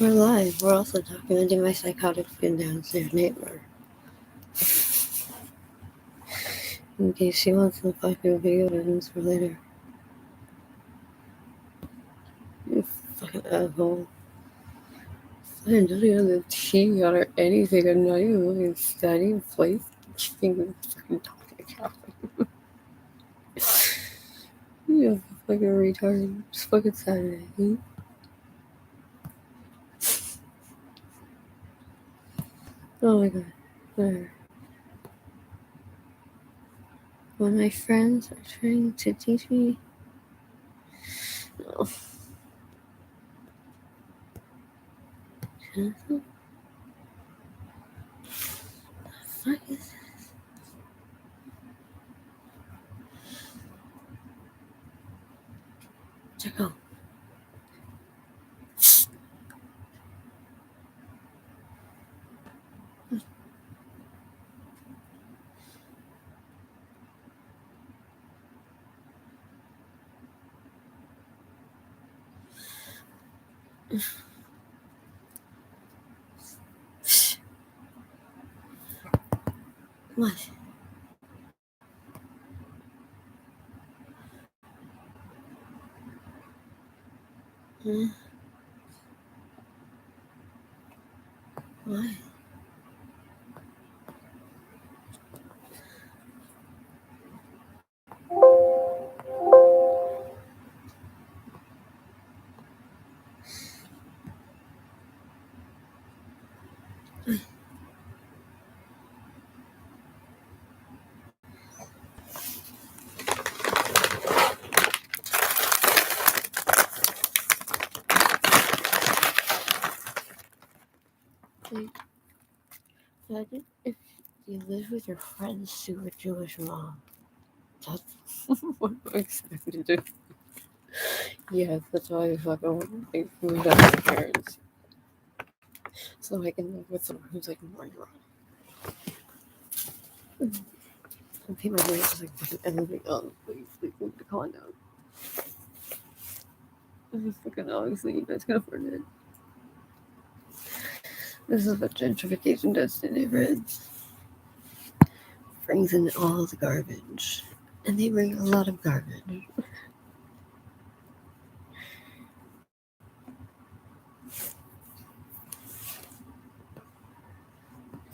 We're live. We're also documenting my psychotic friend downstairs neighbor. In case she wants some fucking video evidence for later. You fucking asshole. I don't even have the tea on or anything. I'm not even looking standing in place. Fucking talking about it. You fucking retard. It's fucking Saturday. Oh my god. Whatever. When my friends are trying to teach me. Oh. The fuck is this? Check out. What? Huh? What? Imagine if you live with your friend's super Jewish mom. That's what I'm excited to do. Yes, that's why I fucking want to move out with my parents. So I can live with someone who's like more neurotic. And pay my rent just like fucking everything else. Please, move to calm down. This is fucking obviously you guys can afford it. This is what gentrification does to neighborhoods. Brings in all the garbage. And they bring a lot of garbage.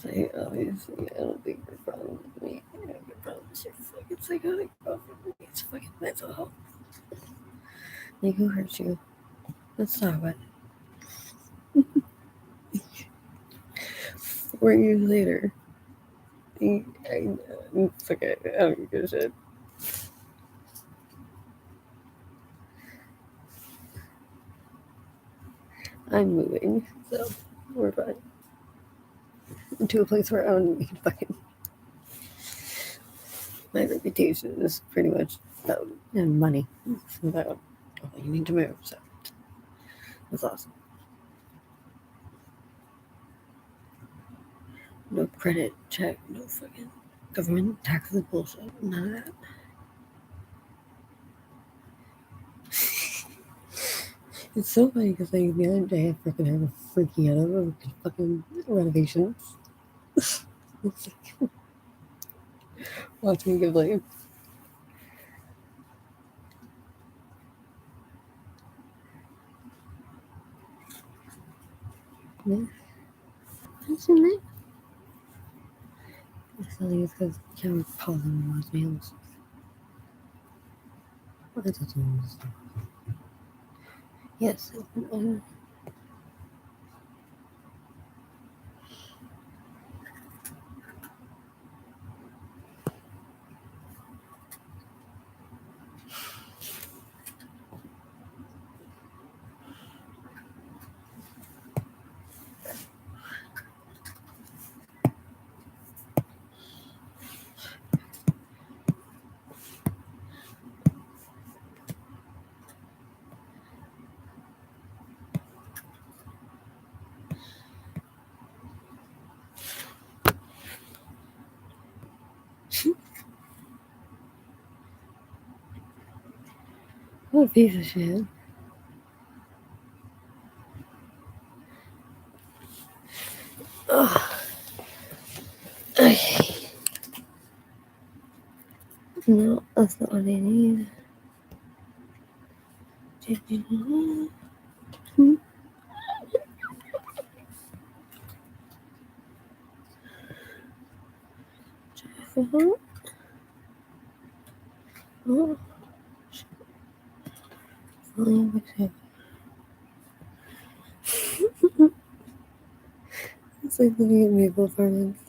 So obviously I don't think your problem with me. I have your problem is your fucking psychotic problem with me. It's fucking mental health. Like who hurt you? Let's talk about it. 4 years later. It's okay. I don't give a shit. I'm moving, so we're fine. To a place where I don't need fucking. My reputation is pretty much about and money. It's about you need to move, so that's awesome. No credit check, no fucking government taxes bullshit. None of that. It's so funny because like the other day I freaking had a freaking out over fucking renovations. Watch me give like yeah. Isn't it? It's only because Kevin calls them was meals. What is it? Yes. What a piece of shit. Okay. No, that's not what I need. Oh, it's like living in maple apartments.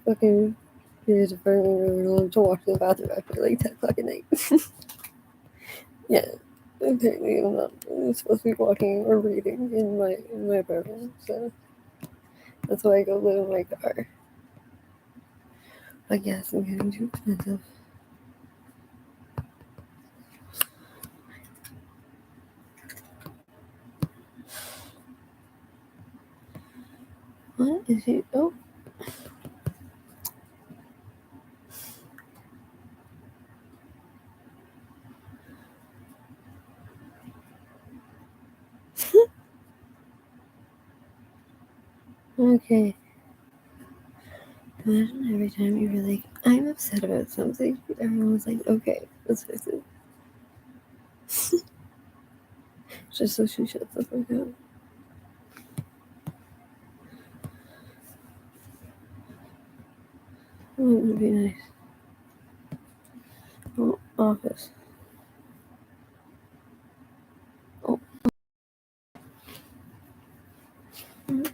Fucking here's a apartment where we're allowed to walk to the bathroom after like 10 o'clock at night. Yeah. Apparently I'm not supposed to be walking or reading in my apartment, so that's why I go live in my car. But gas is getting too expensive. What is it? Oh. Okay. Imagine every time you were like, I'm upset about something, everyone was like, okay, let's fix it. Just so she shuts the fuck up. Oh, it would be nice. Oh, office. Oh. Mm-hmm.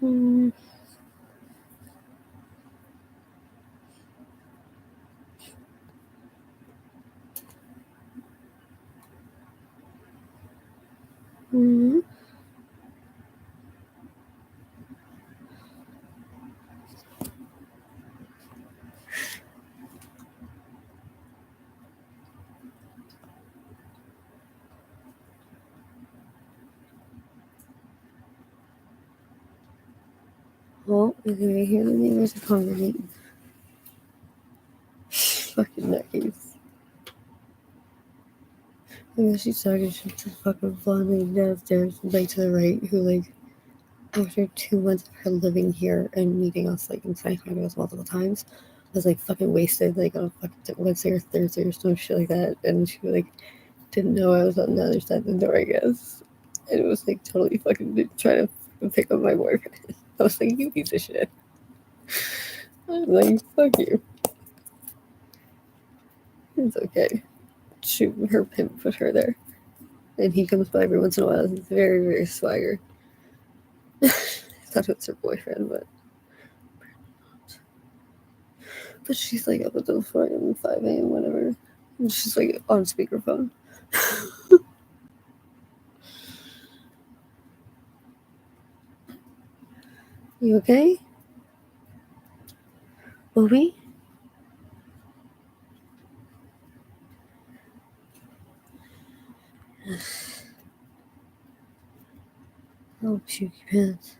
Mm-hmm. Mm-hmm. Well, you can hear the neighbors are congregating. Fucking nutcase. And then she's talking shit to the fucking blonde lady downstairs, like to the right, who, like, after 2 months of her living here and meeting us, like, in San Carlos multiple times, was, like, fucking wasted, like, on a fucking Wednesday or Thursday or some shit like that. And she, like, didn't know I was on the other side of the door, I guess. And it was, like, totally fucking trying to fucking pick up my boyfriend. I was like, you piece of shit. I was like, fuck you. It's okay. Shoot, her pimp put her there. And he comes by every once in a while. He's very, very swagger. I thought it was her boyfriend, but she's like up until 4 a.m., 5 a.m., whatever. And she's like on speakerphone. You okay? Bobby? Oh, pukey pants.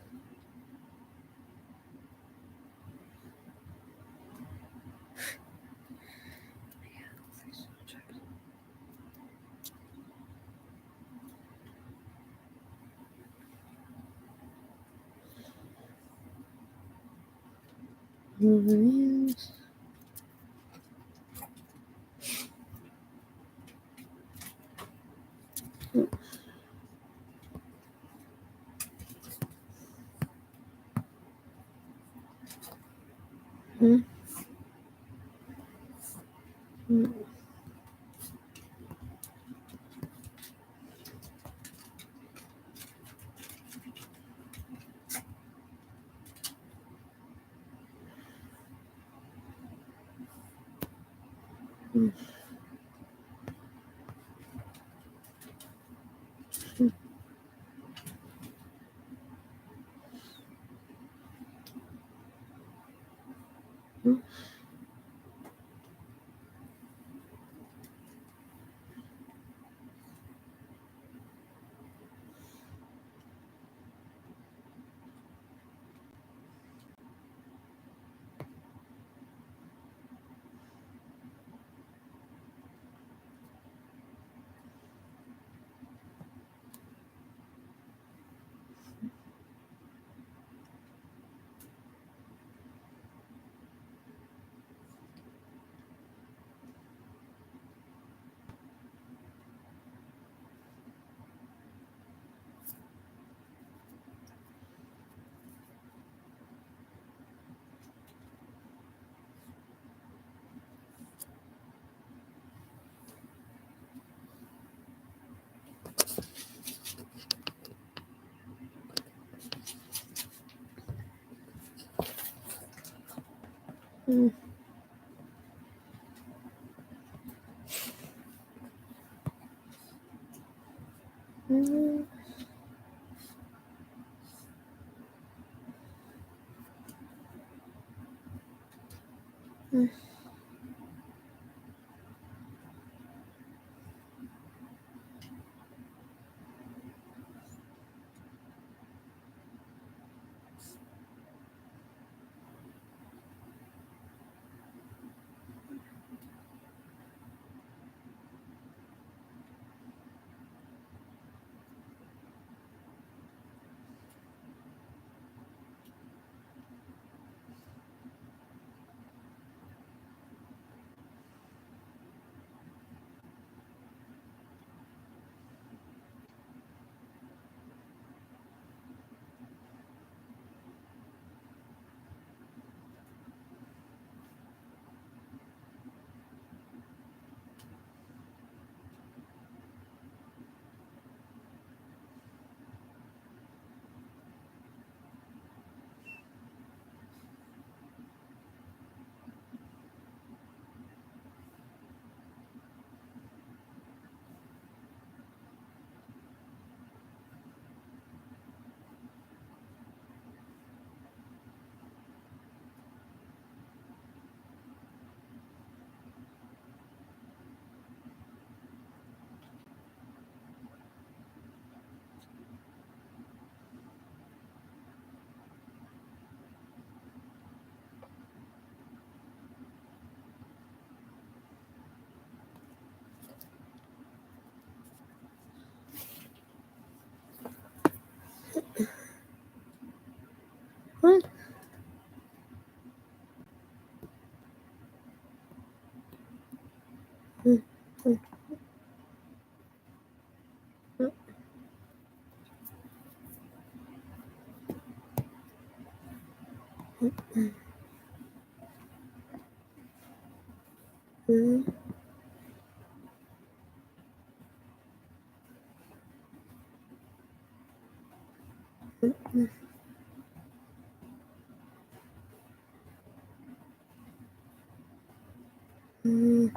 Wolverines. Mm-hmm. Mm. Mm. Mm. What? Mm. Mm. Mm. Mm. Mm. Mm.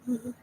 Mm.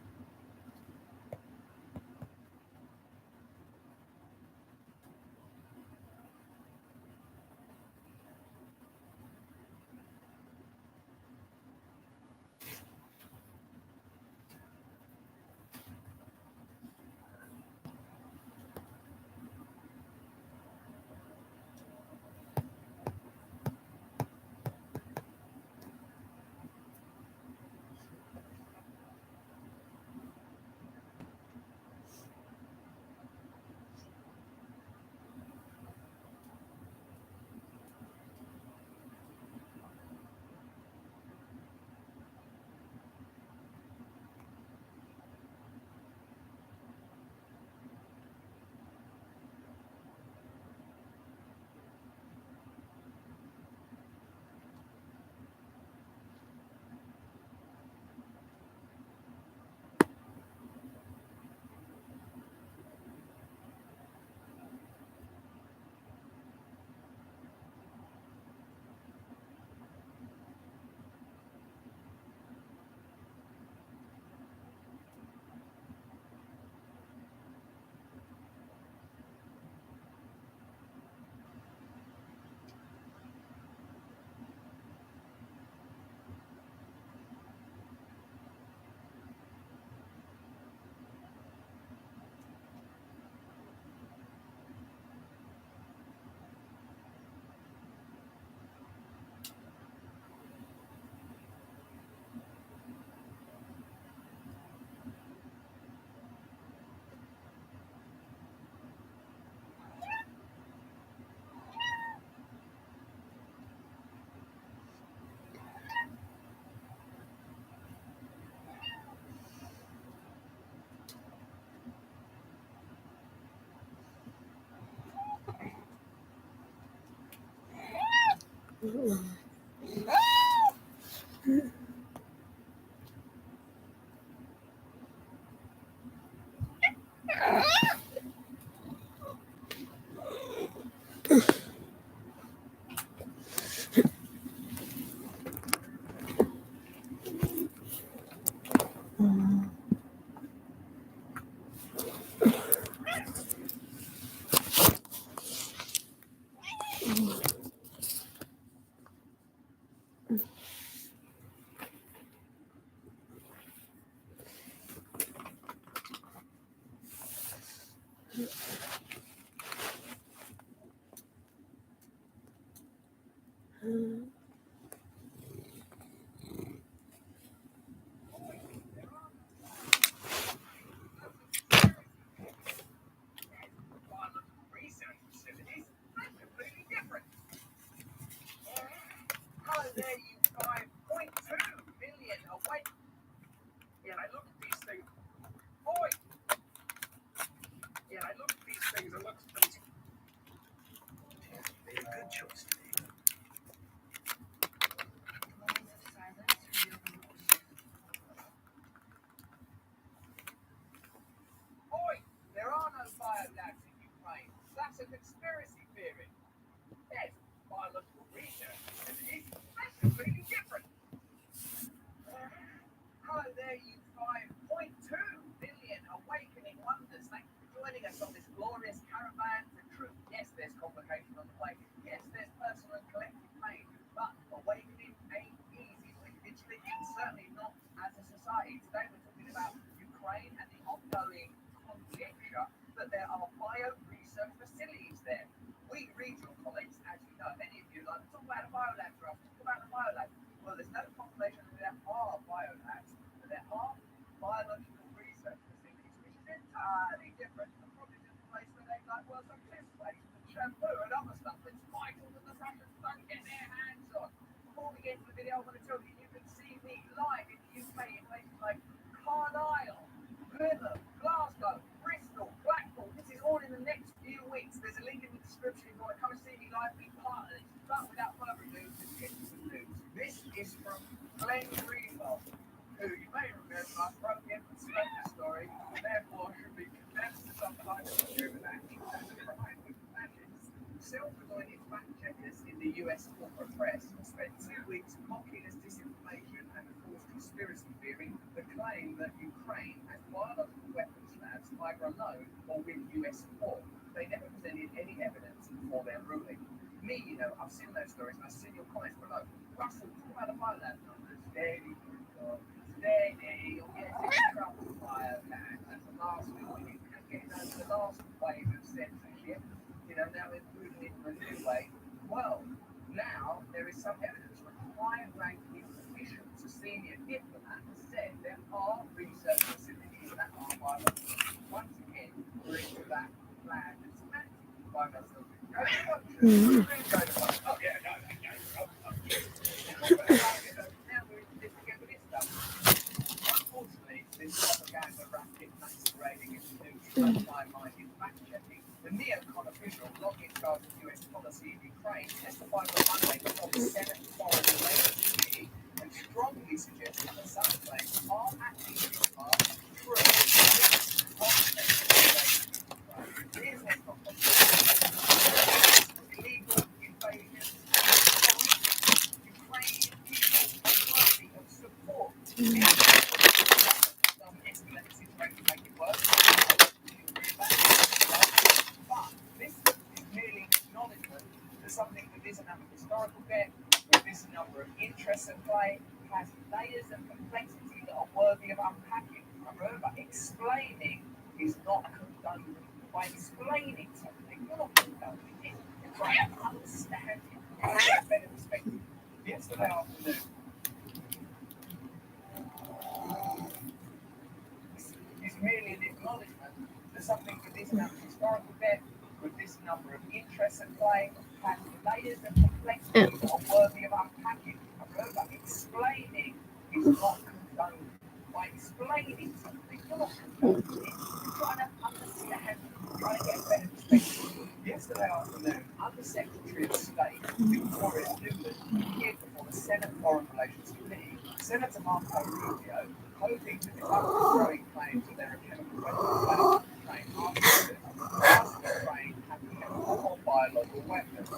Yesterday afternoon, Undersecretary of State Victoria Nuland appeared before the Senate Foreign Relations Committee. Senator Marco Rubio, hoping to debunk the growing claims that there are chemical weapons planted in Ukraine, asked Ukraine have chemical or biological weapons.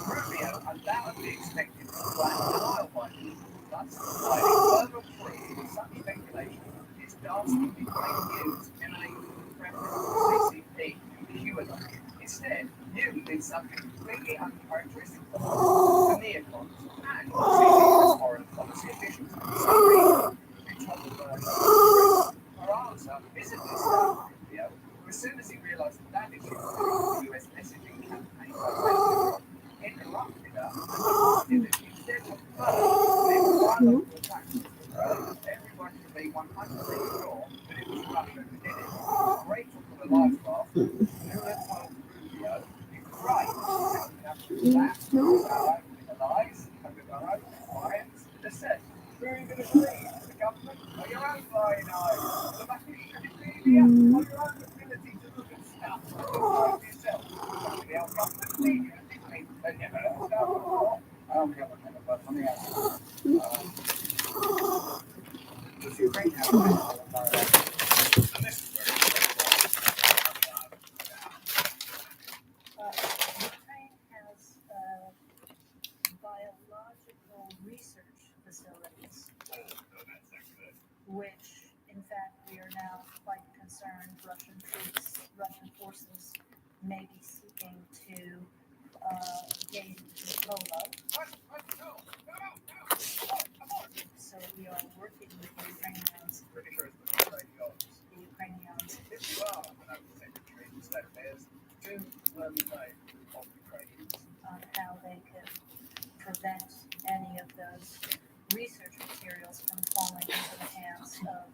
Rubio undoubtedly expected to flag denial by the thus providing further proof that such speculation is dastardly fake news emanating from the Kremlin, CCP, and QAnon. Instead, Newton did something completely uncharacteristic for the neocons and CCP's foreign policy officials. For some reason, they told the version of the truth. Her answer visibly stunned Rubio, who as soon as he realised that issue was doing the US messaging campaign by President Trump, interrupted her and demanded that instead of biological weapons, everyone should be 100% sure that it was Russia who did it. Grateful for the life raft, Newland told Rubio, it's right, that, the lies, with our own clients, the set. Who are you going to believe? The government or your own lying eyes? The Macedonian media or your own ability to look at stuff and decide yourself? The old government media, they never let us down before. I don't care what kind of let me ask you. Does Ukraine have a and this is where Ukraine has biological research facilities, which, in fact, we are now quite concerned Russian forces may be seeking to gain control of. So we are working with the Ukrainians. The Ukrainians. If you are an Secretary of State Affairs, do learn the name of Ukrainians. On how they could prevent any of those research materials from falling into the hands of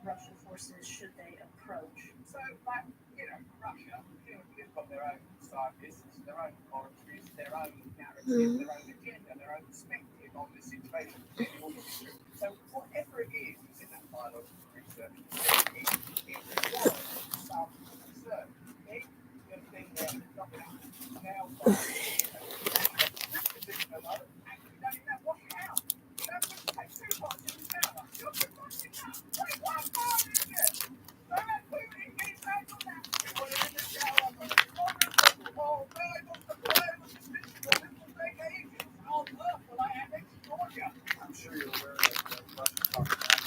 Russian forces should they approach. So, like, Russia, they've got their own scientists, their own laboratories, their own narrative, their own agenda, their own perspective on this situation. So, whatever it is in that biological research, it requires some concern. If the thing there is not now, I'm sure you're aware that Russian propaganda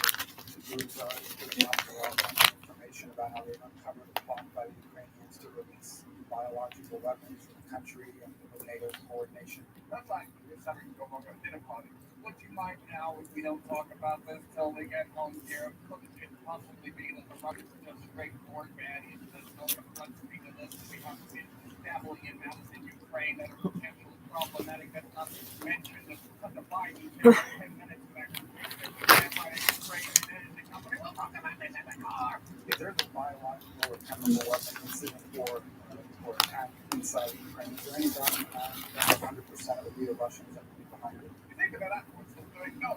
information about how they've uncovered a plot by the Ukrainians to release biological weapons in the country and with NATO coordination. That's like something to go on a dinner party. What you might now, if we don't talk about this till we get home here, could it possibly be that the Russians are just straightforward baddies? There's no front speed of this. We have to be dabbling in matters in Ukraine that are potentially problematic. That's not mentioned. The Biden 10 minutes back. If there's a biological or chemical weapon incident or attack inside Ukraine, is there any doubt that 100% would be the Russians that would be behind it? You think about that, what's doing? No,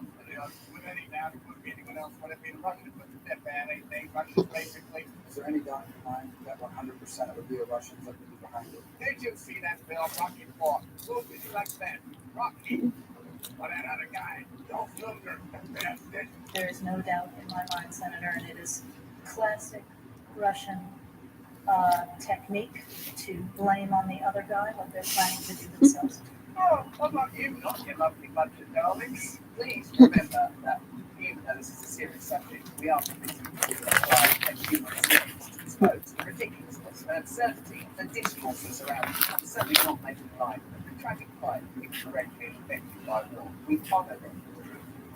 with any doubt, it could be anyone else, would it be the Russians? But they're bad, they Russians basically. Is there any doubt in your mind that 100% would be the Russians that would be behind it? Did you see that film, Rocky IV? Who did you like that? Rocky. Or that other guy, Dolph Lundgren. There is no doubt in my mind, Senator, and it is classic Russian technique to blame on the other guy what they're planning to do themselves. Oh, what about you, not your lovely bunch of darlings? Please remember that even though this is a serious subject, we are committed to apply and humorous means to expose the ridiculousness and absurdity of the discourses around it. I'm certainly not making light of the tragic plight incorrectly affected by war. We honour them.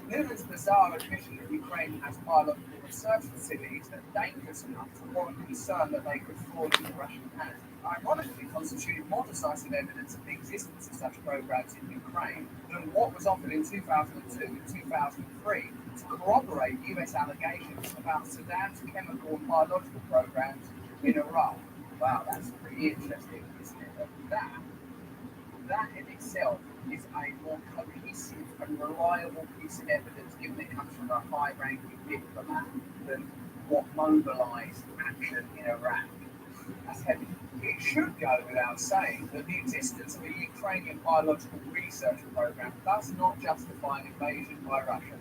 Newland's bizarre admission that Ukraine has biological research facilities that are dangerous enough to warrant concern that they could fall into Russian hands, ironically constituted more decisive evidence of the existence of such programs in Ukraine than what was offered in 2002 and 2003 to corroborate US allegations about Saddam's chemical and biological programs in Iraq. Wow, that's pretty interesting, isn't it? That in itself is a more cohesive and reliable piece of evidence, given it comes from a high-ranking diplomat, than what mobilised action in Iraq. That's heavy. It should go without saying that the existence of a Ukrainian biological research program does not justify an invasion by Russia.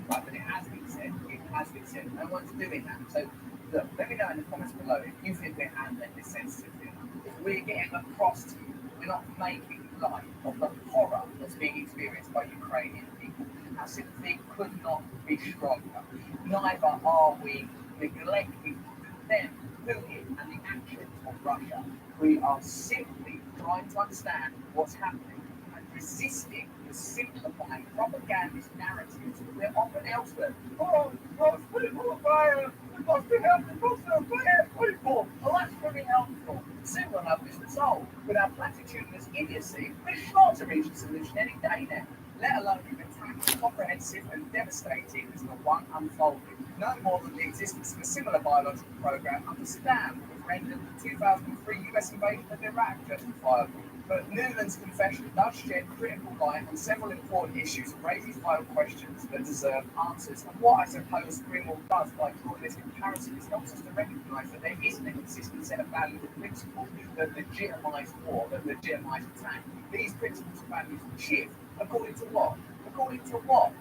Right, but it has been said. It has been said. No one's doing that. So, look, let me know in the comments below if you think we're handling this sensitively. If we're getting across to you, we're not making light of the horror that's being experienced by Ukrainian people. Our sympathy could not be stronger. Neither are we neglecting to condemn Putin and the actions of Russia. We are simply trying to understand what's happening and resisting the simplifying propagandist narratives that we're often elsewhere. Oh, most people are bad. We must be helping most of the bad people. Well, that's pretty helpful. Simple enough is resolved. With our platitudinous idiocy, we're sure to reach a solution any day now, let alone even tackle comprehensive and devastating as the one unfolded. No more than the existence of a similar biological program under Saddam would have rendered the 2003 US invasion of Iraq justifiable. But Newman's confession does shed critical light on several important issues and raises vital questions that deserve answers. And what I suppose Greenwald does by drawing this comparison is helps us to recognise that there isn't a consistent set of values and principles that legitimise war, that legitimise attack. These principles and values shift according to what? According to what?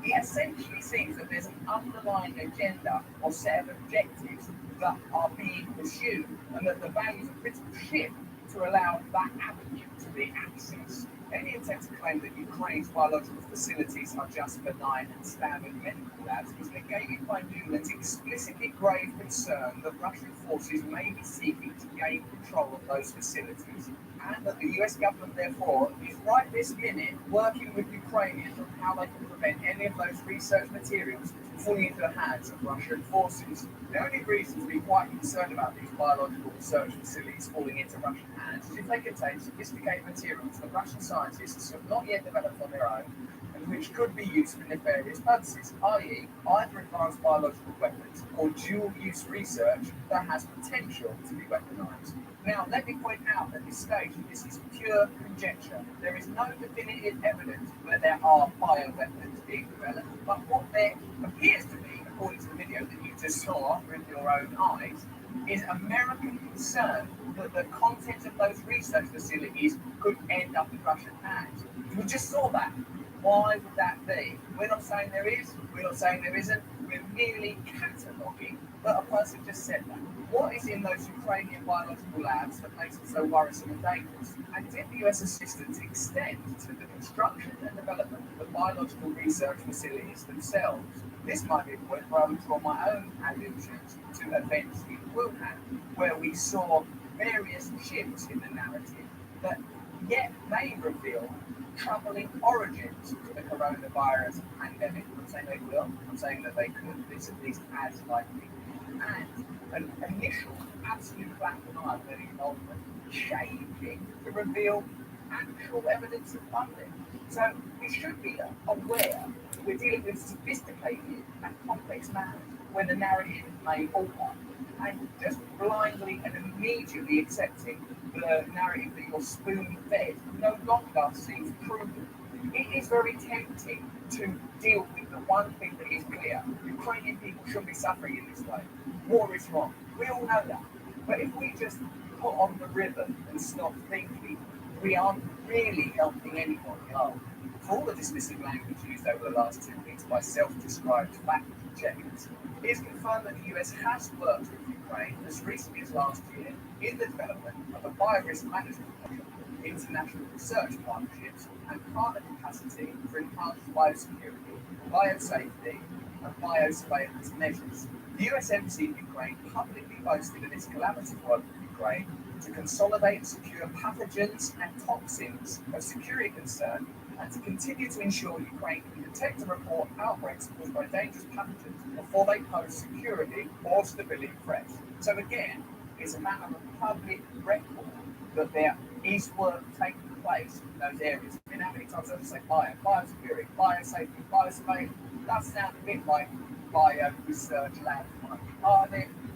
It essentially seems that there's an underlying agenda or set of objectives that are being pursued, and that the values and principles shift to allow that avenue to be accessed. Any attempt to claim that Ukraine's biological facilities are just benign and standard medical labs is negated by Newman's explicitly grave concern that Russian forces may be seeking to gain control of those facilities, and that the US government, therefore, is right this minute working with Ukrainians on how they can prevent any of those research materials falling into the hands of Russian forces. The only reason to be quite concerned about these biological research facilities falling into Russian hands is if they contain sophisticated materials that Russian scientists have not yet developed on their own, and which could be used for nefarious purposes, i.e., either advanced biological weapons or dual-use research that has potential to be weaponized. Now, let me point out at this stage that this is pure conjecture. There is no definitive evidence that there are bioweapons being developed, but what there appears to be, according to the video that you just saw with your own eyes, is American concern that the contents of those research facilities could end up in Russian hands. We just saw that. Why would that be? We're not saying there is, we're not saying there isn't, we're merely cataloguing that a person just said that. What is in those Ukrainian biological labs that makes it so worrisome and dangerous? And did the US assistance extend to the construction and development of the biological research facilities themselves? This might be a point where I would draw my own allusions to events in Wuhan, where we saw various shifts in the narrative that yet may reveal troubling origins to the coronavirus pandemic. I'm not saying they will, I'm saying that they could. It's at least as likely. And an initial absolute black and white involvement changing to reveal actual evidence of funding. So we should be aware that we're dealing with sophisticated and complex matters where the narrative may alter. And just blindly and immediately accepting the narrative that you're spoon-fed no longer seems prudent. It is very tempting to deal with the one thing that is clear. Ukrainian people shouldn't be suffering in this way. War is wrong. We all know that. But if we just put on the ribbon and stop thinking, we aren't really helping anyone. For all the dismissive language used over the last 2 weeks by self-described fact checkers, it is confirmed that the US has worked with Ukraine as recently as last year in the development of a biorisk management model, international research partnerships, and partner capacity for enhanced biosecurity, biosafety, and biosurveillance measures. The US Embassy in Ukraine publicly boasted of its collaborative work with Ukraine to consolidate and secure pathogens and toxins of security concern, and to continue to ensure Ukraine can detect and report outbreaks caused by dangerous pathogens before they pose security or stability threats. So again, it's a matter of public record that there is work taking place in those areas. I mean, how many times I say biosecurity, biosafety, biosurveillance? That sounds a bit like bio-research lab.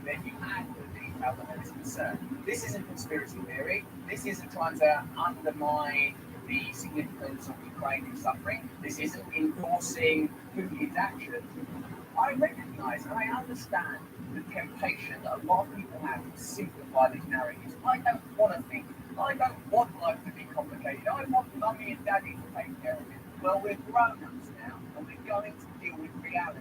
Then you add the detail that there is concern. This isn't conspiracy theory. This isn't trying to undermine the significance of Ukrainian suffering. This isn't endorsing Putin's actions. I recognise and I understand the temptation that a lot of people have to simplify these narratives. I don't want to think. I don't want life to be complicated. I want mummy and daddy to take care of it. Well, we're grown-ups now, and we're going to deal with reality.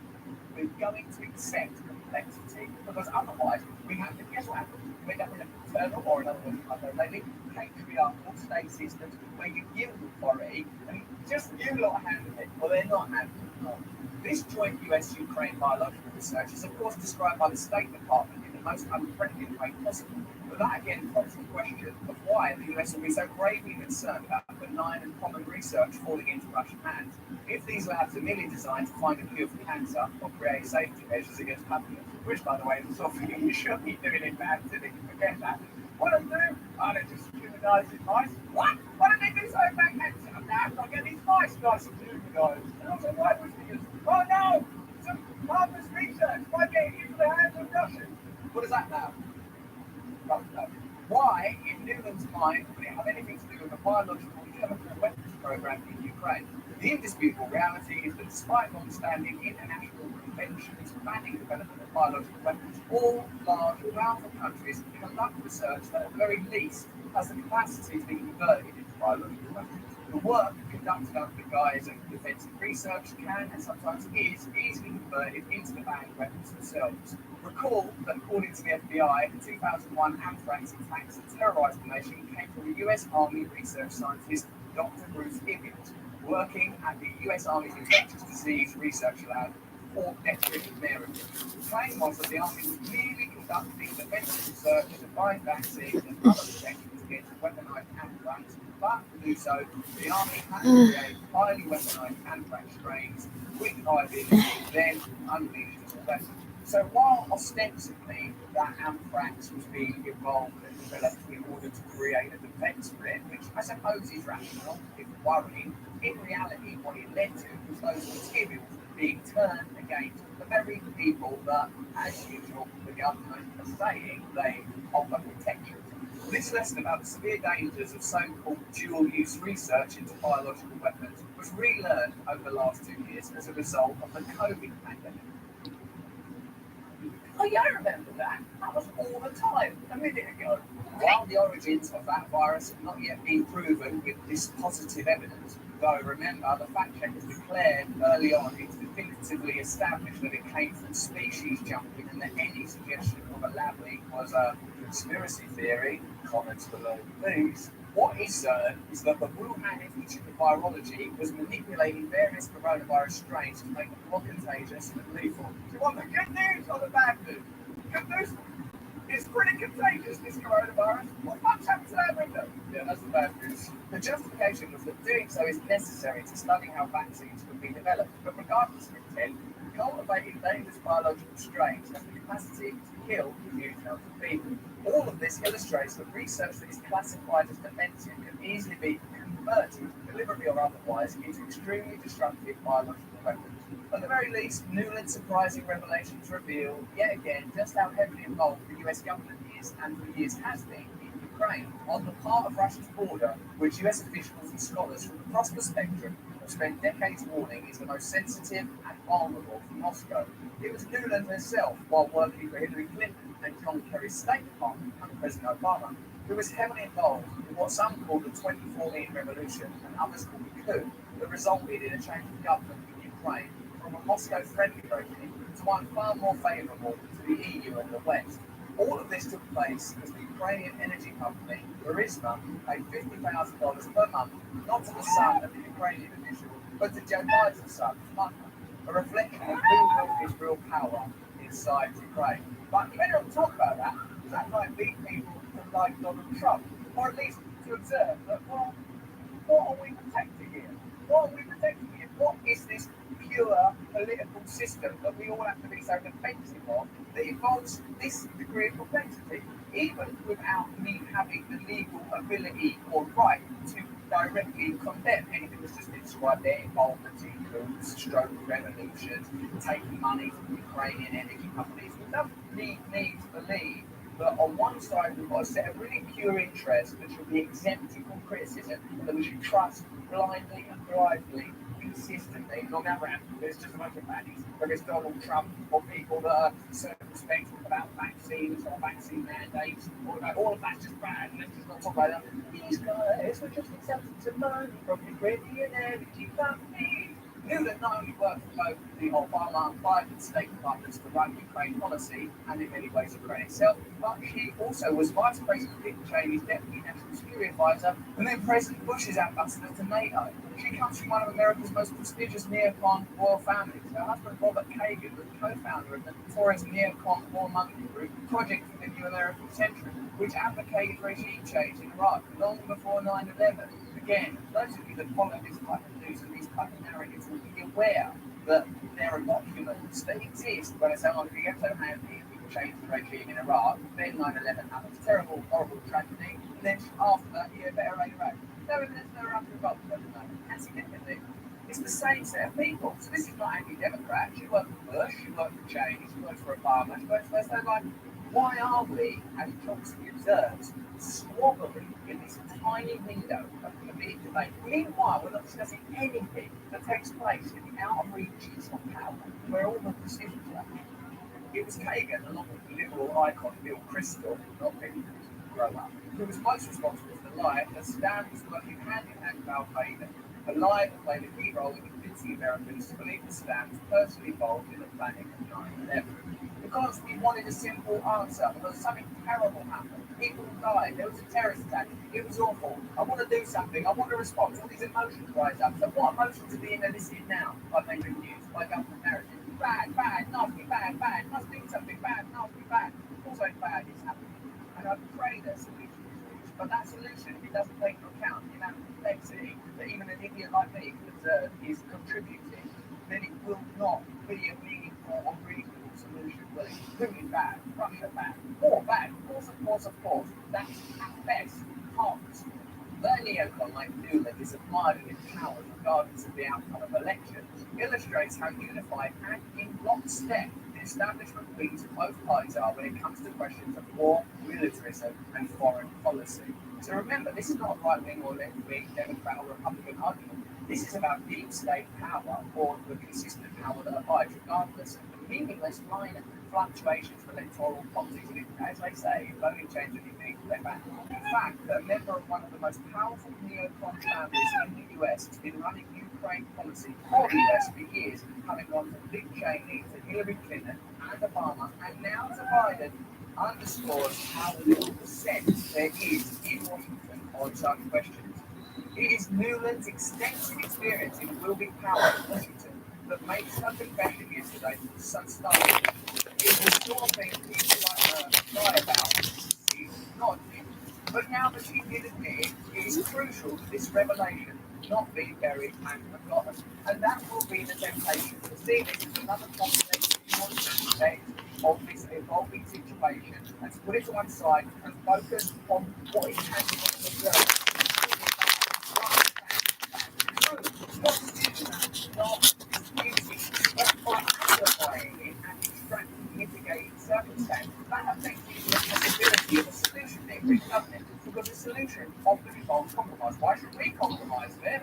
We're going to accept complexity, because otherwise we have to guess what happens. We end up in a paternal or another mother-lady patriarchal state systems where you give authority and just you lot handle it. Well, they're not handling it. No. This joint US-Ukraine biological research is, of course, described by the State Department in the most unprecedented way possible. But that again prompts the question of why the US will be so gravely concerned about benign and common research falling into Russian hands. If these labs are merely designed to find a cure for cancer or create safety measures against pathogens, which, by the way, is something you should be doing in baptism, forget that. What do they do? Oh, they just humanize these mice. What? Why don't they do something about cancer? Now, I'll get these mice nice and humanized. And also, why would they use? Oh no! Some harmless research might get into the hands of Russians. What does that now? Why, in Newland's mind, would it have anything to do with the biological and chemical weapons program in Ukraine? The indisputable reality is that despite long-standing international conventions banning the development of biological weapons, all large, powerful countries conduct research that at the very least has the capacity to be converted into biological weapons. The work conducted under the guise of defensive research can and sometimes is easily converted into the banned weapons themselves. Recall that according to the FBI, the 2001 anthrax attacks that terrorized the nation came from the US Army research scientist Dr. Bruce Ibbitt, working at the US Army's Infectious Disease Research Lab, Fort Detrick, Maryland. The claim was that the Army was merely conducting defensive research to find vaccines and other protections against weaponized anthrax, but to do so, the Army had to create highly weaponized anthrax strains, with high ability, then unleashed as a weapon. So while ostensibly that anthrax was being evolved and developed in order to create a defense for it, which I suppose is rational, if worrying, in reality what it led to was those materials being turned against the very people that, as usual, the government are saying they offer protection. This lesson about the severe dangers of so-called dual-use research into biological weapons was relearned over the last 2 years as a result of the COVID pandemic. Oh yeah, I remember that. That was all the time, a minute ago. While the origins of that virus have not yet been proven with this positive evidence, though remember the fact checkers declared early on it's definitively established that it came from species jumping and that any suggestion of a lab leak was a conspiracy theory, comments below please. What is certain is that the Wuhan Institute of Virology was manipulating various coronavirus strains to make them more contagious and lethal. Do you want the good news or the bad news? Good news? It's pretty contagious, this coronavirus. What much happened to that window? Yeah, that's the bad news. The justification was that doing so is necessary to study how vaccines could be developed. But regardless of intent, cultivating dangerous biological strains has the capacity to kill huge numbers of people. All of this illustrates that research that is classified as defensive can easily be converted, deliberately or otherwise, into extremely destructive biological weapons. At the very least, Newland's surprising revelations reveal, yet again, just how heavily involved the US government is and for years has been in Ukraine, on the part of Russia's border, which US officials and scholars from across the spectrum have spent decades warning is the most sensitive and vulnerable for Moscow. It was Newland herself, while working for Hillary Clinton and John Kerry's State Department under President Obama, who was heavily involved in what some call the 2014 revolution and others call the coup that resulted in a change of government in Ukraine from a Moscow-friendly regime to one far more favourable to the EU and the West. All of this took place as the Ukrainian energy company, Burisma, paid $50,000 per month, not to the son of the Ukrainian official, but to Joe Biden's son, Hunter, a reflection of who held his real power inside Ukraine. But you better not talk about that, because that might lead people to like Donald Trump, or at least to observe that, well, what are we protecting here? What are we protecting here? What is this pure political system that we all have to be so defensive of that involves this degree of complexity, even without me having the legal ability or right to directly condemn anything that's just been described there, involvement in coups, stroke revolutions, taking money from Ukrainian energy companies. We don't need to believe that on one side we've got a set of really pure interests that should be exempted from criticism and that we should trust blindly and blithely consistently. On the other hand, there's just a bunch of baddies, whether it's Donald Trump or people that are circumspect about vaccines or vaccine mandates, or all of that's just bad, and let's just not talk about that. These guys were just accepting some money from the Caribbean energy company. Newland not only worked for both the Obama and Biden State Departments to run Ukraine policy, and in many ways Ukraine itself, but she also was Vice President Dick Cheney's Deputy National Security Advisor, and then President Bush's ambassador to NATO. She comes from one of America's most prestigious neocon royal families. Her husband, Robert Kagan, was co-founder of the notorious neocon warmongering group Project for the New American Century, which advocated regime change in Iraq long before 9/11. Again, those of you that follow this type of news and these type of narratives will be aware that there are documents that exist where they say, oh, if you get so handy, we can change the regime in Iraq, then 9/11 happens, terrible, horrible tragedy, and then after that, you better raid Iraq. No evidence, no other results, and significantly, it's the same set of people. So this is not anti-democrat. She worked for Bush, she worked for Cheney, she worked for Obama, she worked for so like, why are we, as Chomsky observes, squabbling in this tiny window of committed debate? Meanwhile, we're not discussing anything that takes place in the outer reaches of power, where all the decisions are made. It was Kagan, along with the liberal icon Bill Kristol, not many grow up, who was most responsible for the lie that Saddam was working hand in hand with Al Qaeda, a lie that played a key role in convincing Americans to believe that Saddam was personally involved in the planning of 9/11. Because we wanted a simple answer, because something terrible happened. People died. There was a terrorist attack. It was awful. I want to do something. I want a response. All these emotions rise up. So what emotions are being elicited now by mainstream news, by government narrative? Bad, bad, nasty, bad, bad. Must do something bad, nasty, bad. Also bad is happening. And I pray that solution is reached. But that solution, if it doesn't take into account the amount of complexity that even an idiot like me can observe is contributing, then it will not be a meaningful or reasonable solution. Well, it's Putin bad, Russia bad, war bad, of course. That's at best harmless. The neocon like Newland is admired in its power regardless of the outcome of elections, illustrates how unified and in lockstep the establishment wings of both parties are when it comes to questions of war, militarism, and foreign policy. So remember, this is not a right-wing or left-wing, Democrat or Republican argument. This is about deep state power or the consistent power that abides regardless of the meaningless minor fluctuations of electoral politics. And as they say, it only change anything, they're back. In fact, a member of one of the most powerful neocon families in the US has been running Ukraine policy for the US for years, having gone from Dick Cheney to Hillary Clinton and Obama, and now to Biden, underscores how little percent there is in Washington on such questions. It is Newland's extensive experience in wielding power in Washington that makes her confession yesterday so stunning. It was the sort of thing people like her lie about, see, not admit. But now that she did admit it, it is crucial that this revelation not be buried and forgotten. And that will be the temptation to see this as another combination of this evolving situation and to put it to one side and focus on what is tangible and observed. Not disputing, but by amplifying it and extracting mitigating circumstances, that affects the possibility of a solution being reached, doesn't it? Because a solution often involves compromise. Why should we compromise then?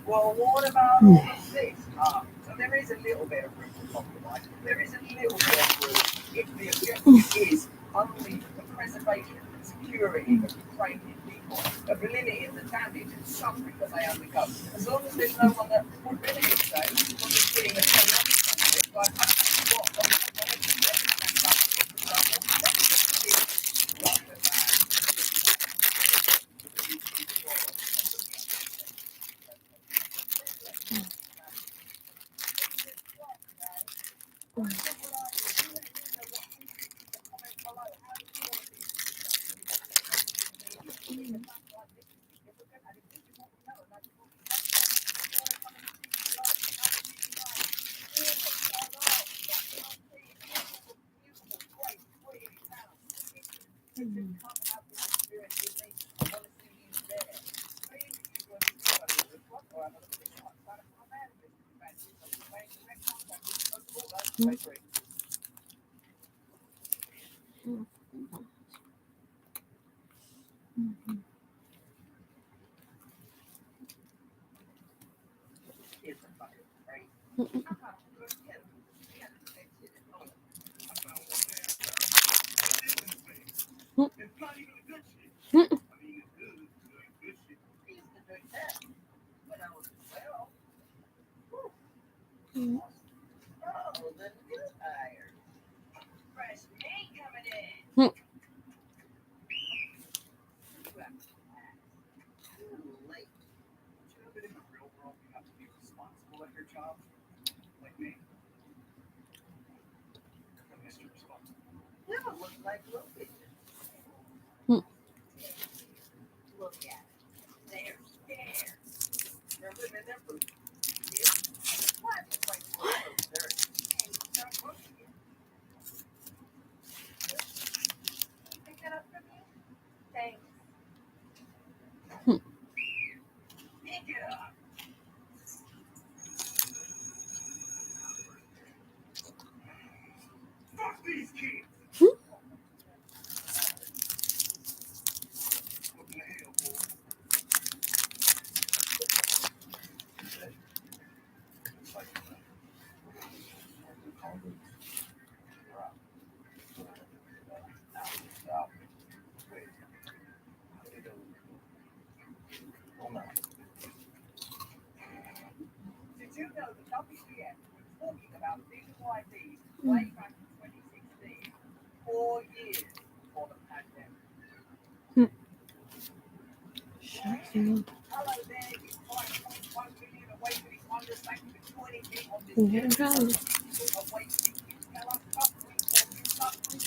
Well, what about all of this? So there is a little bit of room for compromise. There is a little bit of room if the objective is only the preservation and security of Ukrainian people, of limiting the damage and suffering that they undergo. As long as there's no one that would really say, from the beginning of conflict, like It's not even a good shit. I mean, it's good, good shit. We used to drink that when I was 12. Oh, the new hire. Fresh meat coming in. Too late. You know that in the real world you have to be responsible at your job? Like me. I'm Mr. Responsible. Never looked like Logan. Look at it. They're scared. They're living their food. Why is the place so dirty? And start pushing it. Pick that up for me? Thanks. Pick it up. Fuck these kids. What the hell, boy? It's like, stop. Wait. Hold on. Did you know the WPF was talking about digital IDs way back in 2016, 4 years before the pandemic? Hello there, you 5.1 million awakening wonders. Thank you for joining me on this digital awakening. You tell us suffering, for you suffering, you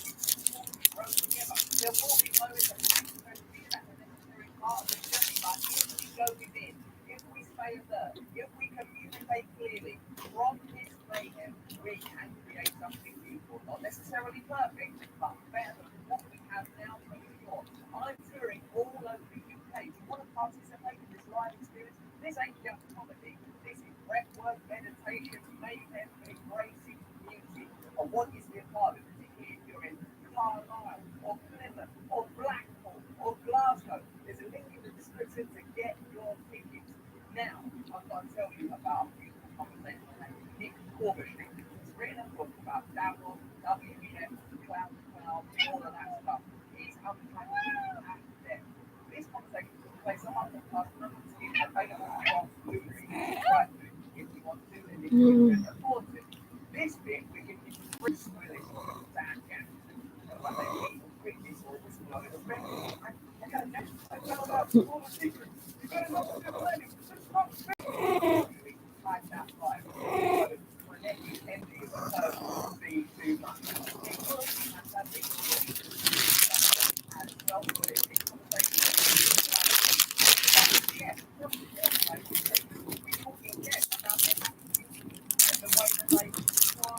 grow together. There will be moments of pain and fear that are necessary part of the journey, but if we go within, if we stay alert, if we communicate clearly, from this mayhem, we can create something beautiful. Not necessarily perfect, but better than what we have now for New York. I'm touring all over the UK. Do you want to participate in this live experience? This ain't just comedy. This is breathwork, meditation, mayhem, embracing music. I want you to be a part of it, particularly if you're in Carlisle, or Plymouth, or Blackpool, or Glasgow. There's a link in the description to get your tickets. Now, I'm going to tell you about a beautiful conversation I had with Nick Corbusier. He's written a book about download, WPF, cloud, all of that stuff. He's unpacking at depth. This conversation took place on my podcast, and it's available on Blu-ray. Right, if you want to, and if you can afford to. This bit, we give you free spoilers from Dan Jansen. Like they need witness or whistleblower the record. I found out all the secrets. You better not stop learning. Subscribe. Like that live. So, my nephew Andy is so be too much. It was fantastic. As well, but it's a conversation. Yeah, we're talking about their attitude and the way that they try and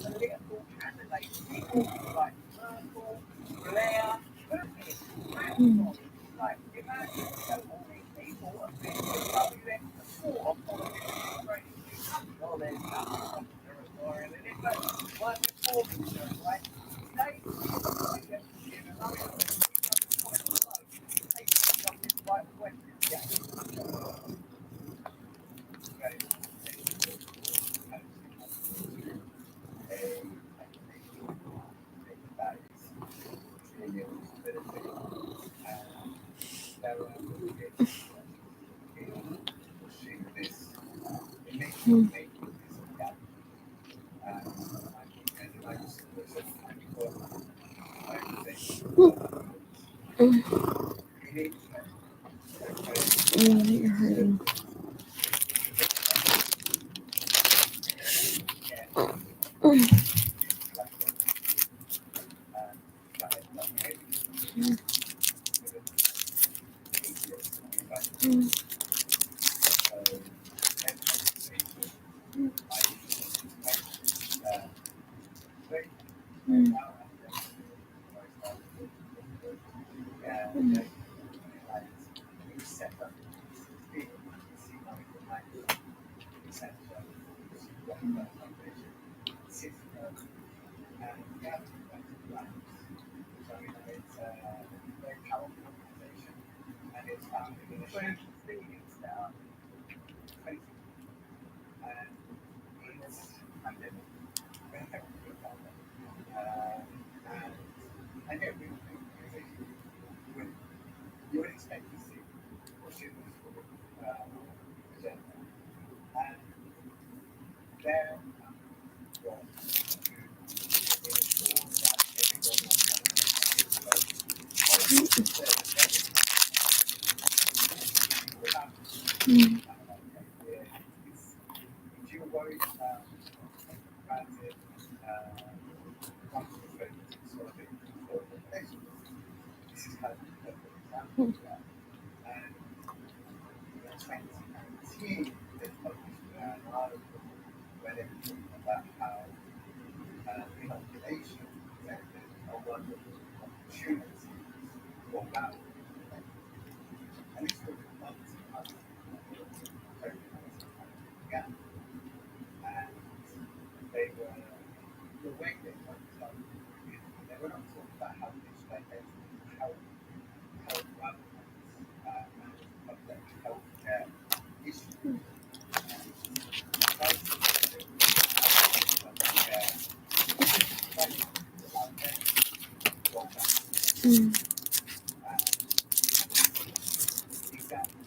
prepare political candidates. People like Merkel, Blair, Macron. Like, imagine, all these people have been with WF before political training. Well, there's nothing territorial in it, but one before concern, right? Today, we get to give another point below. Take something right away. Yeah. You're hurting. Mm. If you avoid granted consequences sort of for the nation, this is kind of a perfect example of that. And in 2019, they published an article where they were talking about how inoculation presented a wonderful opportunity for that. And this was months and months before COVID-19 began. And they were, the way they worked out, they were not talking about how digital identity can help governments manage public healthcare issues. And basically, healthcare without them, Mm. exactly.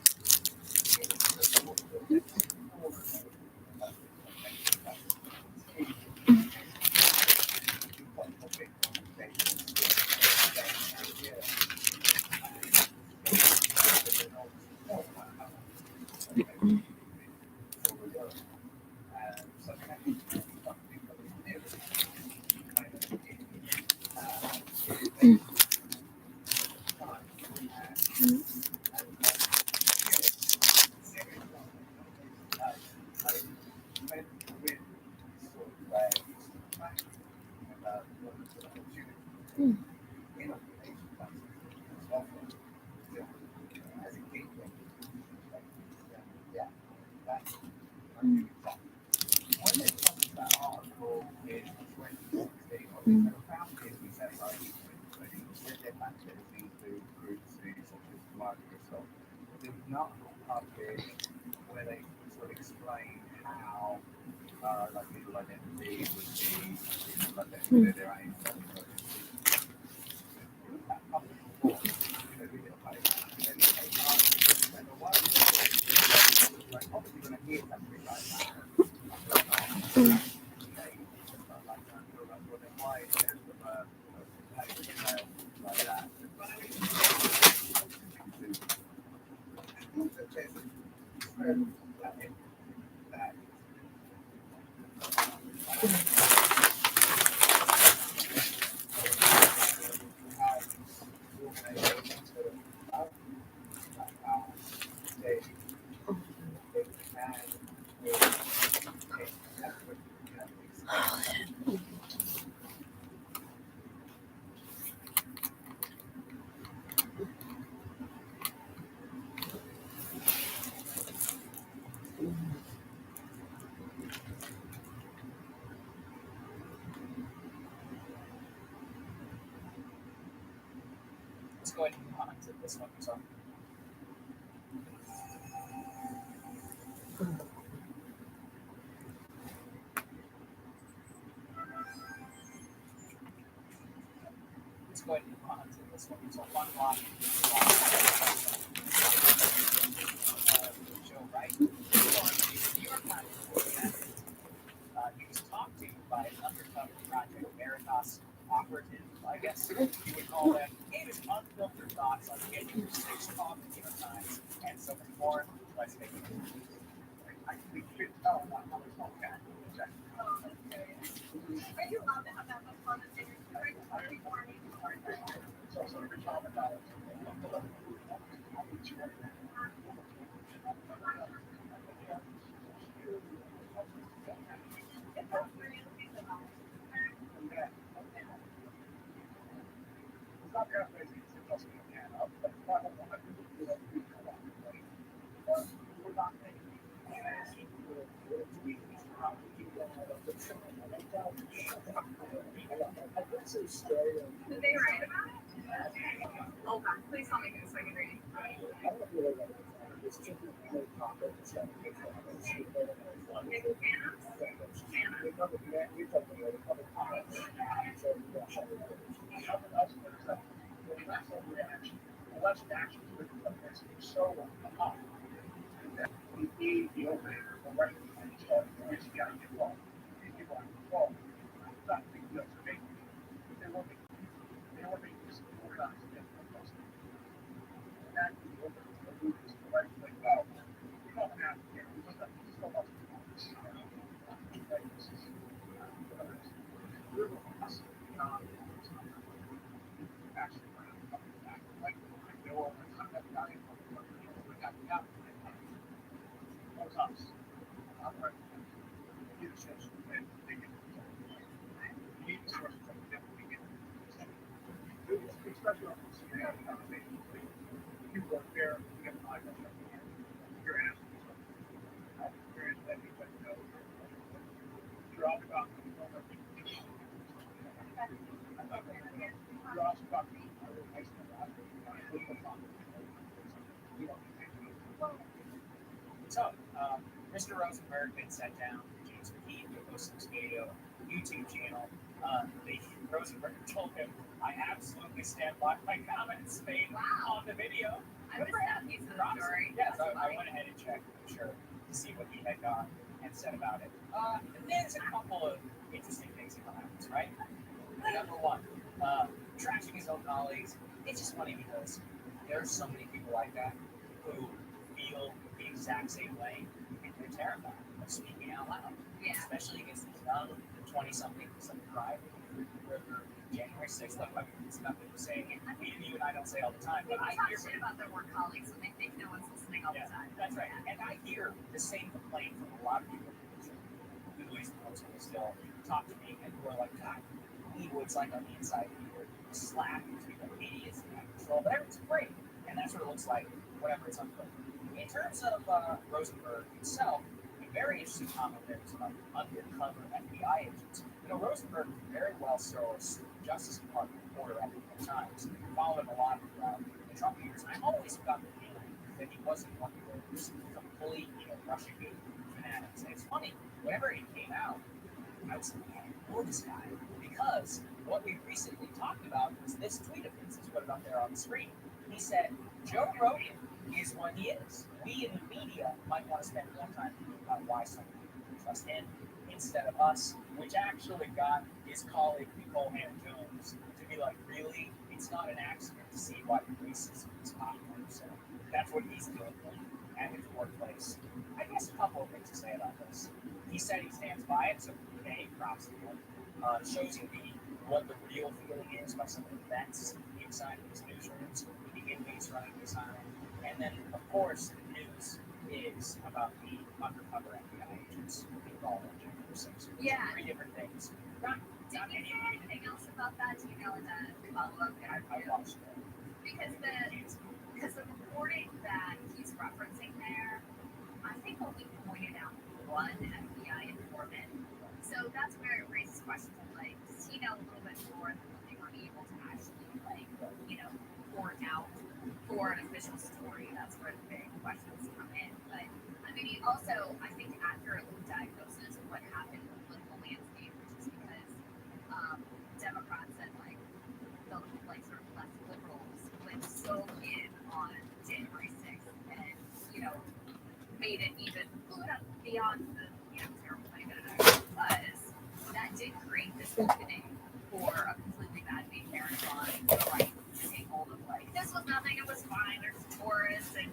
There was not published where they sort of explain how like digital identity would be digital identity of their own. Obviously, when I hear something like that, why is there like that? Let's go ahead and move on to this one. So, let's go ahead and move on to this one. So, one line. Joe Wright. New York Times reported that he was talked to by an undercover Project Veritas operative, I guess you would call them. Gave his unfiltered thoughts on January 6th talk with New York Times and so much more. Let's take a look. We should tell them how this all got. Are you allowed to have that much fun and figure before me? So sort of traumatized. Did they write about it? Oh God, please tell me it's second reading. was us. Right. Leadership and thinking. He was sort of definitely get especially on the scale of conversation. You work there, you get five minutes. You're asking something. You're in letting anybody know. You're all about you're also about so, Mr. Rosenberg been sent down to James McKee, who hosts this video YouTube channel. Rosenberg told him, I absolutely stand by my comments made on the video. I missed that piece of the story. Yes, I went ahead and checked, I'm sure, to see what he had done and said about it. There's a couple of interesting things he comments, right? Number one, trashing his own colleagues. It's just funny because there's so many people like that who feel the exact same way, and they're terrified of speaking out loud. Yeah. Especially against these young 20-somethings of pride. January 6th, look, I mean, it's nothing to say. You and I don't say all the time, but People I talk hear shit about their work colleagues when they think no one's listening all the time. that's right. And I hear the same complaint from a lot of people who at least folks who still talk to me and who are like, God, he was like on the inside, he would slap these people, idiots, and control, but everything's great. And that's what it looks like whenever it's unfolding. In terms of Rosenberg himself, a very interesting comment there was about undercover FBI agents. You know, Rosenberg very well serves Justice Department reporter at the New York Times, followed him a lot throughout the Trump years. I always got the feeling that he wasn't one of those complete, Russiagate fanatics. And it's funny, whenever it came out, I was like, man, I know this guy. Because what we recently talked about was this tweet of his. He's put it up there on the screen. He said, Joe Rogan is what he is. We in the media might want to spend more time thinking about why some people trust him instead of us, which actually got his colleague Nicole Hannah-Jones to be like, really? It's not an accident to see why racism is popular. So that's what he's dealing with at his workplace. I guess a couple of things to say about this. He said he stands by it, so hey, props to him. Shows you what the real feeling is by some of the vets inside of these newsrooms, the inmates running behind. And then, of course, the news is about the undercover FBI agents involved in January 6th. Yeah. Three different things. Did you hear anything else about that? Do you know in the follow-up I interview? watched it. Because the reporting that he's referencing there, I think only pointed out one FBI informant. So that's where it raises questions of like, does he know a little bit more than what they were able to actually report out for an official story? That's where the big questions come in. But I mean, he also, I think, accurately diagnoses what happened in the political landscape, which is because Democrats and sort of less liberals went so in on January 6th and made it even beyond the terrible thing that it actually was. That did create this opening for a completely bad behavior on the right to take hold of this was nothing, it was fine, there's tourists and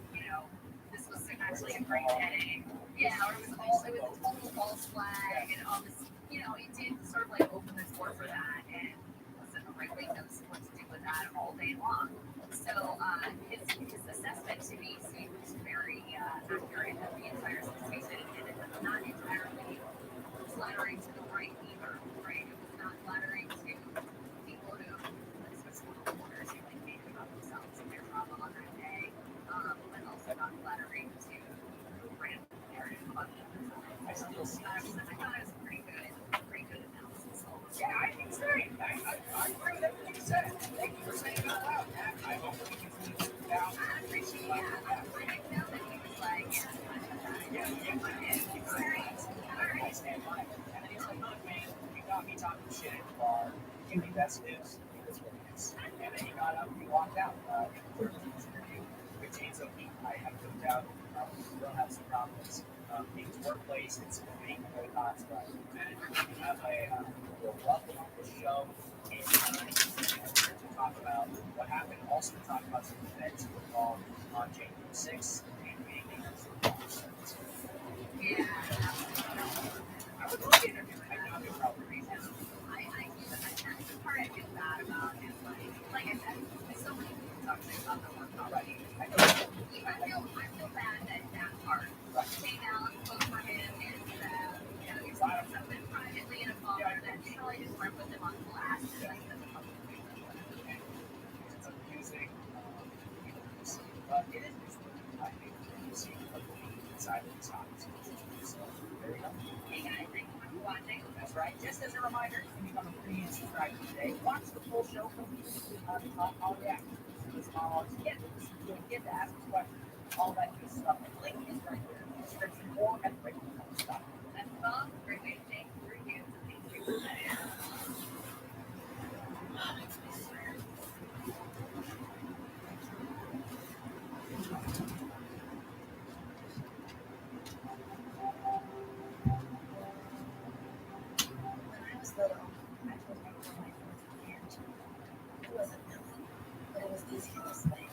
this was actually a great day. Yeah, or it was a total false flag and all this, it did sort of open the door for that, and listen, the right wing knows what to do with that all day long. So his assessment to me seems very accurate of the entire situation, and it's not entirely flattering to the right either, right? It was not flattering to people who, especially reporters who think about themselves and their trauma on that day, but also not flattering to random narrative about them. I still see that. I thought it was pretty good analysis. Yeah, I think it's great. I agree with everything you said. Thank you for saying it out loud. I hope we can continue to do that. I appreciate that. I didn't know that he was like, it's great. All right. I stand by it. And then he's like, look, man, you got me talking shit at the bar. Give me best news. That's what it is. And then he got up and he walked out. In the 13th interview with James O'Keefe, I have no doubt we'll have some problems in his workplace and some being boycotts. But we have a welcome on the show and to talk about what happened. Also to talk about some events involved on January 6th and maybe Yeah. I would love to interview him. I know he'll probably read him. That's the part I feel bad about is like I said, there's so many people talking about the work already. I feel bad that part came out exciting times. So, there you go. Hey guys, thanks so much for watching. That's right. Just as a reminder, if you become a free and subscribe today, watch the full show from all reactions. This monologues get this. You'll get to ask us questions, all that good stuff. The link is right there in the description or at breakingpoints.com. That's fun. Great way to change the reviews. Thank you for that. When I was little, I told my family I was a parent. It wasn't Millie, but it was easier this way.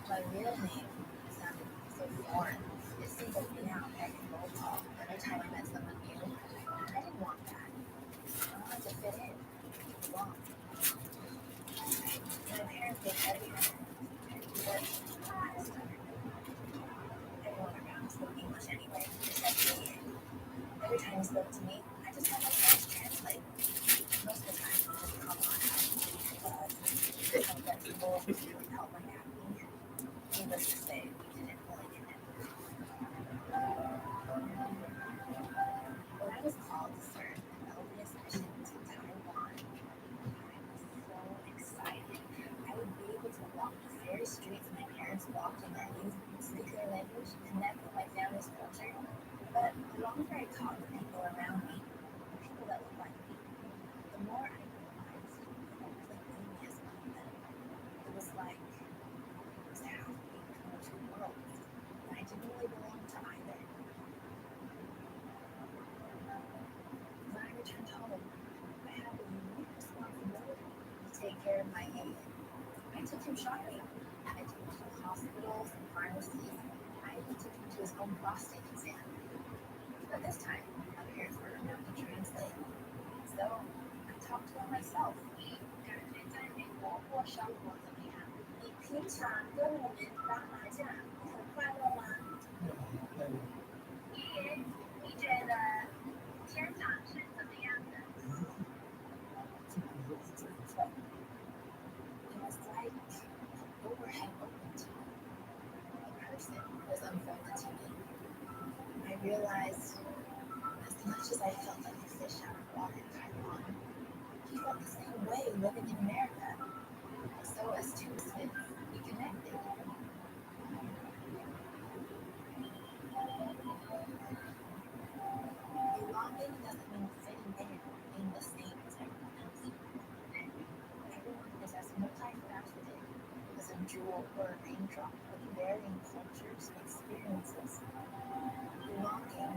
My real name sounded so foreign. It singled me out every roll call every time I met someone new. I didn't want that. I wanted to fit in, belong. My parents did everything, but I stuttered. Everyone around spoke English anyway, except me. Every time he spoke to me, I just had my parents translate. Most of the time, it just come on out because how flexible and really helped my acting. Needless to say, we didn't fully connect. When I was called to serve an LDS mission to Taiwan, I was so excited. I would be able to walk the very streets my parents walked in their youth, speak their language, connect with my family's culture. But the longer I talked to people around me, people that looked like me, the more I realized how oblivious of them. It was like I was half between two worlds, and I didn't really belong to either. When I returned home, I had the unique responsibility to take care of my aunt. I took him shopping. I took him to hospitals and pharmacies. I even took him to his own prostate exam. But this time, my parents were around to translate. So I talked to him myself. 感觉在美国过生活怎么样？你平常跟我们打麻将很快乐吗？你觉得天长是怎么样的？ It was like an overhead open to me. A person was unfolded to me. I realized as much as I felt like a fish out of water in Taiwan, he felt the same way living in America. So as two Smiths, we connected. Belonging doesn't mean fitting in or being the same as everyone else. Everyone is as multifaceted as a jewel or a raindrop with varying cultures and experiences. Belonging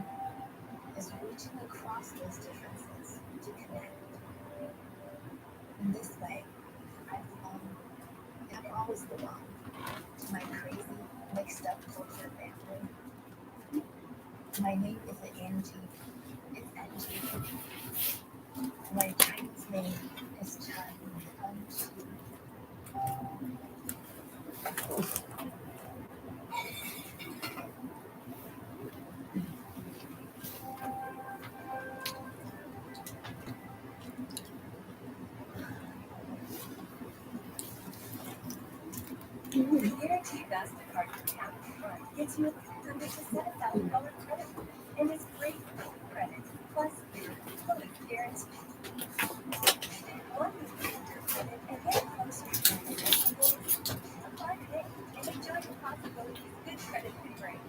is reaching across those differences to connect. In this way, I've always belonged to my crazy, mixed up culture family. My name isn't Angie, it's Angie. My Chinese name is Chan Angie. The Guaranteed MasterCard account front gets you a $7,000 credit and it's great for credit plus total guarantee. One week after credit and get closer to your next goal. Apply today and enjoy the possibilities good credit can bring.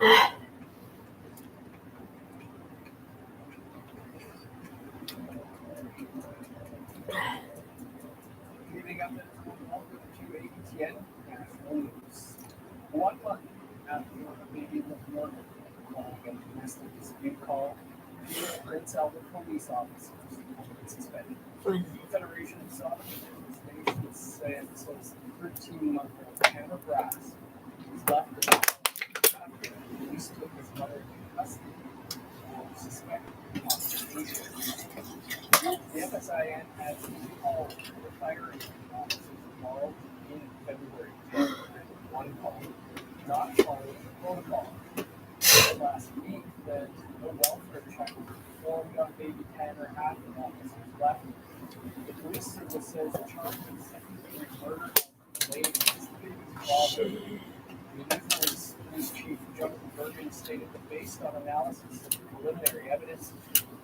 Leading up to ABTN National News. 1 month after a baby was murdered following a domestic dispute call, Prince Albert police officers have been suspended. The Federation of Sovereign Nations says 13-month-old Hannah Brass was left after the police took his mother into custody for suspected prostitution. The FSIN has called the firing officers involved in February 2021 call, not following the protocol. Last week, that no welfare check was performed on baby Tanner after the officers left. The police service says the charge of second-degree murder related to the baby's father. The Minneapolis Police Chief Jonathan Bergen stated that based on analysis of preliminary evidence,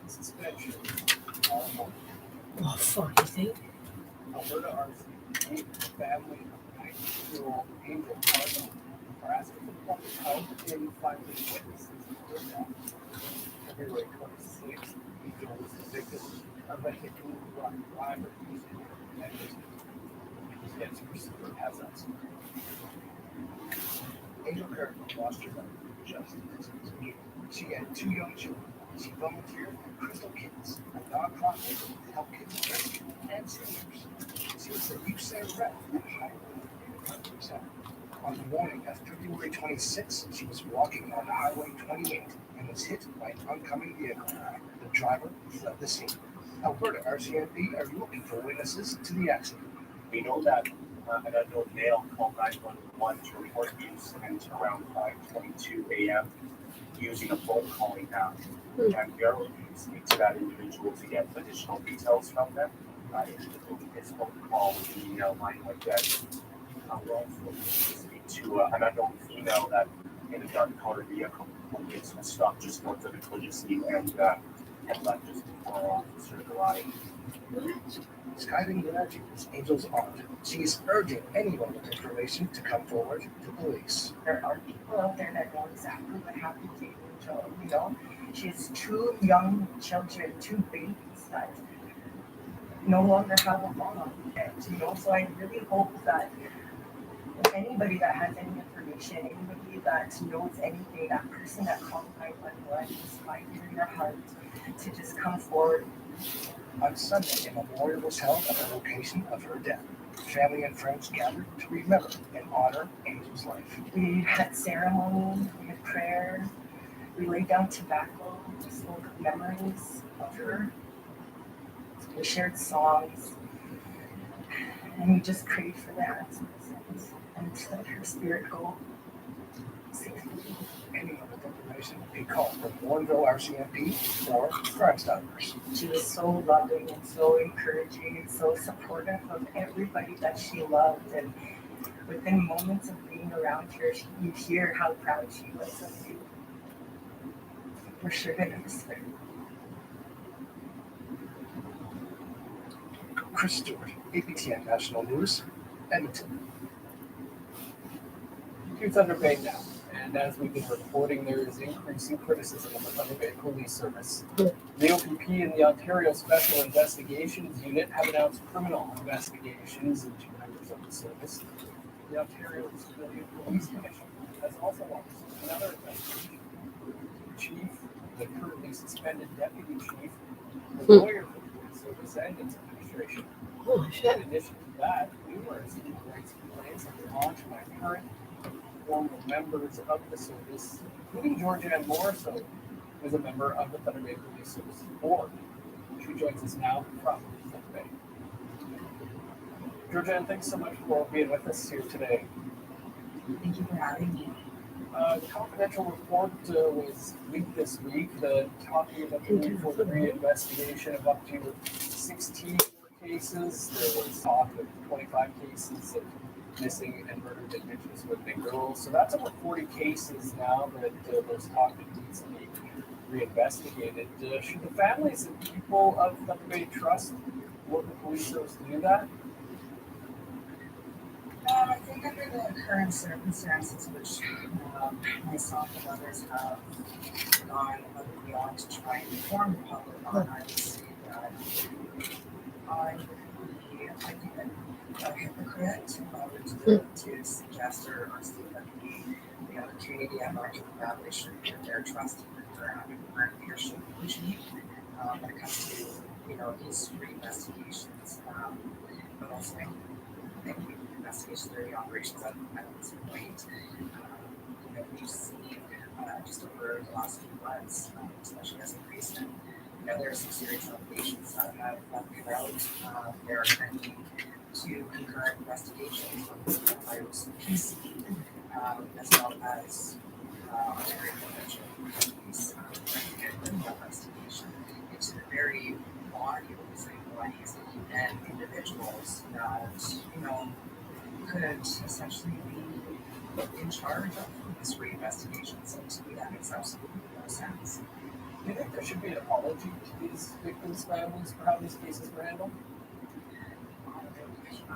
suspension are more. Oh, fuck, you think? Alberta RC family of 19-year-old Angel Cardinal are asking for public help in finding witnesses of her death. February 26th, Angel was the victim of a hit-and-run driver using her negligence. Yes, pursuer has us. Angel Cardinal lost her life just this week. She had 2 young children. She volunteered at Crystal Kids, a nonprofit to help kids rescue and seniors. She was a youth center rep at Highway 27. On the morning of February 26, she was walking on Highway 28 and was hit by an oncoming vehicle. The driver fled the scene. Alberta RCMP are looking for witnesses to the accident. We know that an unknown male called 911 to report abuse and around 5:22 a.m. using a phone calling app. And we are looking to speak to that individual to get additional details from them. His phone call with the email line like that. We're also looking to speak to an unknown female that in a dark colored vehicle was stopped just north of the collision scene and had left just before our officer arrived. Skywing Energy is Angel's aunt. She is urging anyone with information to come forward to police. There are people out there that know exactly what happened to Angel. You know, she has 2 young children, 2 babies that no longer have a mom. And, you know, so I really hope that if anybody that has any information, anybody that knows anything, that person that called 911, just find it in your heart to just come forward. On Sunday, a memorial was held at the location of her death. Family and friends gathered to remember and honor Angel's life. We had ceremony, we had prayer, we laid down tobacco, we spoke memories of her, we shared songs, and we just prayed for the answers and to let her spirit go safely. Anyone with information can call from Warrenville RCMP or Crime Stoppers. She was so loving and so encouraging and so supportive of everybody that she loved. And within moments of being around her, you hear how proud she was of you. We're sure going to miss her. Chris Stewart, ABTN National News, Edmonton. To Thunder Bay now. And as we've been reporting, there is increasing criticism of the Thunder Bay Police Service. The OPP and the Ontario Special Investigations Unit have announced criminal investigations into members of the service. The Ontario Civilian Police Commission has also launched another investigation. The chief, the currently suspended deputy chief, the lawyer for the police service, and its administration. Oh, shit. In addition to that, numerous human rights complaints have been launched by current former members of the service, including Georgianne Morrisseau, who is a member of the Thunder Bay Police Service Board. She joins us now from Thunder Bay. Georgianne, thanks so much for being with us here today. Thank you for having me. The confidential report was leaked this week, talking about the need for the reinvestigation of up to 16 cases. There was talk of 25 cases of missing and murdered Indigenous women and girls. So that's over 40 cases now that there's talk that needs to be reinvestigated. Should the families and people of Thunder Bay trust local police service to do that? I think think under the current circumstances, which myself and others have gone above and beyond to try and inform the public on, I would say that I would be, I think, a hypocrite if I were to suggest or state that the community at large would probably should put their trust in the current leadership regime when it comes to, these investigations, but also making investigations or the operations at this point. We've seen just over the last few months, especially as of recent, there are some serious allegations that have come out. They're attempting to concurrent investigations by OCPC, as well as Ontario Provincial Police criminal investigation into the very body of these employees and individuals that could essentially be in charge of this reinvestigation. So to me, that makes absolutely no sense. Do you think there should be an apology to these victims' families for how these cases were handled?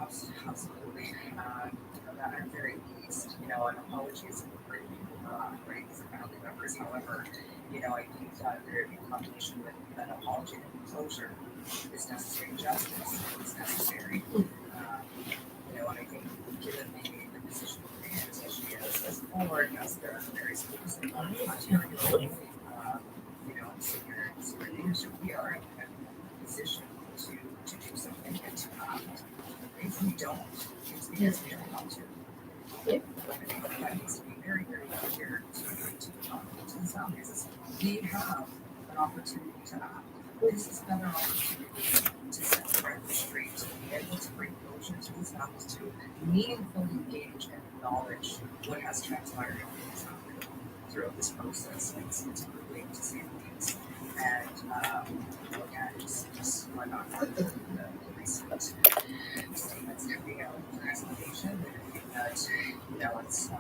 Absolutely. At the very least, an apology is great as a family members. However, I think that there in combination with an apology and closure is necessary. Justice is necessary. And I think given the position of the as she is as forward as there are various schools in Ontario, senior leadership, we are in a position to do something and to act. If we don't, it's because we don't want to. Yeah. I think that needs to be very, very clear to the families. We have an opportunity to act. This is another opportunity to set the record straight, to be able to bring closure to these families, to meaningfully engage and acknowledge what has transpired in this family throughout this process. It's grueling to say the least. And again, just why not the recent statements coming out of the explanation. I think that it's a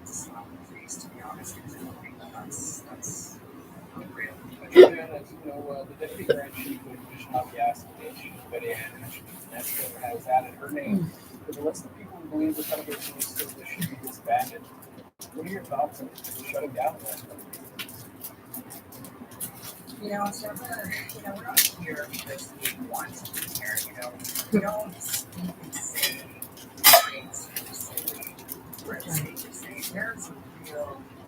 slap in the face, to be honest, because I don't think that's unreal. Again, as you know, the deputy grand chief of Anishinaabe Nation, Betty Ann Nestor, has added her name to the list of people who believe the Cannabis Police Service should be disbanded. What are your thoughts on shutting down that? It's never, we're not here because we want to be here, we don't speak and say things for the sake of saying there's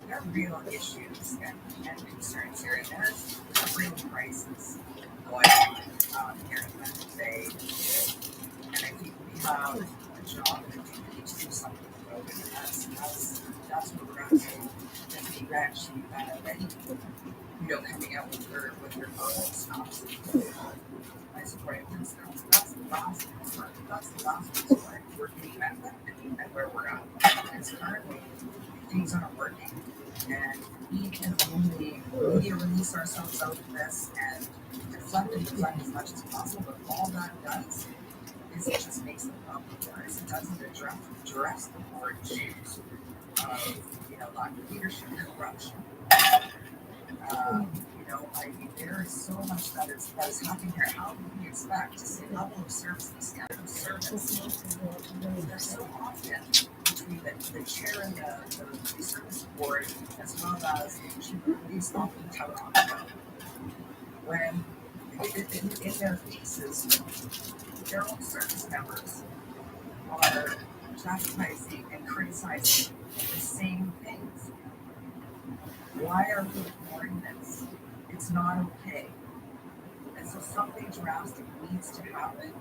there are real issues and concerns here, and there's a real crisis going on here in the Bay. And I think we have a job and a duty to do something about it, and that's what we're going to do. And the grand chief Betty, coming out with her photos. I support it. That's the last resort. We're being met with and where we're at. Because currently, things aren't working. And we can only release ourselves out of this and deflect as much as possible. But all that does is it just makes the problem worse. It doesn't address the core issues of, lack of leadership and corruption. There is so much that is happening here. How do we expect to see level of service and standard of service? They're so often between the chair and the service board, as well as the chief of police often tout on them. When in their faces, their own service members are chastising and criticizing the same things. Why are we ignoring this? It's not okay. And so something drastic needs to happen,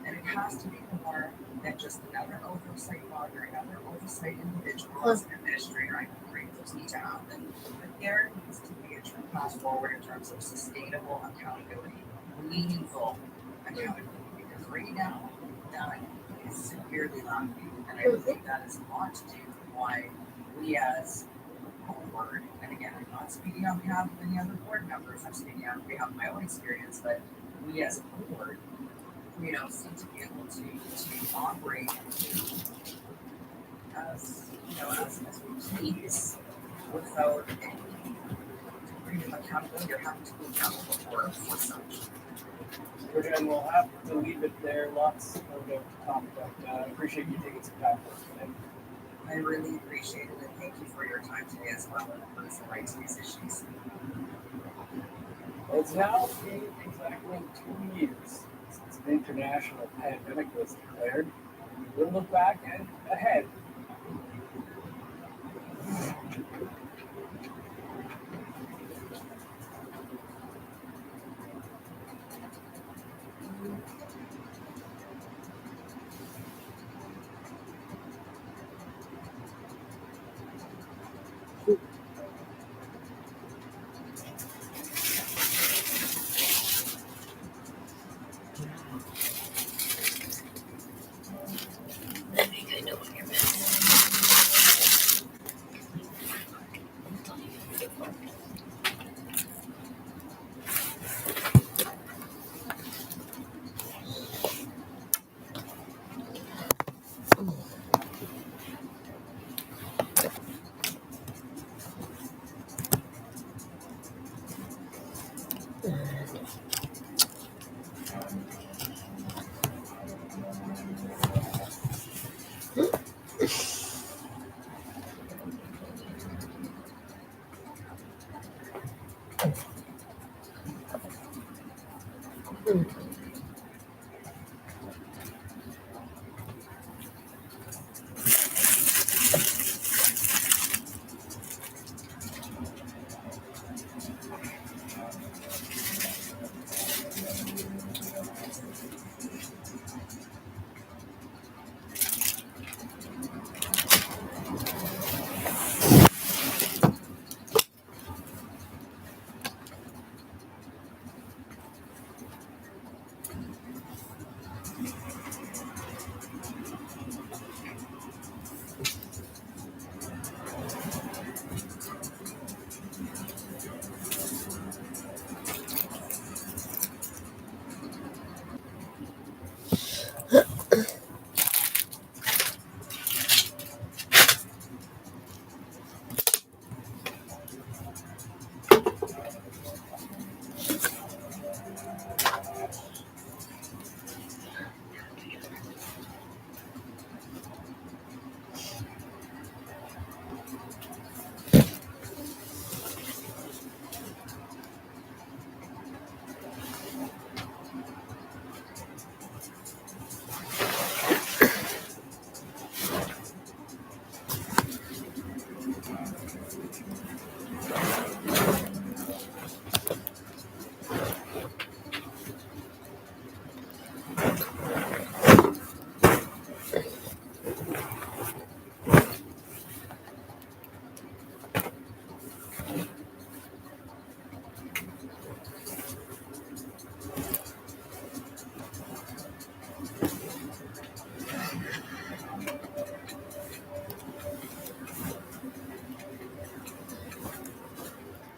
and it has to be more than just another oversight body or another oversight individual as an administrator. I agree those need to happen, but there needs to be a true path forward in terms of sustainable accountability, meaningful accountability, because right now that is severely lacking, and I believe that is a lot to do with why we as board, and again, I'm not speaking on behalf of any other board members, I'm speaking on behalf of my own experience, but we as a board, seem to be able to operate as we please without any degree of accountability or having to be accountable for such. And we'll have to leave it there. Lots of to talk about. I appreciate you taking some time for us today. I really appreciate it, and thank you for your time today as well for the right to these issues. It's now been exactly 2 years since an international pandemic was declared. We'll look back and ahead. I think I know what you're missing.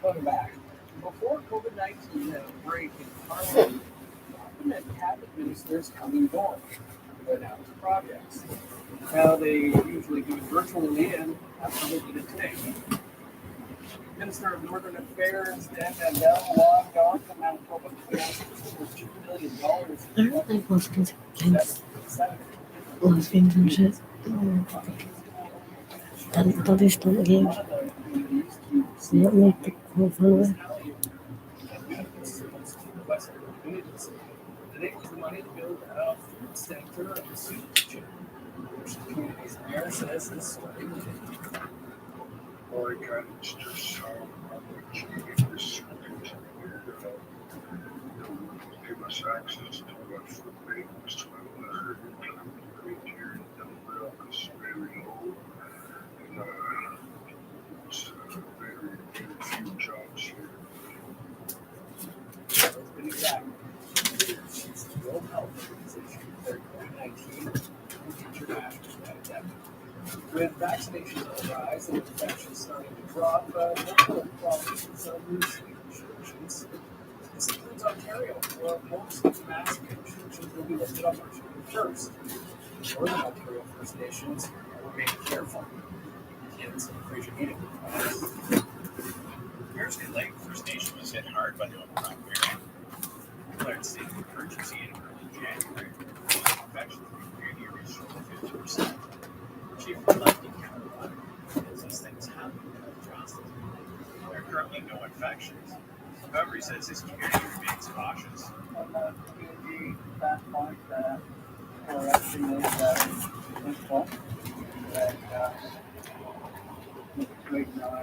Welcome back. Before COVID-19 had a break in Parliament, government cabinet ministers come and go to announce projects. Now they usually do it virtually, and that's how they did it today. Minister of Northern Affairs Dan Mandel logged on to Manitoba to announce over $2 million. Aren't they both against lesbians and shit? And don't they start games? Not make the cool fun of it. They use the money to build a food center and a soup kitchen, which the community's mayor says is sorely needed. Oregon is just so much this give us access to what food banks, 1,200 great here in Denver, is very old. And it's very few jobs here. It's been exact. It's the World Health Organization declared COVID-19 an international pandemic. With vaccinations on the rise and infections starting to drop, multiple provinces are loosening restrictions. This includes Ontario, where most mask restrictions will be lifted on March 1st. Northern Ontario First Nations remain careful. It's a crazy meeting. Thursday Lake First Nation was hit hard by the Omicron variant. declared state of emergency in early January. Infections in the community reached over 50%. Chief Lefty Canada says things haven't been drastic. There are currently no infections. However, he says his community remains cautious. On the community standpoint, our estimate is full. And right now,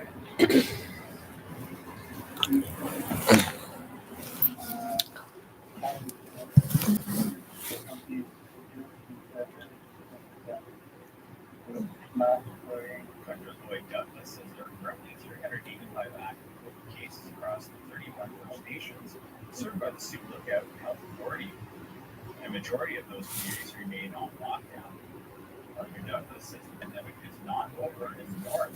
Dr. Lloyd Douglas says there are currently 385 active COVID cases across the 31 First Nations served by the Sioux Lookout Health Authority. A majority of those communities remain on lockdown. Dr. Douglas says the pandemic is not over in the north.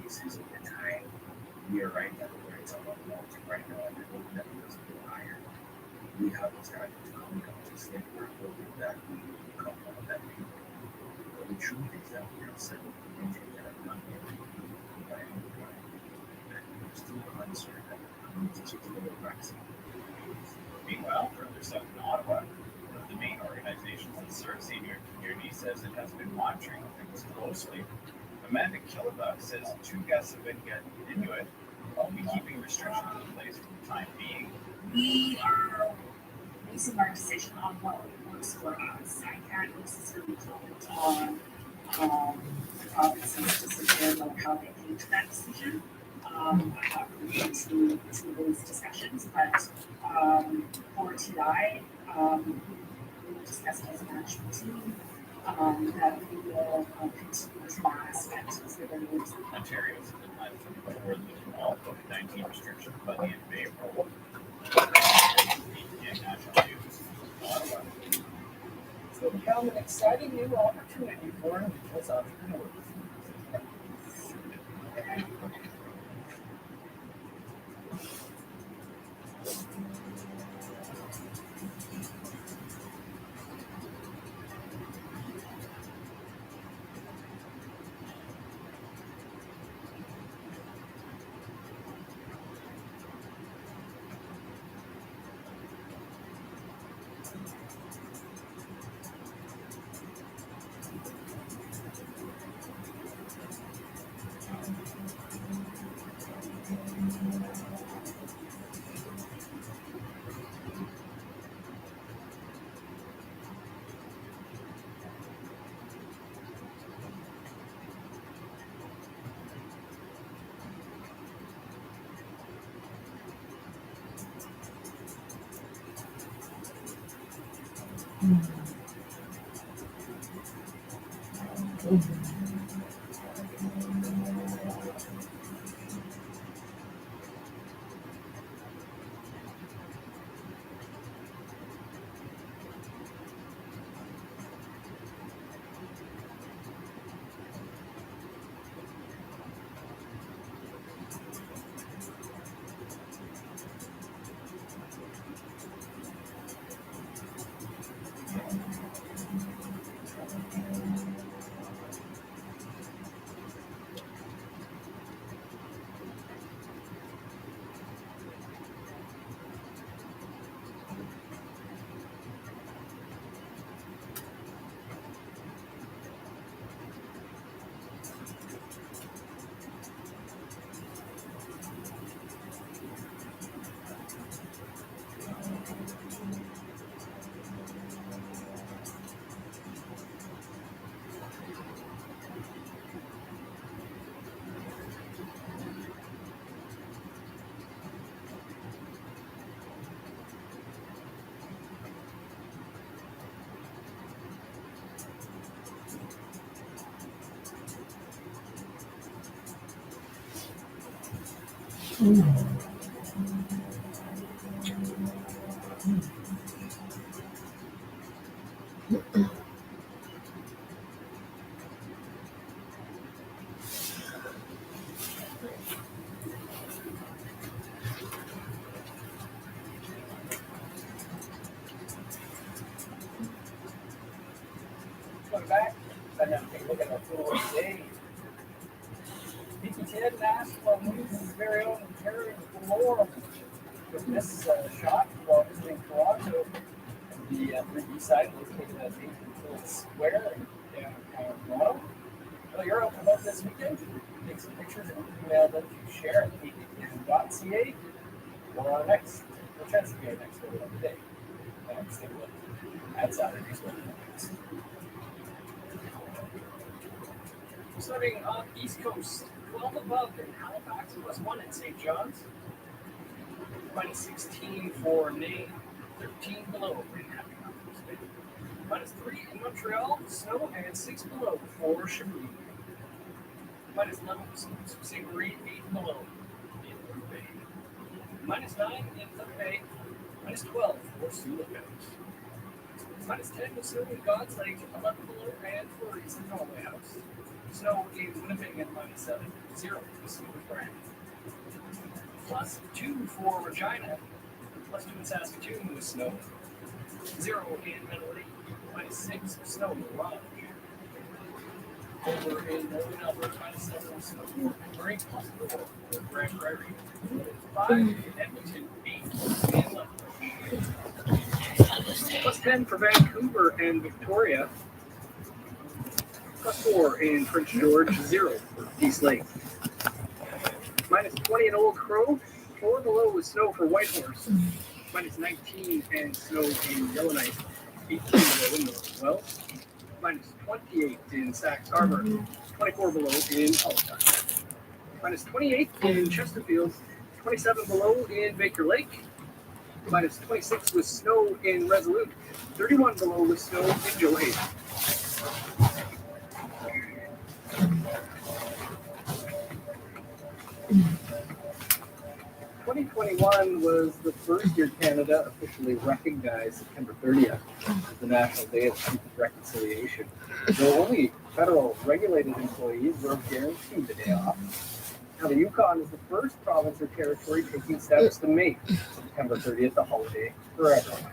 Cases at the time, we are right now where it's a lot more right now, and we're looking at this higher. We have those guys coming up to say we're hoping that we come on that people. But the truth is that we are setting anything that I'm not getting by anyone. And we're still concerned that we need to take the vaccine. Meanwhile, further south in Ottawa, one of the main organizations that serves senior community says it has been monitoring things closely. Amanda Killebuck says 2 guests have been getting into it. I'll be keeping restrictions in place for the time being. We are basing our decision on what works for us. I can't necessarily comment on the province's decision or how they came to that decision. I'm not really into those discussions, but for TI, we discussed as a management team that we will continue to mask for the news. Ontario has been lifting forward-looking all COVID-19 restrictions by the end of April. And national news, Ottawa. So we have an exciting new opportunity for Indigenous entrepreneurs. Welcome back. I have to take a look at our photo today. Ted National News' very own Terry Galore with this shot while visiting Toronto. The 3D site located at 8 Field Square in downtown Toronto. Well, you're out about this weekend. Take some pictures and email them to share at kpn.ca or on X. No chance to be our next photo of the day. Let's take a look at Saturday's weather. Starting on the East Coast, 12 above in Halifax, +1 in St. John's, -16 for Nain, 13 below in Halifax, -3 in Montreal, snow, and 6 below for Chambly. -11 for St. Marie, 8 below in North Bay. -9 in Thunder Bay, -12 for Sullivan's. -10 with snow in God's Lake, 11 below, and flurries in Holloway House. Snow in Winnipeg at -7, 0 for Silver Brand. +2 for Regina, +2 in Saskatoon with snow, 0 in Menolete, -6 for snow in Lodge. Over in Northern Alberta, -7 with snow, Marine +4 for Grand Prairie, 5 in Edmonton, 8 in Lethbridge. +10 for Vancouver and Victoria. +4 in Prince George, 0 for East Lake. -20 in Old Crow, 4 below with snow for Whitehorse. -19 and snow in Yellowknife, 18 below in North Wells. -28 in Sax Harbor, 24 below in Halifax. -28 in Chesterfield, 27 below in Baker Lake. -26 with snow in Resolute, 31 below with snow in Joliet. 2021 was the first year Canada officially recognized September 30th as the National Day of Truth and Reconciliation. Though only federal regulated employees were guaranteed the day off. Now, the Yukon is the first province or territory taking steps to make September 30th a holiday for everyone.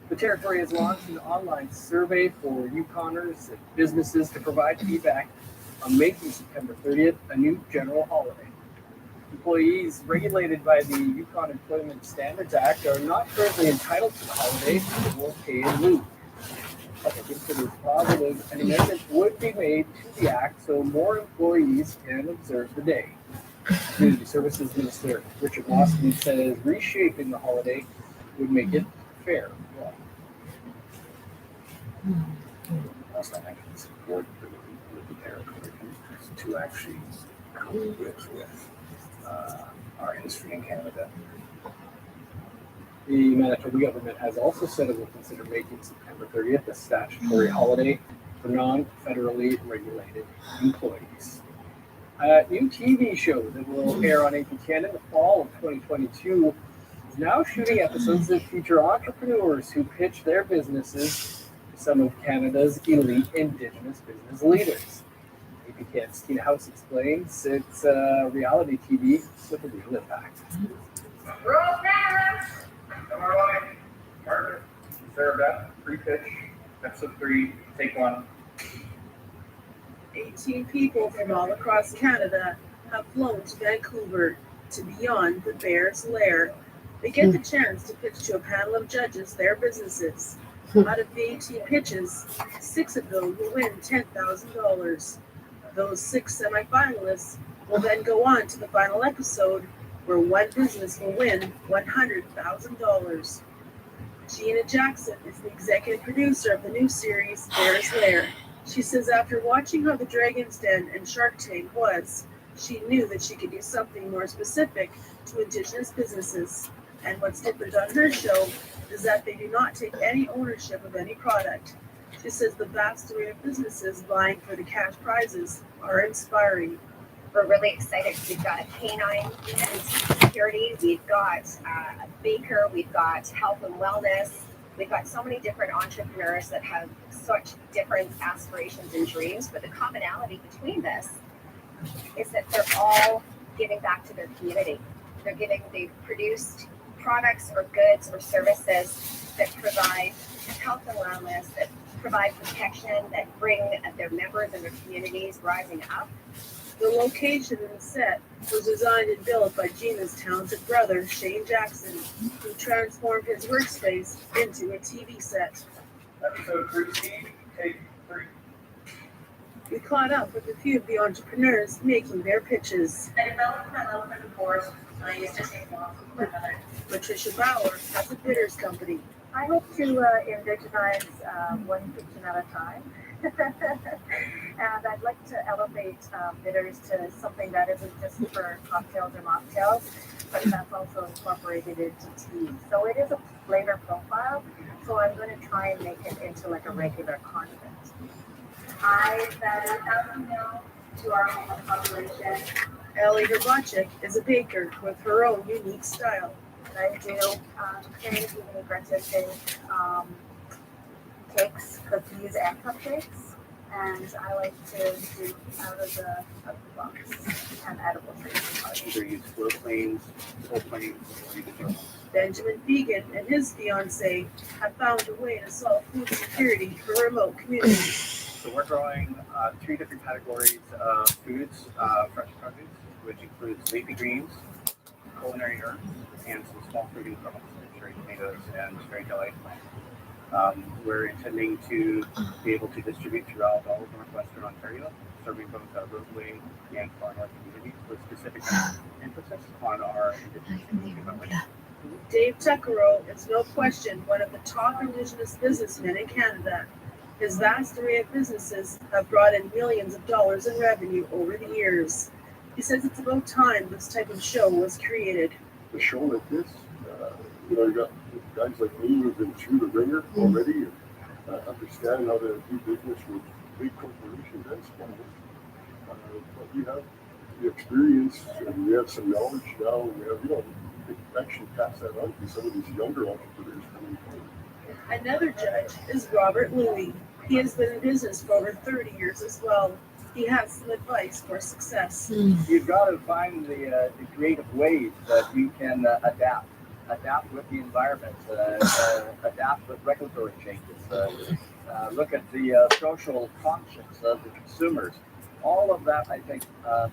The territory has launched an online survey for Yukoners and businesses to provide feedback on making September 30th a new general holiday. Employees regulated by the Yukon Employment Standards Act are not currently entitled to the holiday but will pay in lieu. I consider it positive an amendment would be made to the act so more employees can observe the day. Community Services Minister Richard Lawson says reshaping the holiday would make it fair. Also, I think it's important for the territory to actually come with our history in Canada. The Manitoba government has also said it will consider making September 30th a statutory holiday for non-federally regulated employees. A new TV show that will air on APTN in the fall of 2022 is now shooting episodes that feature entrepreneurs who pitch their businesses to some of Canada's elite Indigenous business leaders. APTN's Tina House explains it's reality TV with a real impact. Margaret, Sarah Beth, pre-pitch, episode 3, take 1. 18 people from all across Canada have flown to Vancouver to Beyond the Bear's Lair. They get the chance to pitch to a panel of judges their businesses. Out of the 18 pitches, 6 of them will win $10,000. Those 6 semifinalists will then go on to the final episode where one business will win $100,000. Gina Jackson is the executive producer of the new series, Bear's Lair. She says after watching how The Dragon's Den and Shark Tank was, she knew that she could do something more specific to Indigenous businesses. And what's different on her show is that they do not take any ownership of any product. She says the vast array of businesses vying for the cash prizes are inspiring. We're really excited. We've got a canine and security. We've got a baker. We've got health and wellness. We've got so many different entrepreneurs that have such different aspirations and dreams. But the commonality between this is that they're all giving back to their community. They've produced products or goods or services that provide health and wellness, that provide protection, that bring their members and their communities rising up. The location and the set was designed and built by Gina's talented brother, Shane Jackson, who transformed his workspace into a TV set. Episode 13, take 3. We caught up with a few of the entrepreneurs making their pitches. I developed my love for the forest, and I used to take walks with my mother. Patricia Bauer has a bitters company. I hope to indigenize one kitchen at a time. And I'd like to elevate bitters to something that isn't just for cocktails or mocktails, but that's also incorporated into tea. So it is a flavor profile, so I'm going to try and make it into like a regular condiment. I fed 1,000 meals to our homeless population. Ellie Herbachik is a baker with her own unique style. I do creative and aggressive things, cakes, cookies, and cupcakes. And I like to do out of the box and edible treats. Either use floor planes, full planes, or even Benjamin Fegan and his fiancee have found a way to solve food security for remote communities. So we're growing 3 different categories of foods, fresh produce, which includes leafy greens, culinary herbs, and some small fruit and kernels, cherry tomatoes, and cherry delight. We're intending to be able to distribute throughout all of northwestern Ontario, serving both our roadway and far north communities with specific emphasis on our Indigenous community members. Dave Tuckero is no question one of the top Indigenous businessmen in Canada. His vast array of businesses have brought in millions of dollars in revenue over the years. He says it's about time this type of show was created. A show like this, you got guys like me who've been through the ringer already and understand how to do business with big corporations and small ones. But we have the experience and we have some knowledge now. We have, we can actually pass that on to some of these younger entrepreneurs coming forward. Another judge is Robert Louie. He has been in business for over 30 years as well. He has some advice for success. You've got to find the creative ways that you can adapt with the environment, adapt with regulatory changes, look at the social conscience of the consumers. All of that, I think,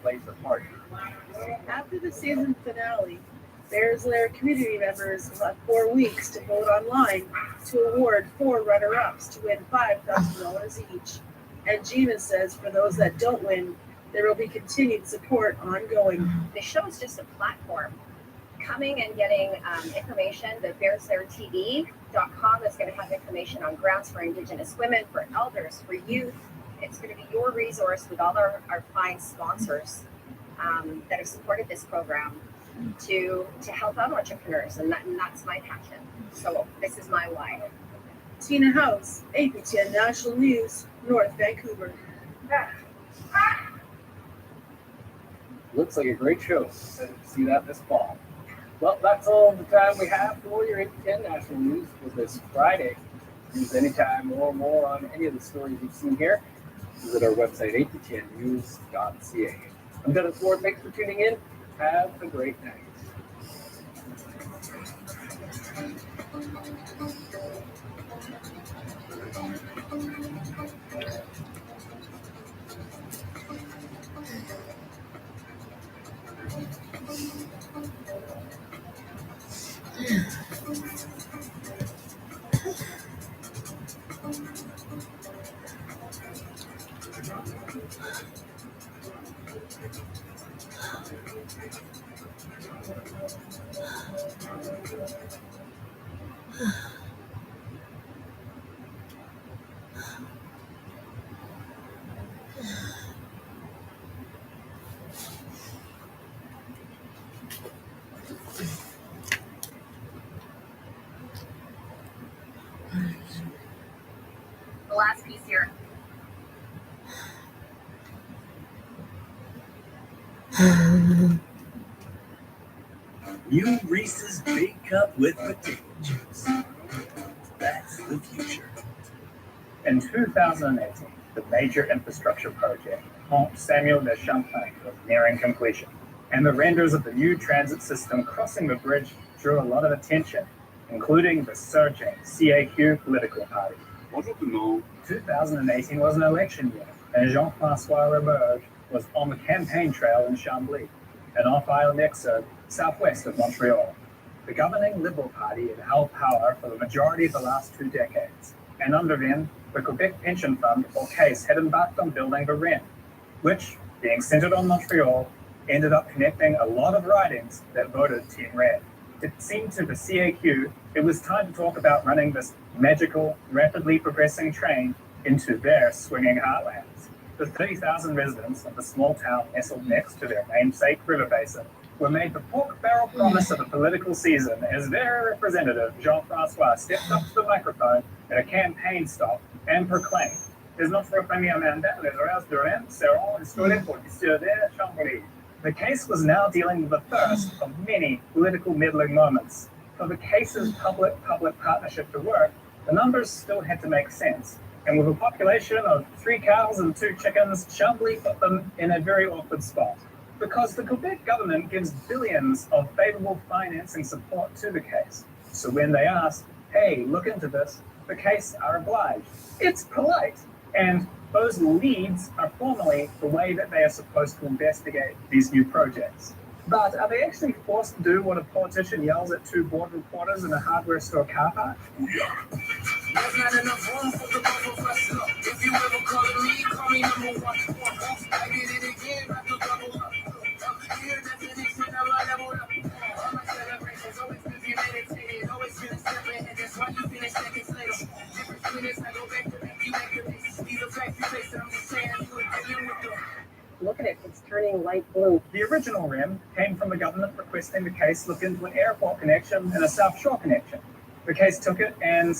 plays a part. After the season finale, Bears Lair community members will have 4 weeks to vote online to award 4 runner-ups to win $5,000 each. And Gina says for those that don't win, there will be continued support ongoing. The show is just a platform. Coming and getting information, the BearsLairTV.com is going to have information on grants for Indigenous women, for elders, for youth. It's going to be your resource with all our fine sponsors that have supported this program to help out entrepreneurs, and that's my passion. So this is my why. Tina House, APTN National News, North Vancouver. Looks like a great show. Excited to see that this fall. Well, that's all the time we have for your APTN National News for this Friday. Use anytime or more on any of the stories you've seen here. Visit our website, aptnnews.ca. I'm Dennis Ward. Thanks for tuning in. Have a great night. The last piece here. New Reese's Big Cup with potato chips. That's the future. In 2018, the major infrastructure project, Pont Samuel de Champlain, was nearing completion, and the renders of the new transit system crossing the bridge drew a lot of attention, including the surging CAQ political party. Bonjour tout le monde. 2018 was an election year, and Jean-François Roberge was on the campaign trail in Chambly, an off-island exurb southwest of Montreal. The governing Liberal Party had held power for the majority of the last 2 decades, and under them, the Quebec Pension Fund, or CASE, had embarked on building the REM, which, being centered on Montreal, ended up connecting a lot of ridings that voted Team Red. It seemed to the CAQ it was time to talk about running this magical, rapidly progressing train into their swinging heartlands. The 30,000 residents of the small town nestled next to their namesake river basin were made the pork barrel promise of the political season as their representative, Jean-Francois, stepped up to the microphone at a campaign stop and proclaimed, "Is notre premier mandat les horaires de Rennes seront installés pour dissuader Chambly." The case was now dealing with the first of many political meddling moments. For the case's public-public partnership to work, the numbers still had to make sense. And with a population of 3 cows and 2 chickens, Chambly put them in a very awkward spot. Because the Quebec government gives billions of favorable financing support to the case. So when they ask, "Hey, look into this," the case are obliged. It's polite. And those leads are formally the way that they are supposed to investigate these new projects. But are they actually forced to do what a politician yells at 2 board reporters in a hardware store car park? There's not enough room for the both of us. If you ever call me, call me number 1. I did it again, I do double up. Here, definition, I level up. All my celebrations always been meditated, always been a step ahead. That's why you finish seconds later. Different minutes, I go back to back, you activate. These are facts you face, I'm just saying you were dealing with them. Look at it, it's turning light blue. The original REM came from the government requesting the case look into an airport connection and a South Shore connection. The case took it and,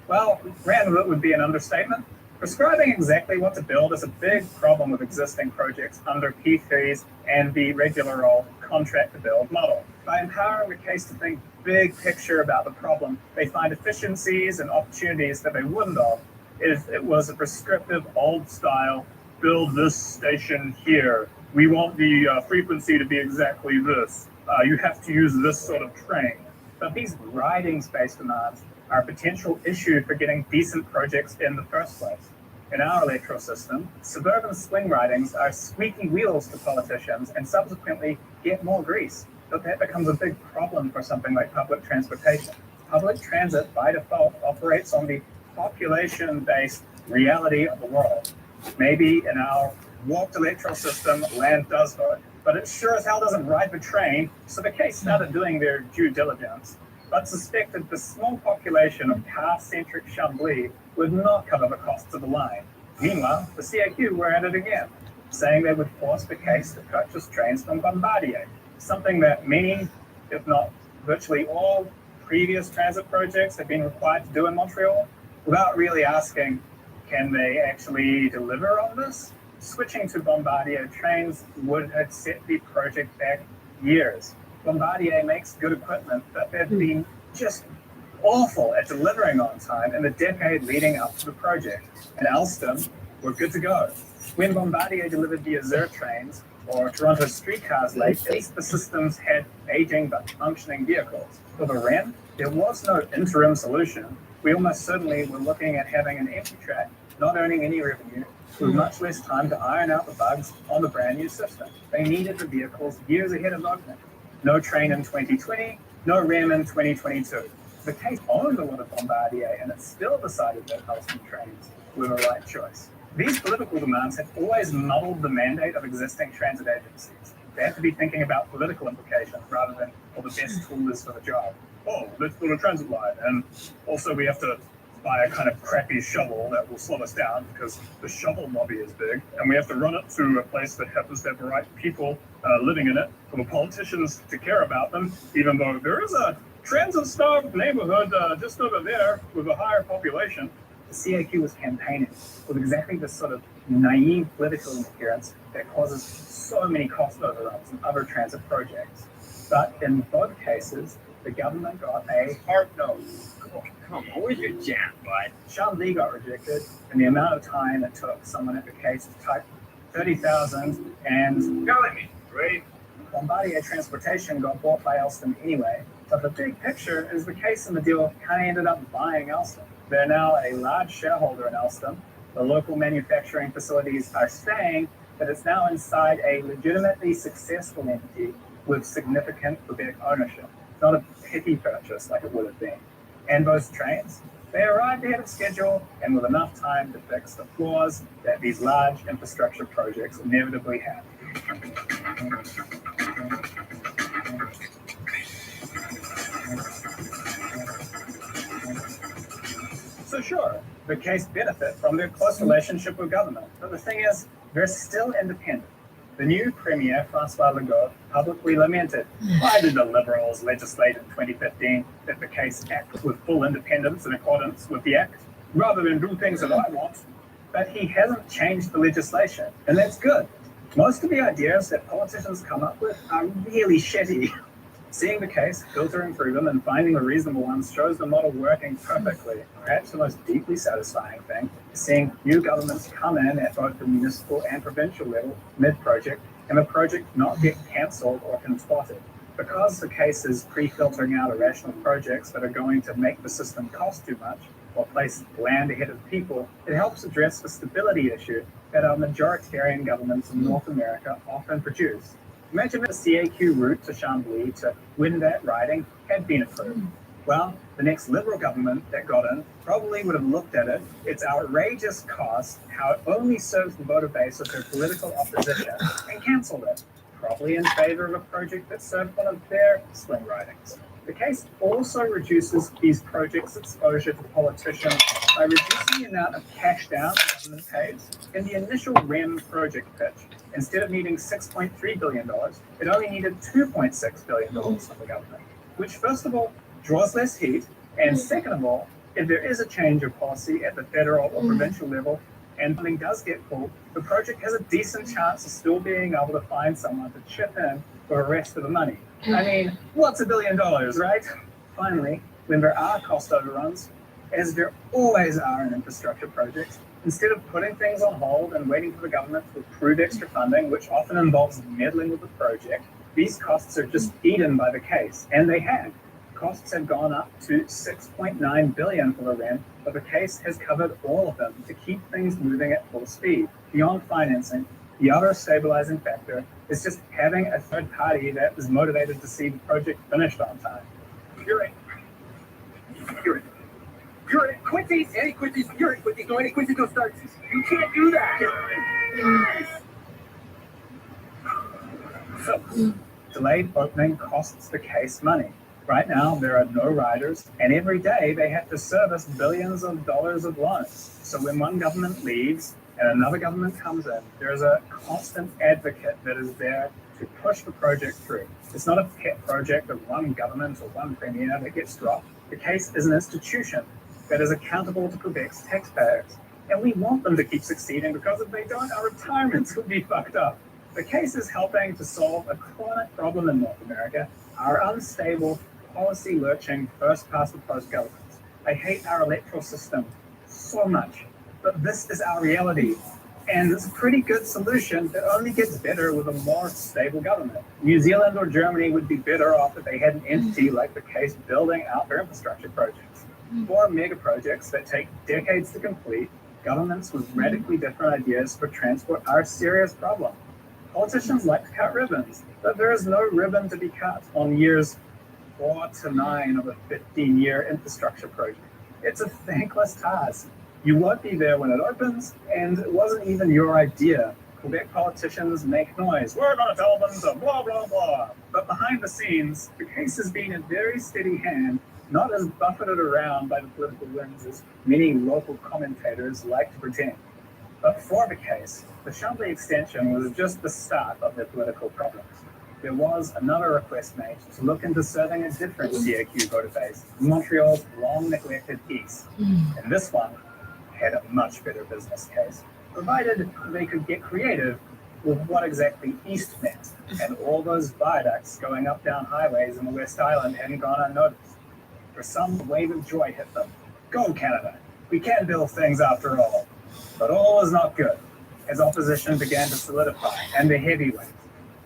well, ran with it would be an understatement. Prescribing exactly what to build is a big problem with existing projects under P3s and the regular old contract-to-build model. By empowering the case to think big picture about the problem, they find efficiencies and opportunities that they wouldn't have if it was a prescriptive old style, build this station here. We want the frequency to be exactly this. You have to use this sort of train. But these riding-based demands are a potential issue for getting decent projects in the first place. In our electoral system, suburban swing ridings are squeaky wheels to politicians and subsequently get more grease. But that becomes a big problem for something like public transportation. Public transit, by default, operates on the population-based reality of the world. Maybe in our warped electoral system, land does vote, but it sure as hell doesn't ride the train, so the case started doing their due diligence, but suspected the small population of car-centric Chambly would not cover the costs of the line. Meanwhile, the CAQ were at it again, saying they would force the case to purchase trains from Bombardier, something that many, if not virtually all, previous transit projects have been required to do in Montreal, without really asking, can they actually deliver on this? Switching to Bombardier trains would have set the project back years. Bombardier makes good equipment, but they've been just awful at delivering on time in the decade leading up to the project. And Alstom were good to go. When Bombardier delivered the Azur trains, or Toronto streetcars late, the systems had aging but functioning vehicles. For the REM, there was no interim solution. We almost certainly were looking at having an empty track, not earning any revenue, with much less time to iron out the bugs on the brand new system. They needed the vehicles years ahead of opening. No train in 2020, no REM in 2022. The case owned a lot of Bombardier, and it still decided that Alstom trains were the right choice. These political demands have always muddled the mandate of existing transit agencies. They have to be thinking about political implications rather than what the best tool is for the job. Oh, let's build a transit line, and also we have to buy a kind of crappy shovel that will slow us down because the shovel lobby is big, and we have to run it to a place that happens to have the right people living in it for the politicians to care about them, even though there is a transit-starved neighborhood just over there with a higher population. The CAQ was campaigning with exactly this sort of naive political interference that causes so many cost overruns in other transit projects. But in both cases, the government got a hard no. Come on, where's your jam, bud? Chambly got rejected, and the amount of time it took someone at the case to type 30,000 and Telling me, right? Bombardier Transportation got bought by Alstom anyway. But the big picture is the case in the deal kind of ended up buying Alstom. They're now a large shareholder in Alstom. The local manufacturing facilities are staying, that it's now inside a legitimately successful entity with significant Quebec ownership. It's not a petty purchase like it would have been. And those trains, they arrived ahead of schedule and with enough time to fix the flaws that these large infrastructure projects inevitably have. So sure, the case benefit from their close relationship with government, but the thing is, they're still independent. The new Premier, Francois Legault, publicly lamented, why did the Liberals legislate in 2015 that the case act with full independence in accordance with the Act, rather than do things that I want? But he hasn't changed the legislation, and that's good. Most of the ideas that politicians come up with are really shitty. Seeing the case, filtering through them, and finding the reasonable ones shows the model working perfectly. Perhaps the most deeply satisfying thing is seeing new governments come in at both the municipal and provincial level mid-project, and the project not get cancelled or contorted. Because the case is pre-filtering out irrational projects that are going to make the system cost too much, or place land ahead of people, it helps address the stability issue that our majoritarian governments in North America often produce. Imagine if the CAQ route to Chambly to win that riding had been approved. Well, the next Liberal government that got in probably would have looked at it, its outrageous cost, how it only serves the voter base of their political opposition, and cancelled it, probably in favour of a project that served one of their swing ridings. The case also reduces these projects' exposure to politicians by reducing the amount of cash down the government pays in the initial REM project pitch. Instead of needing $6.3 billion, it only needed $2.6 billion from the government, which first of all draws less heat, and second of all, if there is a change of policy at the federal or provincial level and funding does get pulled, the project has a decent chance of still being able to find someone to chip in for the rest of the money. I mean, what's $1 billion, right? Finally, when there are cost overruns, as there always are in infrastructure projects, instead of putting things on hold and waiting for the government to approve extra funding, which often involves meddling with the project, these costs are just eaten by the case, and they have. Costs have gone up to $6.9 billion for the REM, but the case has covered all of them to keep things moving at full speed. Beyond financing, the other stabilizing factor is just having a third party that is motivated to see the project finished on time. You're right. Quincy's, any Quincy's, you're in Quincy's, no, any Quincy's, no starts. You can't do that. So, delayed opening costs the case money. Right now, there are no riders, and every day they have to service billions of dollars of loans. So when one government leaves and another government comes in, there is a constant advocate that is there to push the project through. It's not a pet project of one government or one premier that gets dropped. The case is an institution that is accountable to Quebec's taxpayers. And we want them to keep succeeding because if they don't, our retirements will be fucked up. The case is helping to solve a chronic problem in North America, our unstable, policy-lurching, first-past-the-post governments. I hate our electoral system so much, but this is our reality. And it's a pretty good solution that only gets better with a more stable government. New Zealand or Germany would be better off if they had an entity like the case building out their infrastructure projects. For mega projects that take decades to complete, governments with radically different ideas for transport are a serious problem. Politicians like to cut ribbons, but there is no ribbon to be cut on years 4 to 9 of a 15-year infrastructure project. It's a thankless task. You won't be there when it opens, and it wasn't even your idea. Quebec politicians make noise. We're going to tell them to blah, blah, blah. But behind the scenes, the case has been a very steady hand, not as buffeted around by the political winds as many local commentators like to pretend. But for the case, the Chambly extension was just the start of their political problems. There was another request made to look into serving a different CAQ voter base, Montreal's long-neglected East. And this one had a much better business case, provided they could get creative with what exactly East meant, and all those viaducts going up down highways in the West Island hadn't gone unnoticed. For some wave of joy hit them. Go Canada, we can build things after all. But all was not good, as opposition began to solidify, and the heavyweights,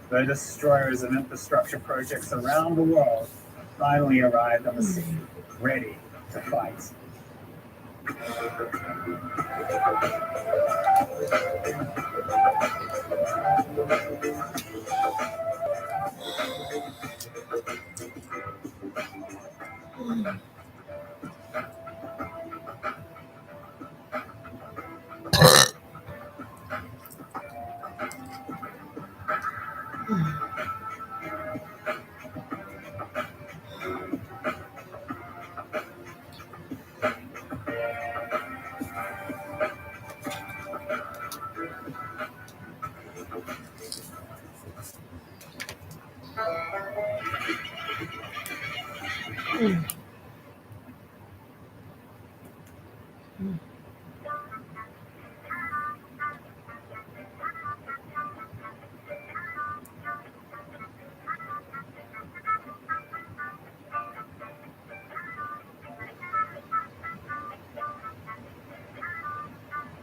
the destroyers of infrastructure projects around the world, finally arrived on the scene, ready to fight.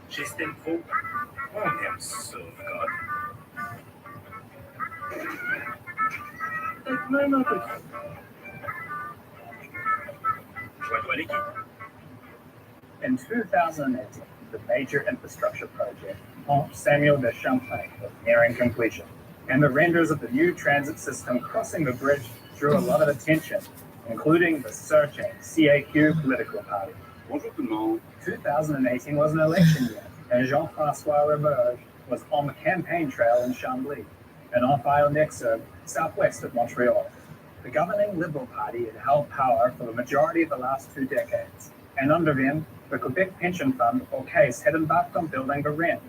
J'estime trop. On aime ça, God. Joie l'équipe. In 2018, the major infrastructure project, Pont Samuel de Champlain, was nearing completion, and the renders of the new transit system crossing the bridge drew a lot of attention, including the searching CAQ political party. Bonjour tout le monde. 2018 was an election year, and Jean-François Roberge was on the campaign trail in Chambly, an off-Isle Nexurb, southwest of Montreal. The governing Liberal Party had held power for the majority of the last 2 decades, and under them, the Quebec Pension Fund, or CASE, had embarked on building the REM,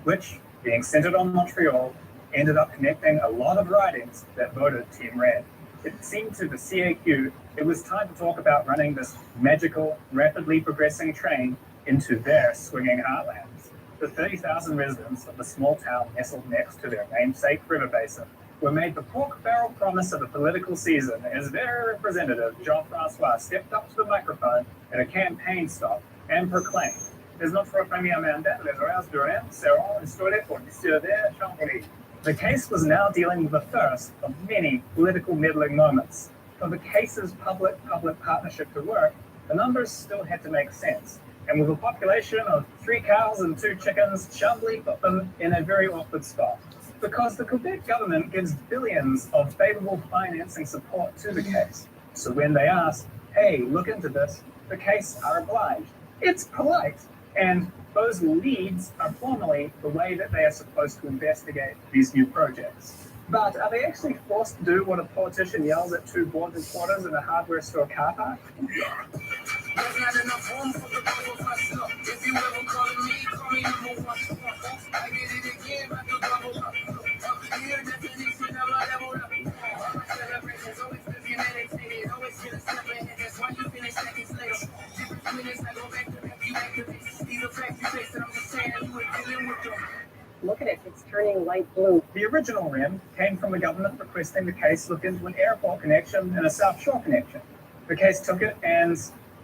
which, being centered on Montreal, ended up connecting a lot of ridings that voted Team Red. It seemed to the CAQ it was time to talk about running this magical, rapidly progressing train into their swinging heartlands. The 30,000 residents of the small town nestled next to their namesake river basin were made the pork barrel promise of the political season as their representative, Jean-François, stepped up to the microphone at a campaign stop and proclaimed, "Dès notre premier mandat, les horaires du REM seront instaurés pour desservir Chambly." The case was now dealing with the first of many political meddling moments. For the case's public-public partnership to work, the numbers still had to make sense. And with a population of 3 cows and 2 chickens, Chambly put them in a very awkward spot. Because the Quebec government gives billions of favorable financing support to the case. So when they ask, "Hey, look into this," the case are obliged. It's polite, and those leads are formally the way that they are supposed to investigate these new projects. But are they actually forced to do what a politician yells at 2 board reporters in a hardware store car park? There's not enough room for the bubble bust up. If you ever calling me, call me number 1. I did it again, I could bubble up. Up here, definition of a level up. Celebrations always live meditated, always get a step ahead. That's why you finish seconds later. Different minutes, I go back to back, you activate. These are facts you face, and I'm just saying you were dealing with them. Look at it, it's turning light blue. The original REM came from the government requesting the case look into an airport connection and a South Shore connection. The case took it and,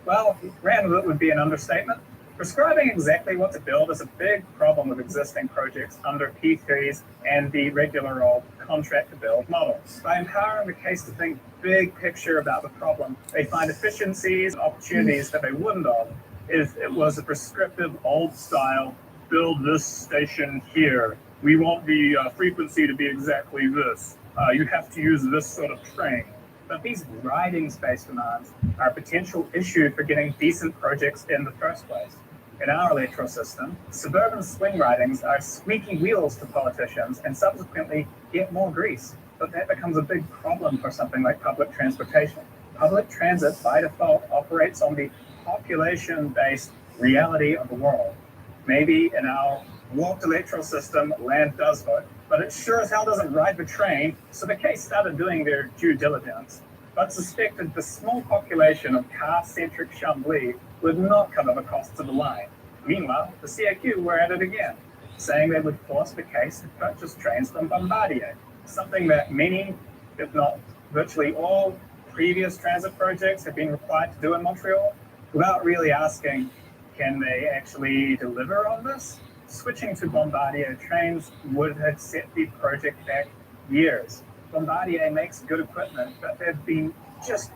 well, ran with it would be an understatement. Prescribing exactly what to build is a big problem with existing projects under P3s and the regular old contract to build model. By empowering the case to think big picture about the problem, they find efficiencies and opportunities that they wouldn't have if it was a prescriptive old style, build this station here. We want the frequency to be exactly this. You have to use this sort of train. But these riding space demands are a potential issue for getting decent projects in the first place. In our electoral system, suburban swing ridings are squeaky wheels to politicians and subsequently get more grease. But that becomes a big problem for something like public transportation. Public transit, by default, operates on the population-based reality of the world. Maybe in our warped electoral system, land does vote, but it sure as hell doesn't ride the train, so the case started doing their due diligence, but suspected the small population of car-centric Chambly would not cover the costs of the line. Meanwhile, the CAQ were at it again, saying they would force the case to purchase trains from Bombardier, something that many, if not virtually all, previous transit projects have been required to do in Montreal, without really asking, can they actually deliver on this? Switching to Bombardier trains would have set the project back years. Bombardier makes good equipment, but they've been just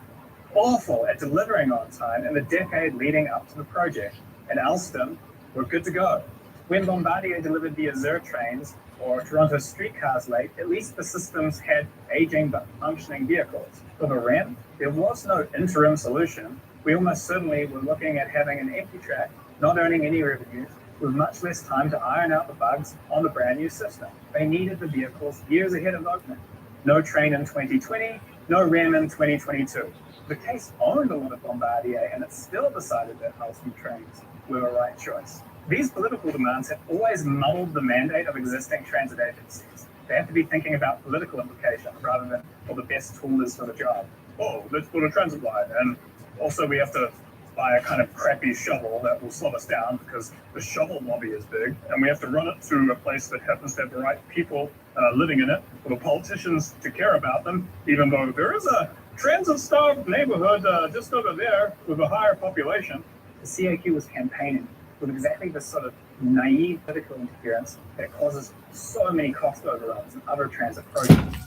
awful at delivering on time in the decade leading up to the project. In Alstom, we're good to go. When Bombardier delivered the Azure trains or Toronto streetcars late, at least the systems had aging but functioning vehicles. For the REM, there was no interim solution. We almost certainly were looking at having an empty track, not earning any revenues, with much less time to iron out the bugs on the brand new system. They needed the vehicles years ahead of opening. No train in 2020, no REM in 2022. The case owned a lot of Bombardier, and it still decided that Alstom trains were a right choice. These political demands have always muddled the mandate of existing transit agencies. They have to be thinking about political implications rather than what the best tool is for the job. Oh, let's put a transit line, and also we have to buy a kind of crappy shovel that will slow us down because the shovel lobby is big, and we have to run it to a place that happens to have the right people living in it, for the politicians to care about them, even though there is a transit-starved neighborhood just over there with a higher population. The CAQ was campaigning with exactly this sort of naive political interference that causes so many cost overruns in other transit projects.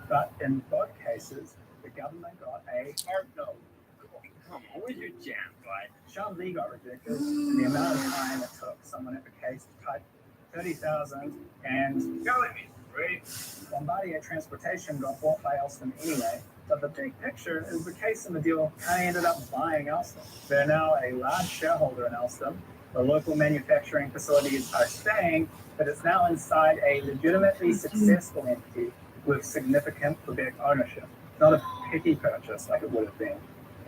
But in both cases, the government got a hard no. Come on, where's your jam, right? Sean Lee got rejected, and the amount of time it took someone at the case to type 30,000 and go at me, right? Bombardier Transportation got bought by Alstom anyway, but the big picture is the case in the deal kind of ended up buying Alstom. They're now a large shareholder in Alstom. The local manufacturing facilities are staying, but it's now inside a legitimately successful entity with significant Quebec ownership, not a petty purchase like it would have been.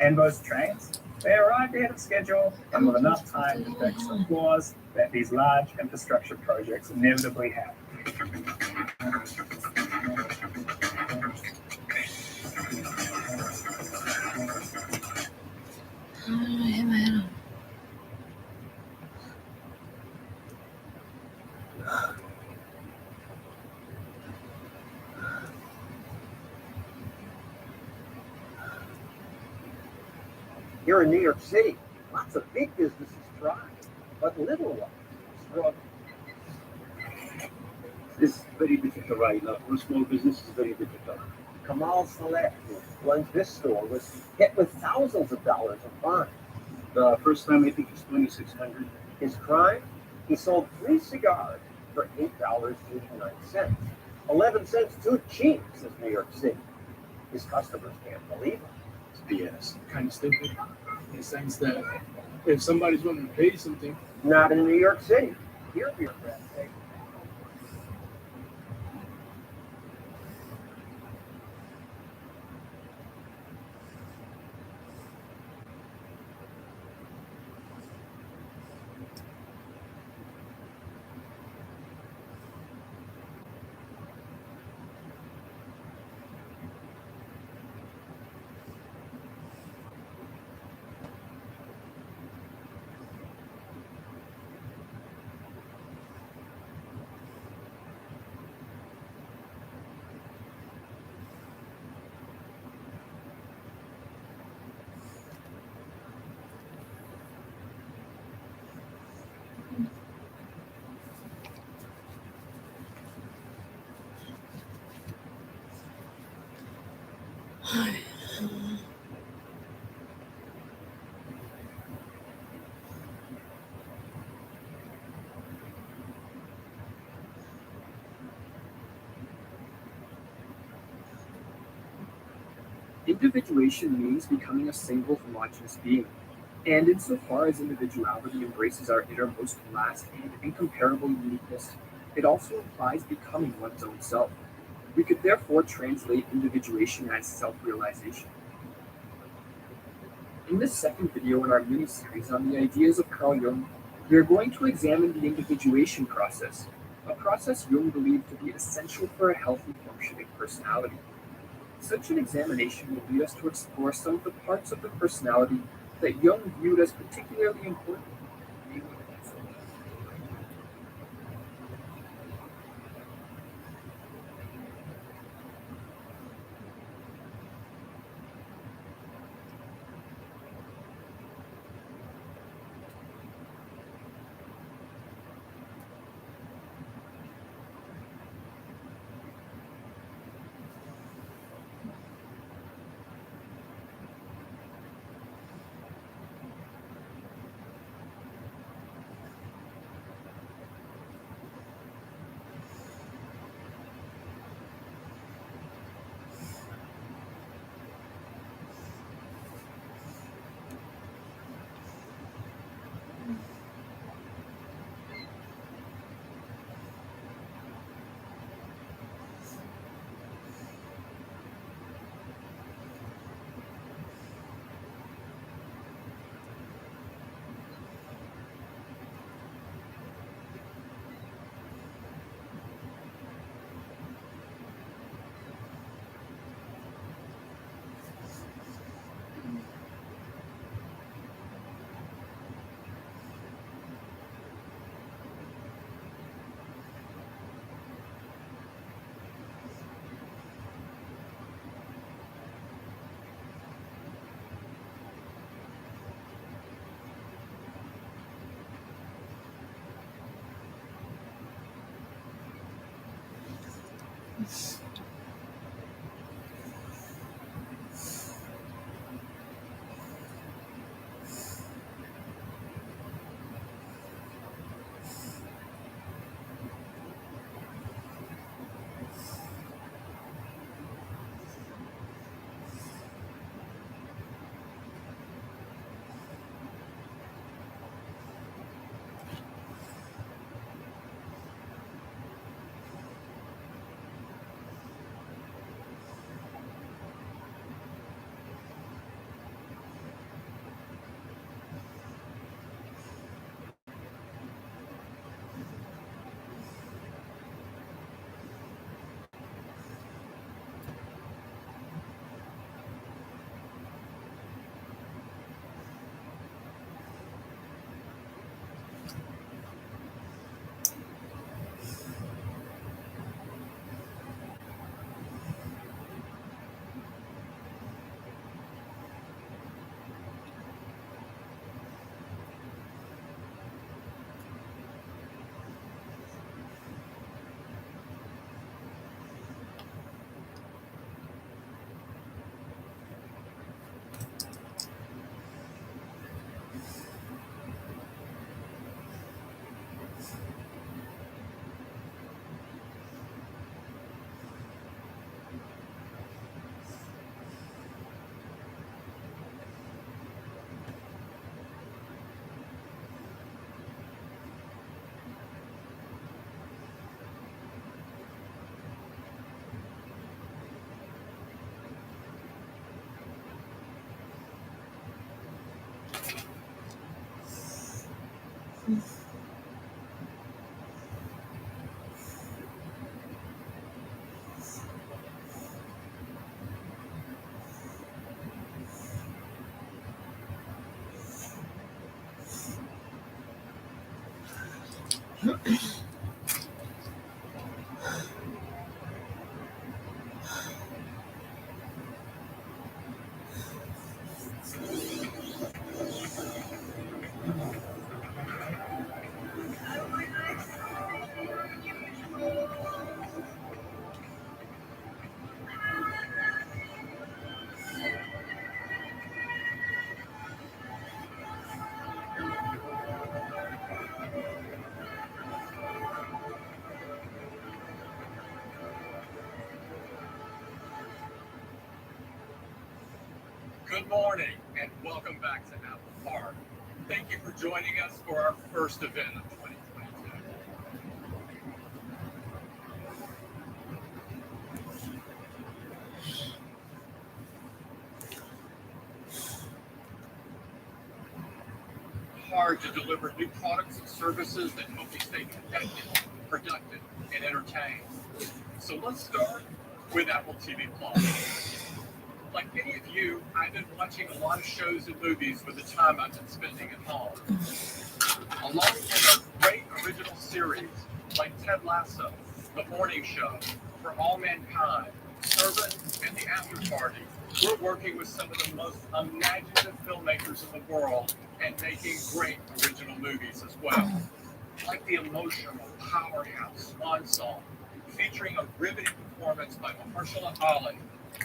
And those trains, they arrived ahead of schedule and with enough time to fix the flaws that these large infrastructure projects inevitably have. Here in New York City, lots of big businesses thrive, but little ones struggle. This is very difficult right now. For a small business, it's very difficult. Kamal Saleh, who runs this store, was hit with thousands of dollars of fines. The first time I think it's $2,600. His crime? He sold 3 cigars for $8.89. 11 cents too cheap, says New York City. His customers can't believe it. It's BS. Kind of stupid in the sense that if somebody's willing to pay something, not in New York City. Here, bureaucrats say. Individuation means becoming a single homogeneous being, and insofar as individuality embraces our innermost last and incomparable uniqueness, it also implies becoming one's own self. We could therefore translate individuation as self-realization. In this second video in our mini-series on the ideas of Carl Jung, we are going to examine the individuation process, a process Jung believed to be essential for a healthy functioning personality. Such an examination will lead us to explore some of the parts of the personality that Jung viewed as particularly important. Good morning and welcome back to Apple Park. Thank you for joining us for our first event of 2022. Hard to deliver new products and services that help you stay connected, productive, and entertained. So let's start with Apple TV Plus. Like many of you, I've been watching a lot of shows and movies with the time I've been spending at home. Along with a great original series like Ted Lasso, The Morning Show, For All Mankind, Servant, and The After Party, we're working with some of the most imaginative filmmakers in the world and making great original movies as well. Like the emotional powerhouse Swan Song, featuring a riveting performance by Mahershala Ali,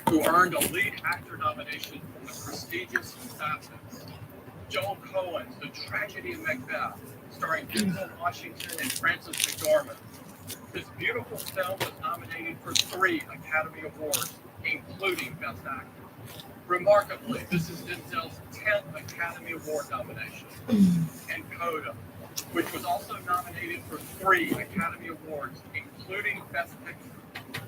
who earned a lead actor nomination from the prestigious BAFTAs. Joel Cohen's The Tragedy of Macbeth, starring Denzel Washington and Frances McDormand. This beautiful film was nominated for 3 Academy Awards, including Best Actor. Remarkably, this is Denzel's 10th Academy Award nomination. And Coda, which was also nominated for 3 Academy Awards, including Best Picture.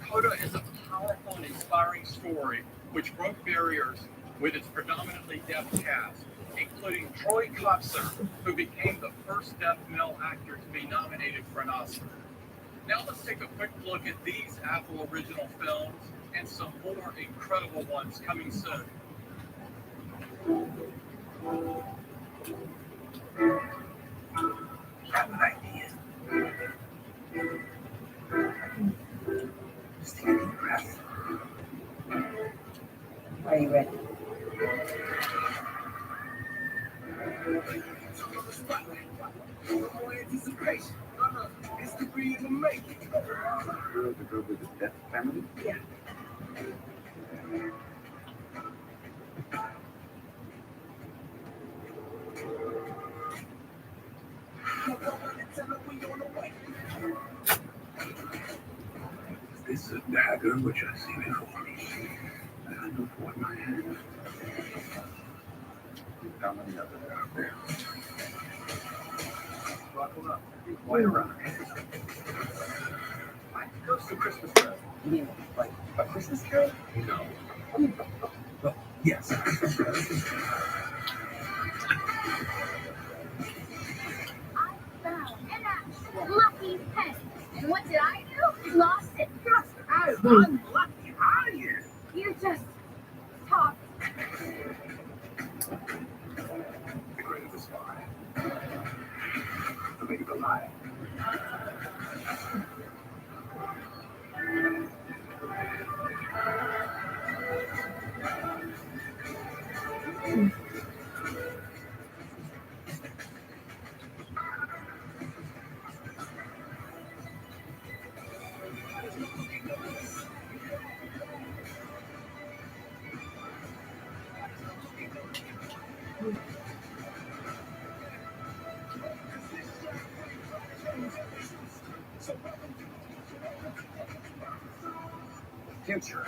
Coda is a powerful and inspiring story which broke barriers with its predominantly deaf cast, including Troy Kotsur, who became the first deaf male actor to be nominated for an Oscar. Now let's take a quick look at these Apple original films and some more incredible ones coming soon. I have an idea. Just take a deep breath. Are you ready? No anticipation. It's the breeze of making. Girl, the girl with the deaf family? Yeah. This is a dagger which I see before me. And I know for what my hand. How many others are out there? Buckle up. Wait around. Like Ghost of Christmas Carol. You mean like a Christmas Carol? No. Well, yes. Found an actual lucky pen. And what did I do? Lost it. Just as unlucky are you? You just talked. The greater the spy. The bigger the lie. Future.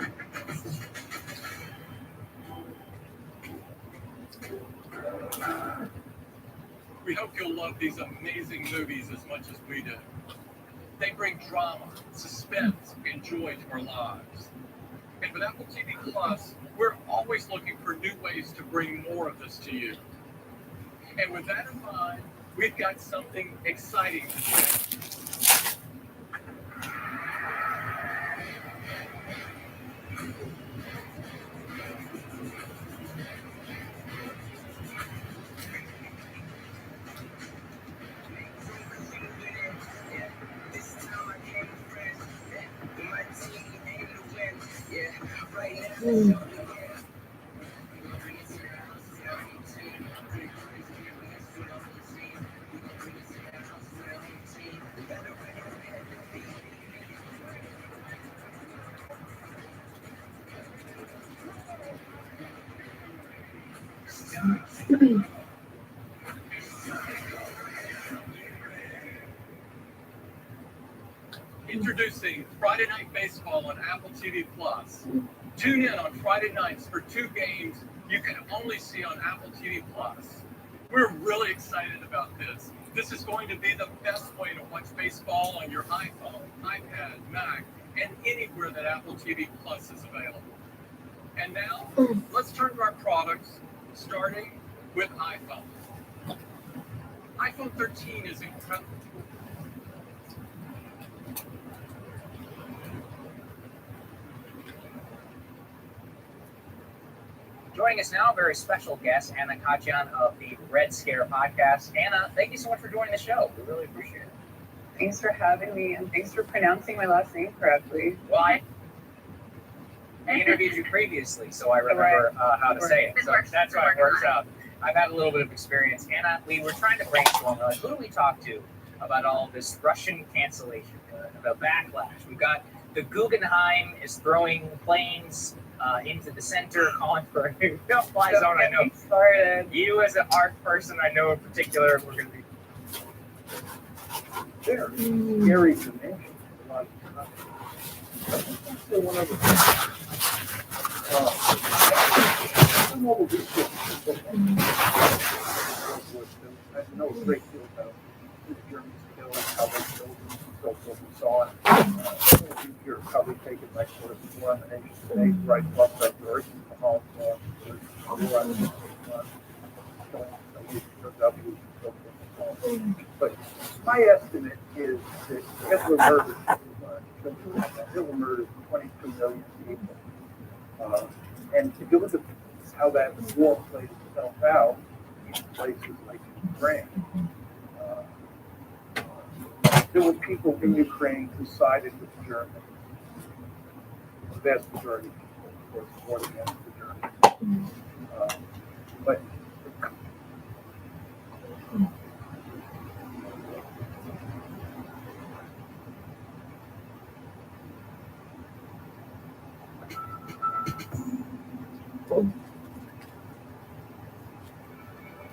We hope you'll love these amazing movies as much as we do. They bring drama, suspense, and joy to our lives. And with Apple TV Plus, we're always looking for new ways to bring more of this to you. And with that in mind, we've got something exciting to share. Introducing Friday Night Baseball on Apple TV Plus. Tune in on Friday nights for 2 games you can only see on Apple TV Plus. We're really excited about this. This is going to be the best way to watch baseball on your iPhone, iPad, Mac, and anywhere that Apple TV Plus is available. And now, let's turn to our products, starting with iPhone. iPhone 13 is incredible. Joining us now, a very special guest, Anna Katyan of the Red Scare podcast. Anna, thank you so much for joining the show. We really appreciate it. Thanks for having me, and thanks for pronouncing my last name correctly. Well, I interviewed you previously, so I remember how to say it. So that's why it works out. I've had a little bit of experience. Anna, we were trying to brainstorm, who do we talk to about all of this Russian cancellation, the backlash? We've got the Guggenheim is throwing planes into the center, calling for a new no-fly zone. I know you, as an art person, I know in particular, we're going to be They're scary to mention a lot of times. So one of the all the research I know a great deal about the Germans killing, how they killed them, so forth and so on. You're probably taken by sort of one and today, right off that word, but my estimate is that Hitler murdered 22 million people. And if you look at how that war played itself out in places like Ukraine, there were people in Ukraine who sided with Germany. The vast majority of people, of course, fought against the Germans. But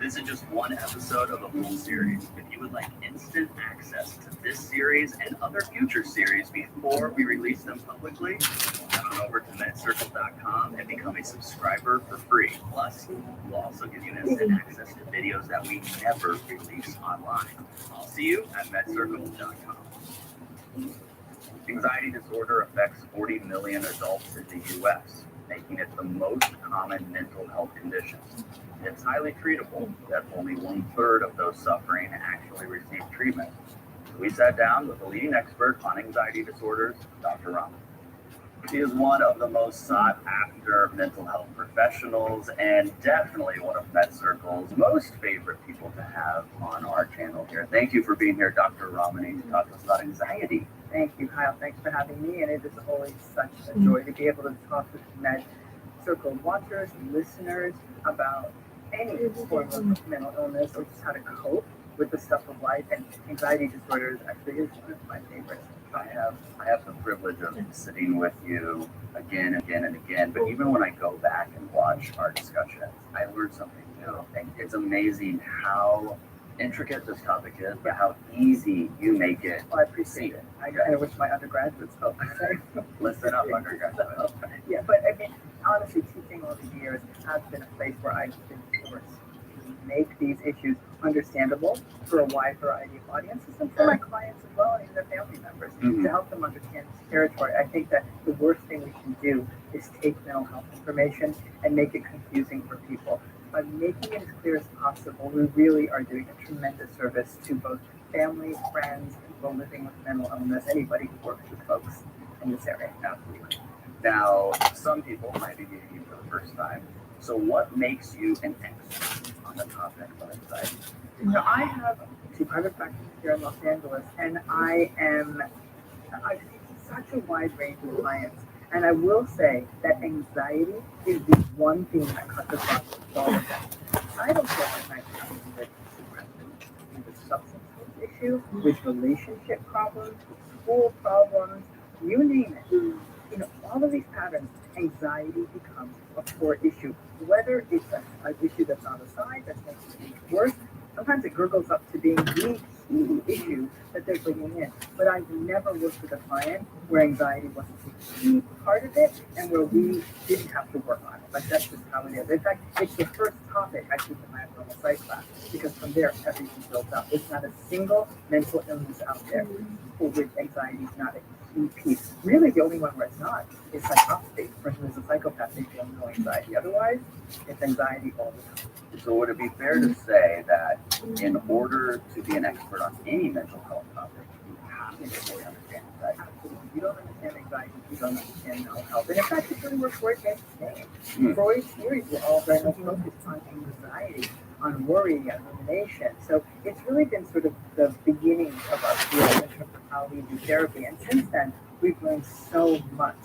This is just one episode of a full series. If you would like instant access to this series and other future series before we release them publicly, come on over to medcircle.com and become a subscriber for free. Plus, we'll also give you instant access to videos that we never release online. I'll see you at medcircle.com. Anxiety disorder affects 40 million adults in the U.S., making it the most common mental health condition. It's highly treatable, yet only 1/3 of those suffering actually receive treatment. So we sat down with the leading expert on anxiety disorders, Dr. Rahman. She is one of the most sought after mental health professionals and definitely one of MedCircle's most favorite people to have on our channel here. Thank you for being here, Dr. Ramani, to talk to us about anxiety. Thank you, Kyle. Thanks for having me, and it is always such a joy to be able to talk with MedCircle watchers and listeners about any form of mental illness or just how to cope with the stuff of life. And anxiety disorders actually is one of my favorites. I have the privilege of sitting with you again and again, but even when I go back and watch our discussions, I learn something new. And it's amazing how intricate this topic is, but how easy you make it. Well, I appreciate it. I wish my undergraduates felt the same. Listen up, undergraduates. Yeah, but I mean, honestly, teaching all these years has been a place where I've been forced to make these issues understandable for a wide variety of audiences and for my clients as well and even their family members to help them understand this territory. I think that the worst thing we can do is take mental health information and make it confusing for people. by making it as clear as possible, we really are doing a tremendous service to both families, friends, people living with mental illness, anybody who works with folks in this area. Absolutely. Now, some people might be meeting you for the first time. So what makes you an expert on the topic of anxiety? I have 2 private practices here in Los Angeles, and I've seen such a wide range of clients. And I will say that anxiety is the one thing that cuts across all of them. I don't care if anxiety is with depression, with substance use issue, with relationship problems, with school problems, you name it. All of these patterns, anxiety becomes a core issue. Whether it's an issue that's on the side that's making things worse, sometimes it gurgles up to being the key issue that they're bringing in. But I've never worked with a client where anxiety wasn't the key part of it and where we didn't have to work on it. Like, that's just how it is. In fact, it's the first topic I teach in my abnormal psych class, because from there, everything's built up. There's not a single mental illness out there for which anxiety is not a key piece. Really, the only one where it's not is psychopathy. The person who's a psychopath, they feel no anxiety. Otherwise, it's anxiety all the time. So would it be fair to say that in order to be an expert on any mental health topic, you have to really understand anxiety? Absolutely. You don't understand anxiety, you don't understand mental health. And in fact, it's really where Freud makes his name. Freud's theories were all very much focused on anxiety, on worry, and rumination. So it's really been sort of the beginning of our field in terms of how we do therapy. And since then, we've learned so much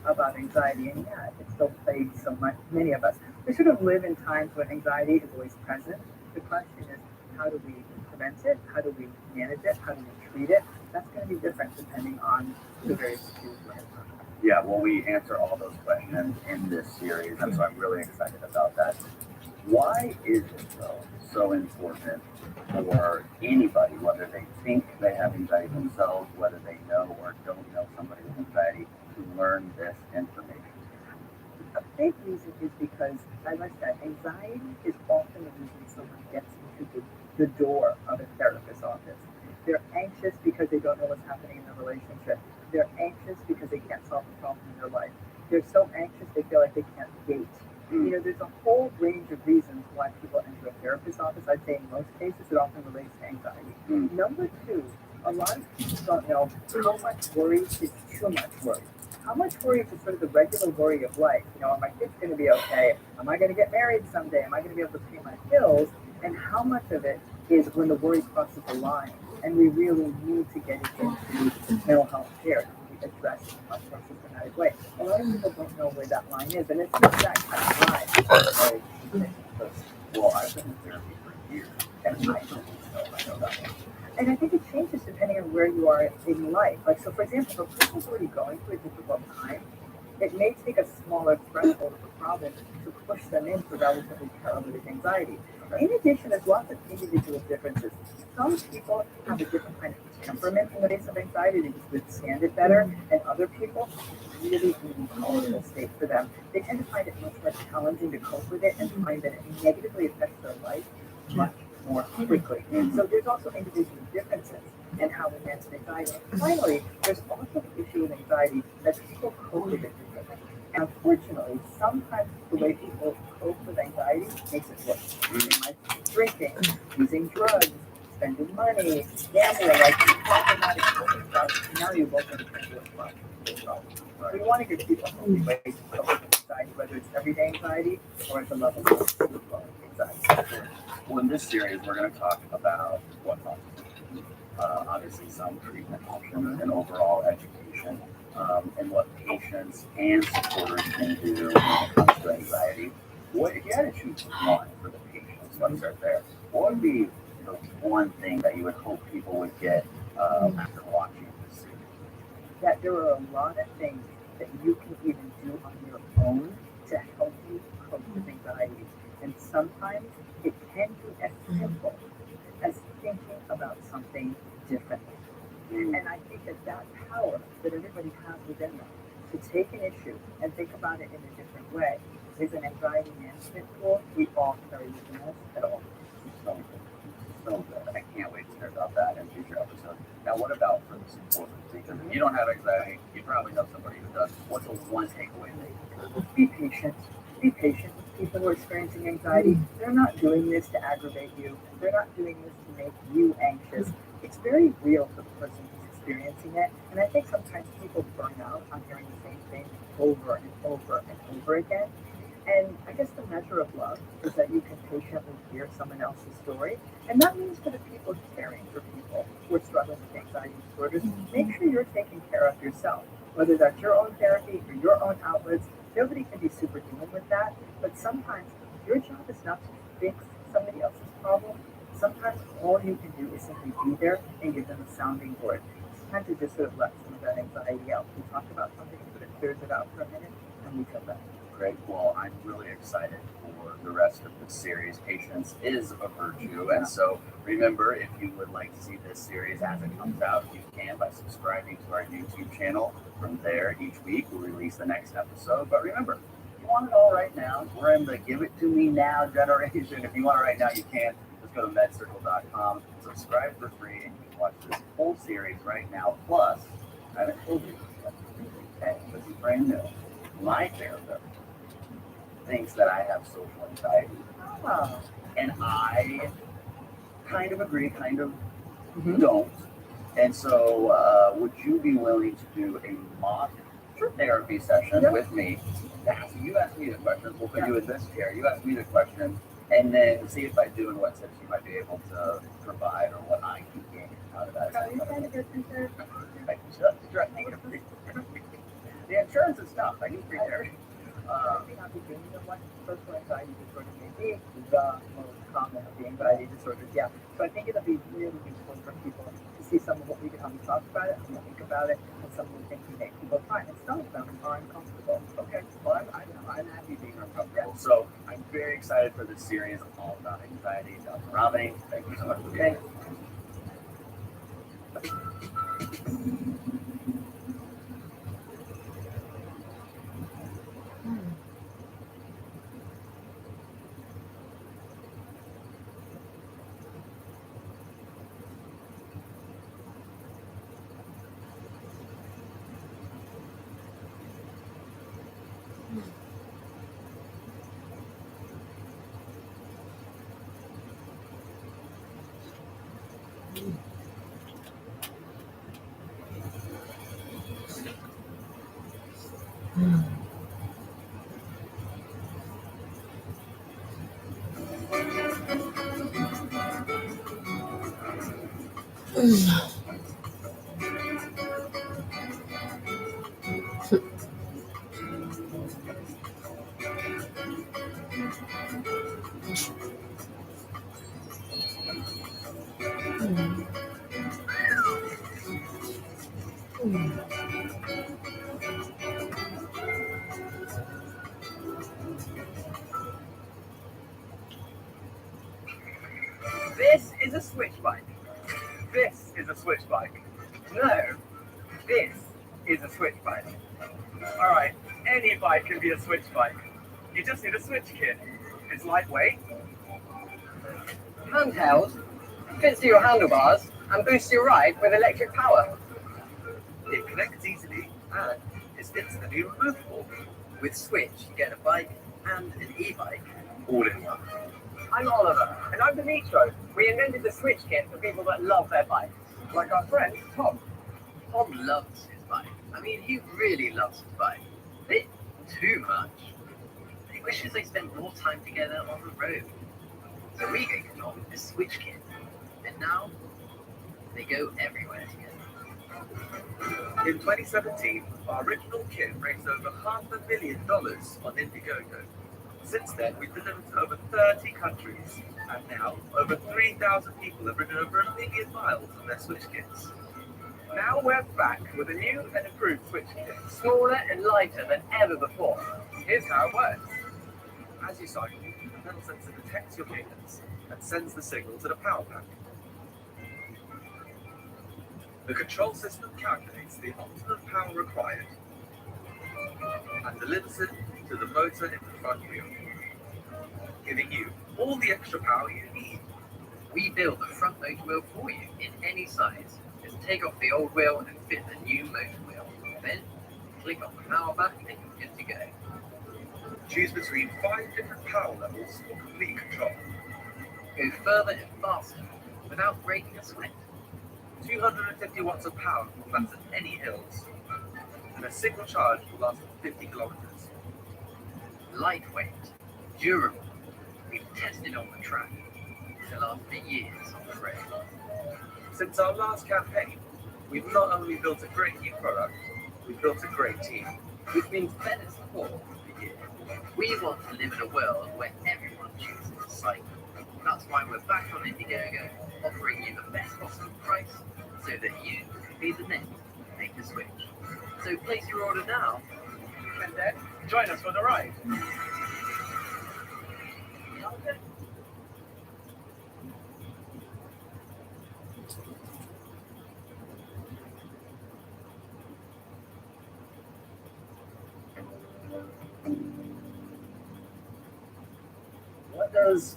about anxiety, and yeah, it still plagues many of us. We sort of live in times when anxiety is always present. The question is, how do we prevent it? How do we manage it? How do we treat it? That's going to be different depending on the various issues we're in. Yeah, well, we answer all those questions in this series, and so I'm really excited about that. Why is it, though, so important for anybody, whether they think they have anxiety themselves, whether they know or don't know somebody with anxiety, to learn this information? A big reason is because, as I said, anxiety is often the reason someone gets into the door of a therapist's office. They're anxious because they don't know what's happening in their relationship. They're anxious because they can't solve a problem in their life. They're so anxious they feel like they can't date. There's a whole range of reasons why people enter a therapist's office. I'd say in most cases it often relates to anxiety. Number 2, a lot of people don't know how much worry is too much worry. How much worry is sort of the regular worry of life? Are my kids going to be okay? Am I going to get married someday? Am I going to be able to pay my bills? And how much of it is when the worry crosses the line and we really need to get into mental health care to be addressed in a much more systematic way? A lot of people don't know where that line is, and it's not that kind of line. Well, I've been in therapy for years, and I don't know if I know that one. And I think it changes depending on where you are in life. Like, so for example, if a person's already going through a difficult time, it may take a smaller threshold of a problem to push them into relatively paralytic anxiety. In addition, there's lots of individual differences. Some people have a different kind of temperament in the face of anxiety, they just withstand it better, and other people, really powerful state for them. They tend to find it much more challenging to cope with it and find that it negatively affects their life much more quickly. So there's also individual differences in how we manage anxiety. And finally, there's also the issue with anxiety that people cope with it differently. And unfortunately, sometimes the way people cope with anxiety makes it worse. They might be drinking, using drugs, spending money, gambling, like problematic coping styles. Now you both understand what's wrong. We want to give people healthy ways to cope with anxiety, whether it's everyday anxiety or at the level of anxiety. Well, in this series, we're going to talk about what's on. Obviously, some treatment options and overall education, and what patients and supporters can do when it comes to anxiety. If you had to choose one for the patients, let's start there. What would be the one thing that you would hope people would get after watching this series? That there are a lot of things that you can even do on your own to help you cope with anxiety. And sometimes it can be as simple as thinking about something differently. And I think that power that everybody has within them to take an issue and think about it in a different way is an anxiety management tool we all carry within us at all. So good. I can't wait to hear about that in future episodes. Now, what about for the supporters? Because if you don't have anxiety, you probably know somebody who does. What's the one takeaway that you can? Be patient. Be patient with people who are experiencing anxiety, they're not doing this to aggravate you. They're not doing this to make you anxious. It's very real for the person who's experiencing it. And I think sometimes people burn out on hearing the same thing over and over and over again. And I guess the measure of love is that you can patiently hear someone else's story. And that means for the people caring for people who are struggling with anxiety disorders, make sure you're taking care of yourself. Whether that's your own therapy or your own outlets, nobody can be superhuman with that. But sometimes your job is not to fix somebody else's problem. Sometimes all you can do is simply be there and give them a sounding board. It's time to just sort of let some of that anxiety out. We talk about something, but it clears it out for a minute, and we come back. Great. Well, I'm really excited for the rest of the series. Patience is a virtue. And so remember, if you would like to see this series as it comes out, you can by subscribing to our YouTube channel. From there, each week we'll release the next episode. But remember, if you want it all right now, we're in the give it to me now generation. If you want it right now, you can. Just go to medcircle.com, subscribe for free, and you can watch this whole series right now. Plus, I haven't told you yet. Okay, this is brand new. My therapist thinks that I have social anxiety. Oh. And I kind of agree, kind of don't. And so would you be willing to do a mock therapy session with me? You ask me the questions, we'll put you in this chair, you ask me the questions, and then see if I do and what tips you might be able to provide or what I can gain out of that. The insurance is tough. I need free therapy. At the beginning of what social anxiety disorder may be, the most common of the anxiety disorders, yeah. So I think it'll be really useful for people to see some of what we talk about it, and think about it, and some of the things we make people find. And some of them are uncomfortable. Okay, well, I'm happy being uncomfortable. So I'm very excited for this series all about anxiety. Dr. Ramani, thank you so much for being here. This is a switch bike. This is a switch bike. No, this is a switch bike. Alright, any bike can be a switch bike. You just need a switch kit. It's lightweight, handheld, fits to your handlebars, and boosts your ride with electric power. It connects easily and is instantly removable. With Switch, you get a bike and an e-bike all in one. I'm Oliver, and I'm Dimitro. We invented the Switch kit for people that love their bikes, like our friend Tom. Tom loves his bike. I mean, he really loves his bike. A bit too much. He wishes they spent more time together on the road. So we gave Tom a Switch kit, and now they go everywhere together. In 2017, our original kit raised over $500,000 on Indiegogo. Since then, we've delivered to over 30 countries, and now over 3,000 people have ridden over 1 million miles on their Switch kits. Now we're back with a new and improved Switch kit, smaller and lighter than ever before. Here's how it works. As you cycle, the pedal sensor detects your cadence and sends the signal to the power pack. The control system calculates the optimum power required and delivers it to the motor in the front wheel, giving you all the extra power you need. We build the front motor wheel for you in any size. Just take off the old wheel and fit the new motor wheel. Then click on the power back and you're good to go. Choose between 5 different power levels for complete control. Go further and faster without breaking a sweat. 250 watts of power will flatten any hills. And a single charge will last for 50 kilometers. Lightweight, durable. We've tested on the track. It'll last for years on the rail. Since our last campaign, we've not only built a great new product, we've built a great team. Which means better support for you. We want to live in a world where everyone chooses to cycle. That's why we're back on Indiegogo, offering you the best possible price so that you can be the next to make the switch. So place your order now, And then join us for the ride.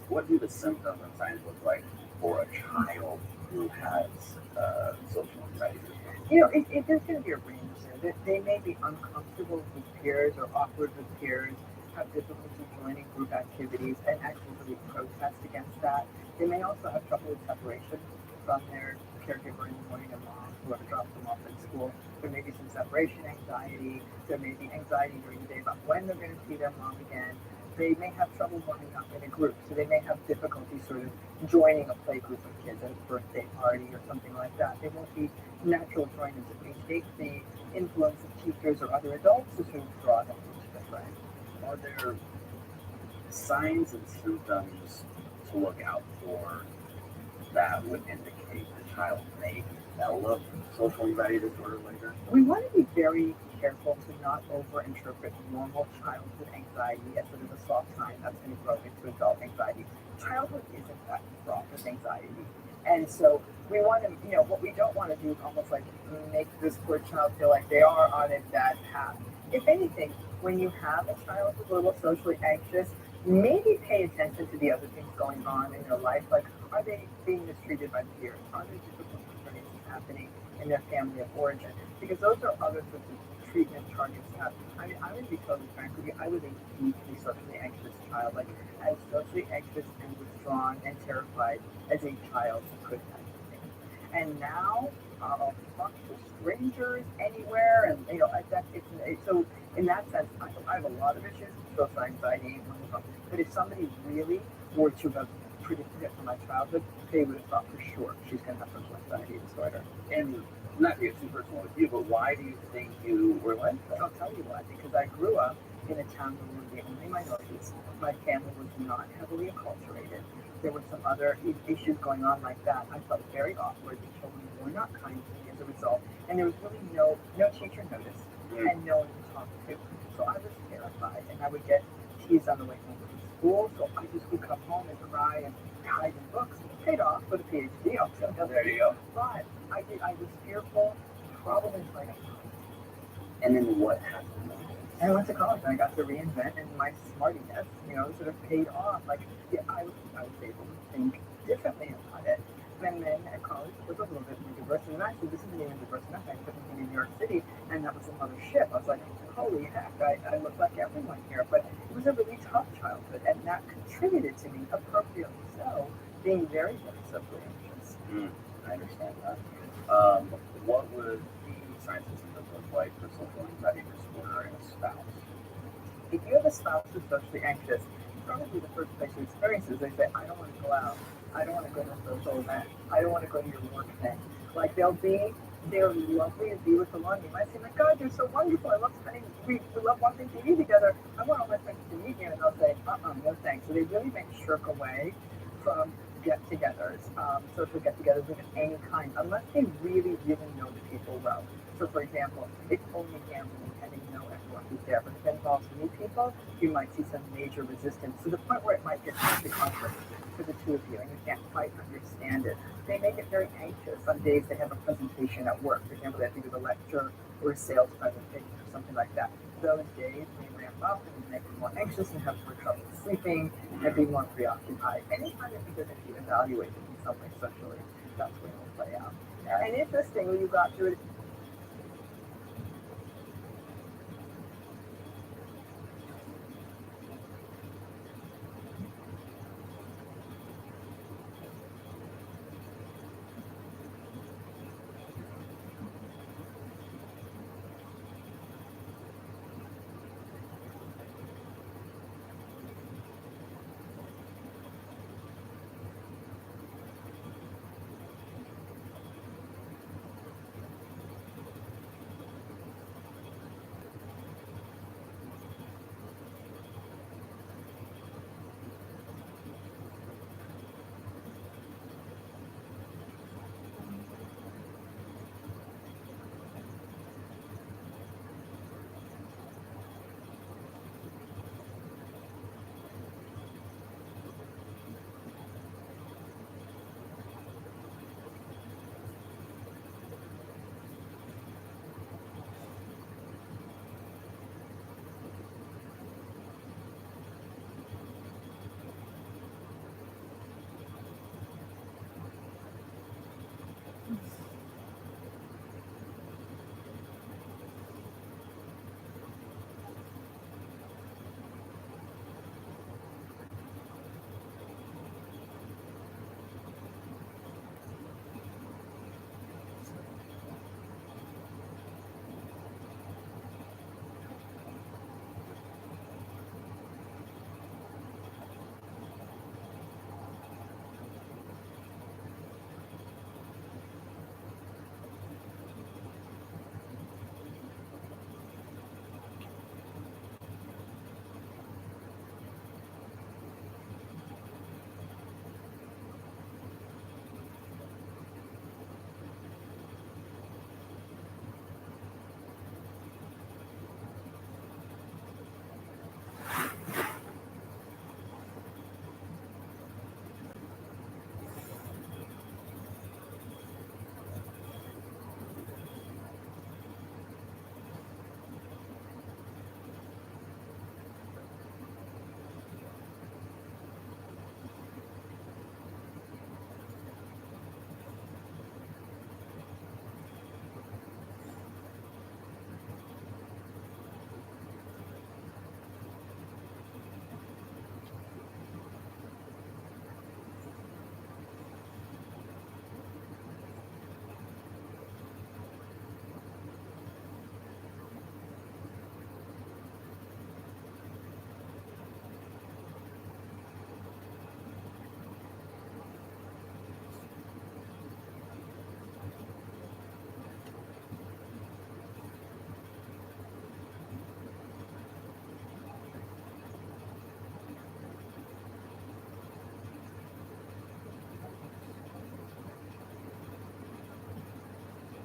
What do the symptoms and signs look like for a child who has social anxiety? You know, there's going to be a range there. They may be uncomfortable with peers or awkward with peers, have difficulty joining group activities, and actively protest against that. They may also have trouble with separation from their caregiver in the morning, and mom, whoever drops them off at school. There may be some separation anxiety. There may be anxiety during the day about when they're going to see their mom again. They may have trouble warming up in a group, so they may have difficulty sort of joining a play group of kids at a birthday party or something like that. They won't be natural joiners. It may take the influence of teachers or other adults to sort of draw them into the fray. Are there signs and symptoms to look out for that would indicate the child may develop social anxiety disorder later? We want to be very careful to not overinterpret normal childhood anxiety as sort of a soft sign that's going to grow into adult anxiety. Childhood is in fact fraught with anxiety. And so we want to, you know, what we don't want to do is almost like make this poor child feel like they are on a bad path. If anything, when you have a child who's a little socially anxious, maybe pay attention to the other things going on in their life. Like, are they being mistreated by peers? Are there difficult experiences happening in their family of origin? Because those are other sorts of treatment targets to have. I mean, I'm going to be totally frank with you. I was a deeply socially anxious child, like as socially anxious and withdrawn and terrified as a child could have been. And now, talk to strangers anywhere, and you know, so in that sense, I have a lot of issues with social anxiety, but if somebody really were to have predicted it from my childhood, they would have thought for sure she's going to have social anxiety disorder. And not to get too personal with you, but why do you think you were like that? I'll tell you why. Because I grew up in a town where we were the only minorities. My family was not heavily acculturated. There were some other issues going on like that. I felt very awkward. The children were not kind to me as a result. And there was really no teacher noticed and no one to talk to. So I was terrified, and I would get teased on the way home from school. So I just would come home and cry and hide in books. Paid off with a PhD. There you go. But I was fearful, probably afraid. And then what happened? And I went to college and I got to reinvent, and my smartiness, you know, sort of paid off. Like, yeah, I was able to think differently about it. And then at college, it was a little bit more diverse. And actually, this isn't even diverse enough. I took in New York City, and that was another ship. I was like, holy heck, I look like everyone here. But it was a really tough childhood, and that contributed to me, appropriately so, being very, very socially anxious. I understand that. What would the signs and symptoms look like for social anxiety disorder in a spouse? If you have a spouse who's socially anxious, probably the first place you experience is they say, I don't want to go out. I don't want to go to a social event. I don't want to go to your work thing. Like they're lovely to be with alone. You might say, my God, you're so wonderful. I love we love watching TV together. I want all my friends to meet you. And they'll say, no thanks. So they really may shirk away from get-togethers, social get-togethers of any kind, unless they really, really know the people well. So, for example, it's only gambling and they know everyone who's there, but if it involves new people, you might see some major resistance to the point where it might get into conflict for the two of you, and you can't quite understand it. They make it very anxious on days they have a presentation at work. For example, they have to give a lecture or a sales presentation or something like that. Those days may ramp up and make them more anxious and have more trouble sleeping and be more preoccupied. Anytime that you're going to be evaluated in some way socially, that's when it will play out. And interestingly, you got through it.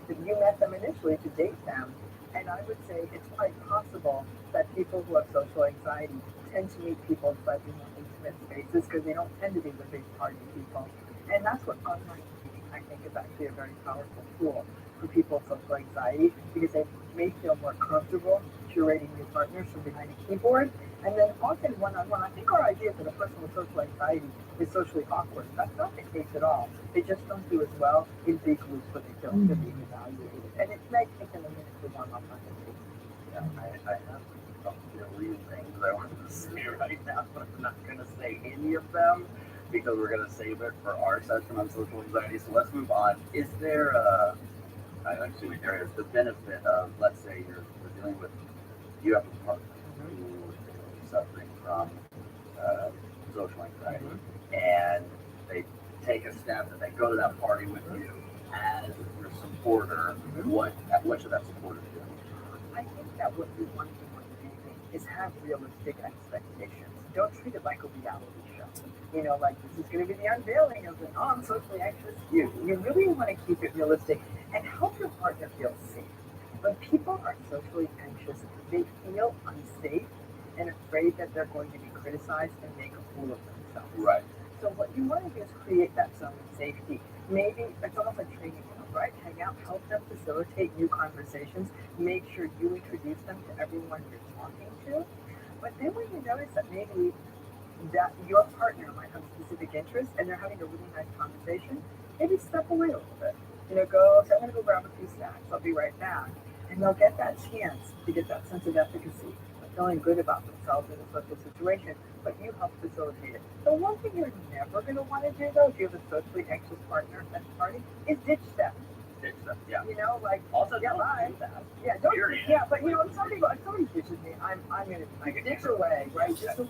that you met them initially to date them. And I would say it's quite possible that people who have social anxiety tend to meet people in slightly more intimate spaces because they don't tend to be the big party people. And that's what online dating, I think, is actually a very powerful tool for people with social anxiety because they may feel more comfortable curating new partners from behind a keyboard. And then often one-on-one, I think our idea that a person with social anxiety is socially awkward. That's not the case at all. They just don't do as well in big groups when they feel they're being evaluated. And it may take them a minute to warm up on it. Yeah, I have some million things I wanted to say right now, but I'm not going to say any of them because we're going to save it for our session on social anxiety. So let's move on. Is there actually there is the benefit of, let's say you're dealing with, you have a partner who is suffering from social anxiety, and they take a step and they go to that party with you as your supporter. What should that supporter do? I think that what we want to do with dating is have realistic expectations. Don't treat it like a reality show. You know, like this is going to be the unveiling of the non-socially anxious you. You really want to keep it realistic and help your partner feel safe. When people are socially anxious, they feel unsafe and afraid that they're going to be criticized and make a fool of themselves. Right. So what you want to do is create that zone of safety. Maybe it's almost like training them, right? Hang out, help them facilitate new conversations, make sure you introduce them to everyone you're talking to. But then when you notice that maybe that your partner might have a specific interest and they're having a really nice conversation, maybe step away a little bit. You know, I'm going to go grab a few snacks. I'll be right back. And they'll get that chance to get that sense of efficacy, of feeling good about themselves in a social situation, but you help facilitate it. The one thing you're never going to want to do, though, if you have a socially anxious partner at the party, is ditch them. Ditch them, yeah. You know, like, also yeah, don't bye. do that. Yeah, don't. Period. Yeah, but you know, if somebody ditches me, I'm going to ditch away, right? Just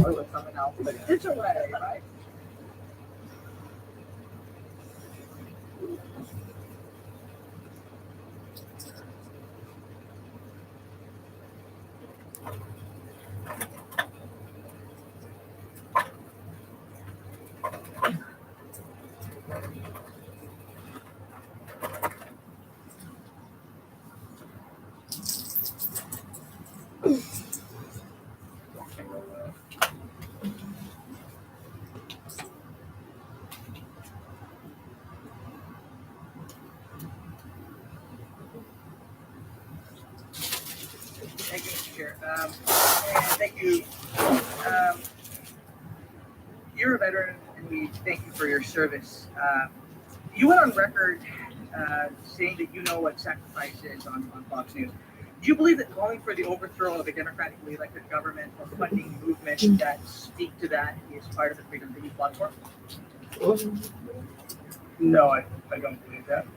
or with someone else, but digitally, right? Thank you, Mr. Chair. And thank you. You're a veteran, and we thank you for your service. You went on record saying that you know what sacrifice is on Fox News. Do you believe that calling for the overthrow of a democratically elected government or funding movements that speak to that is part of the Freedom TV platform? No, I don't believe that.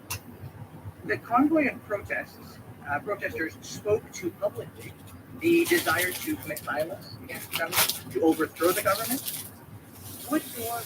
The convoy and protesters spoke to publicly the desire to commit violence against the government, to overthrow the government. What's your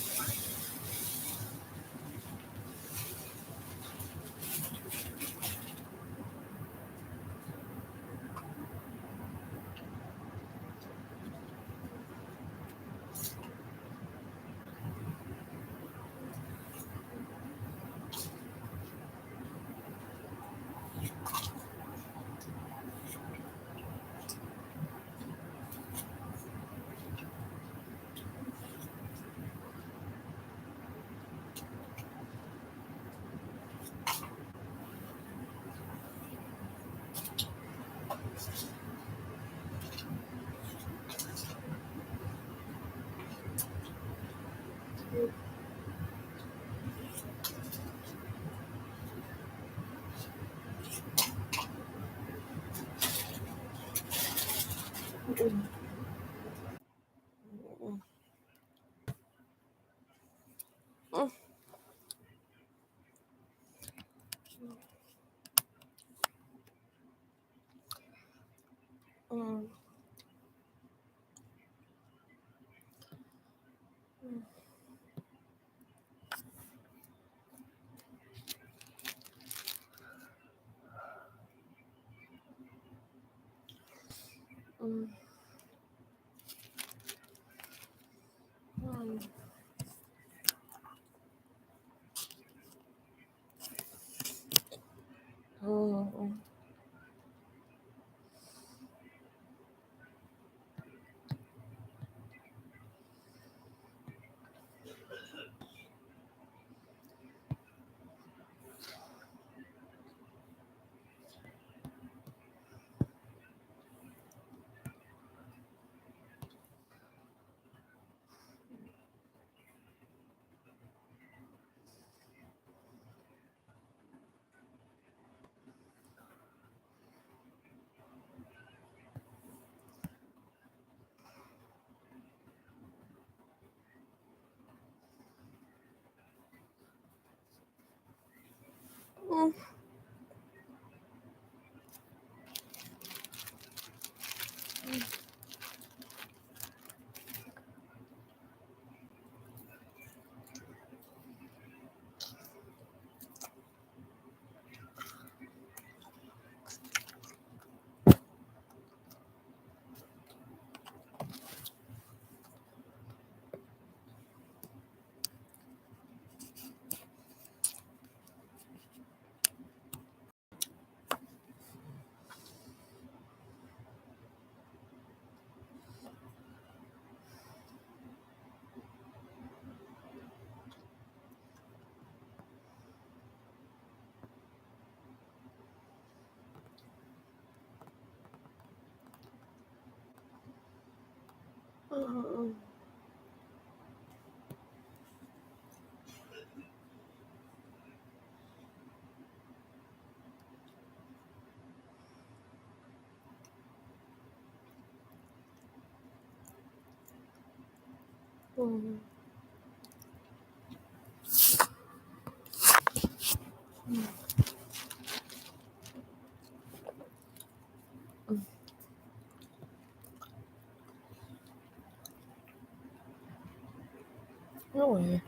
No way.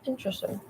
Interesting.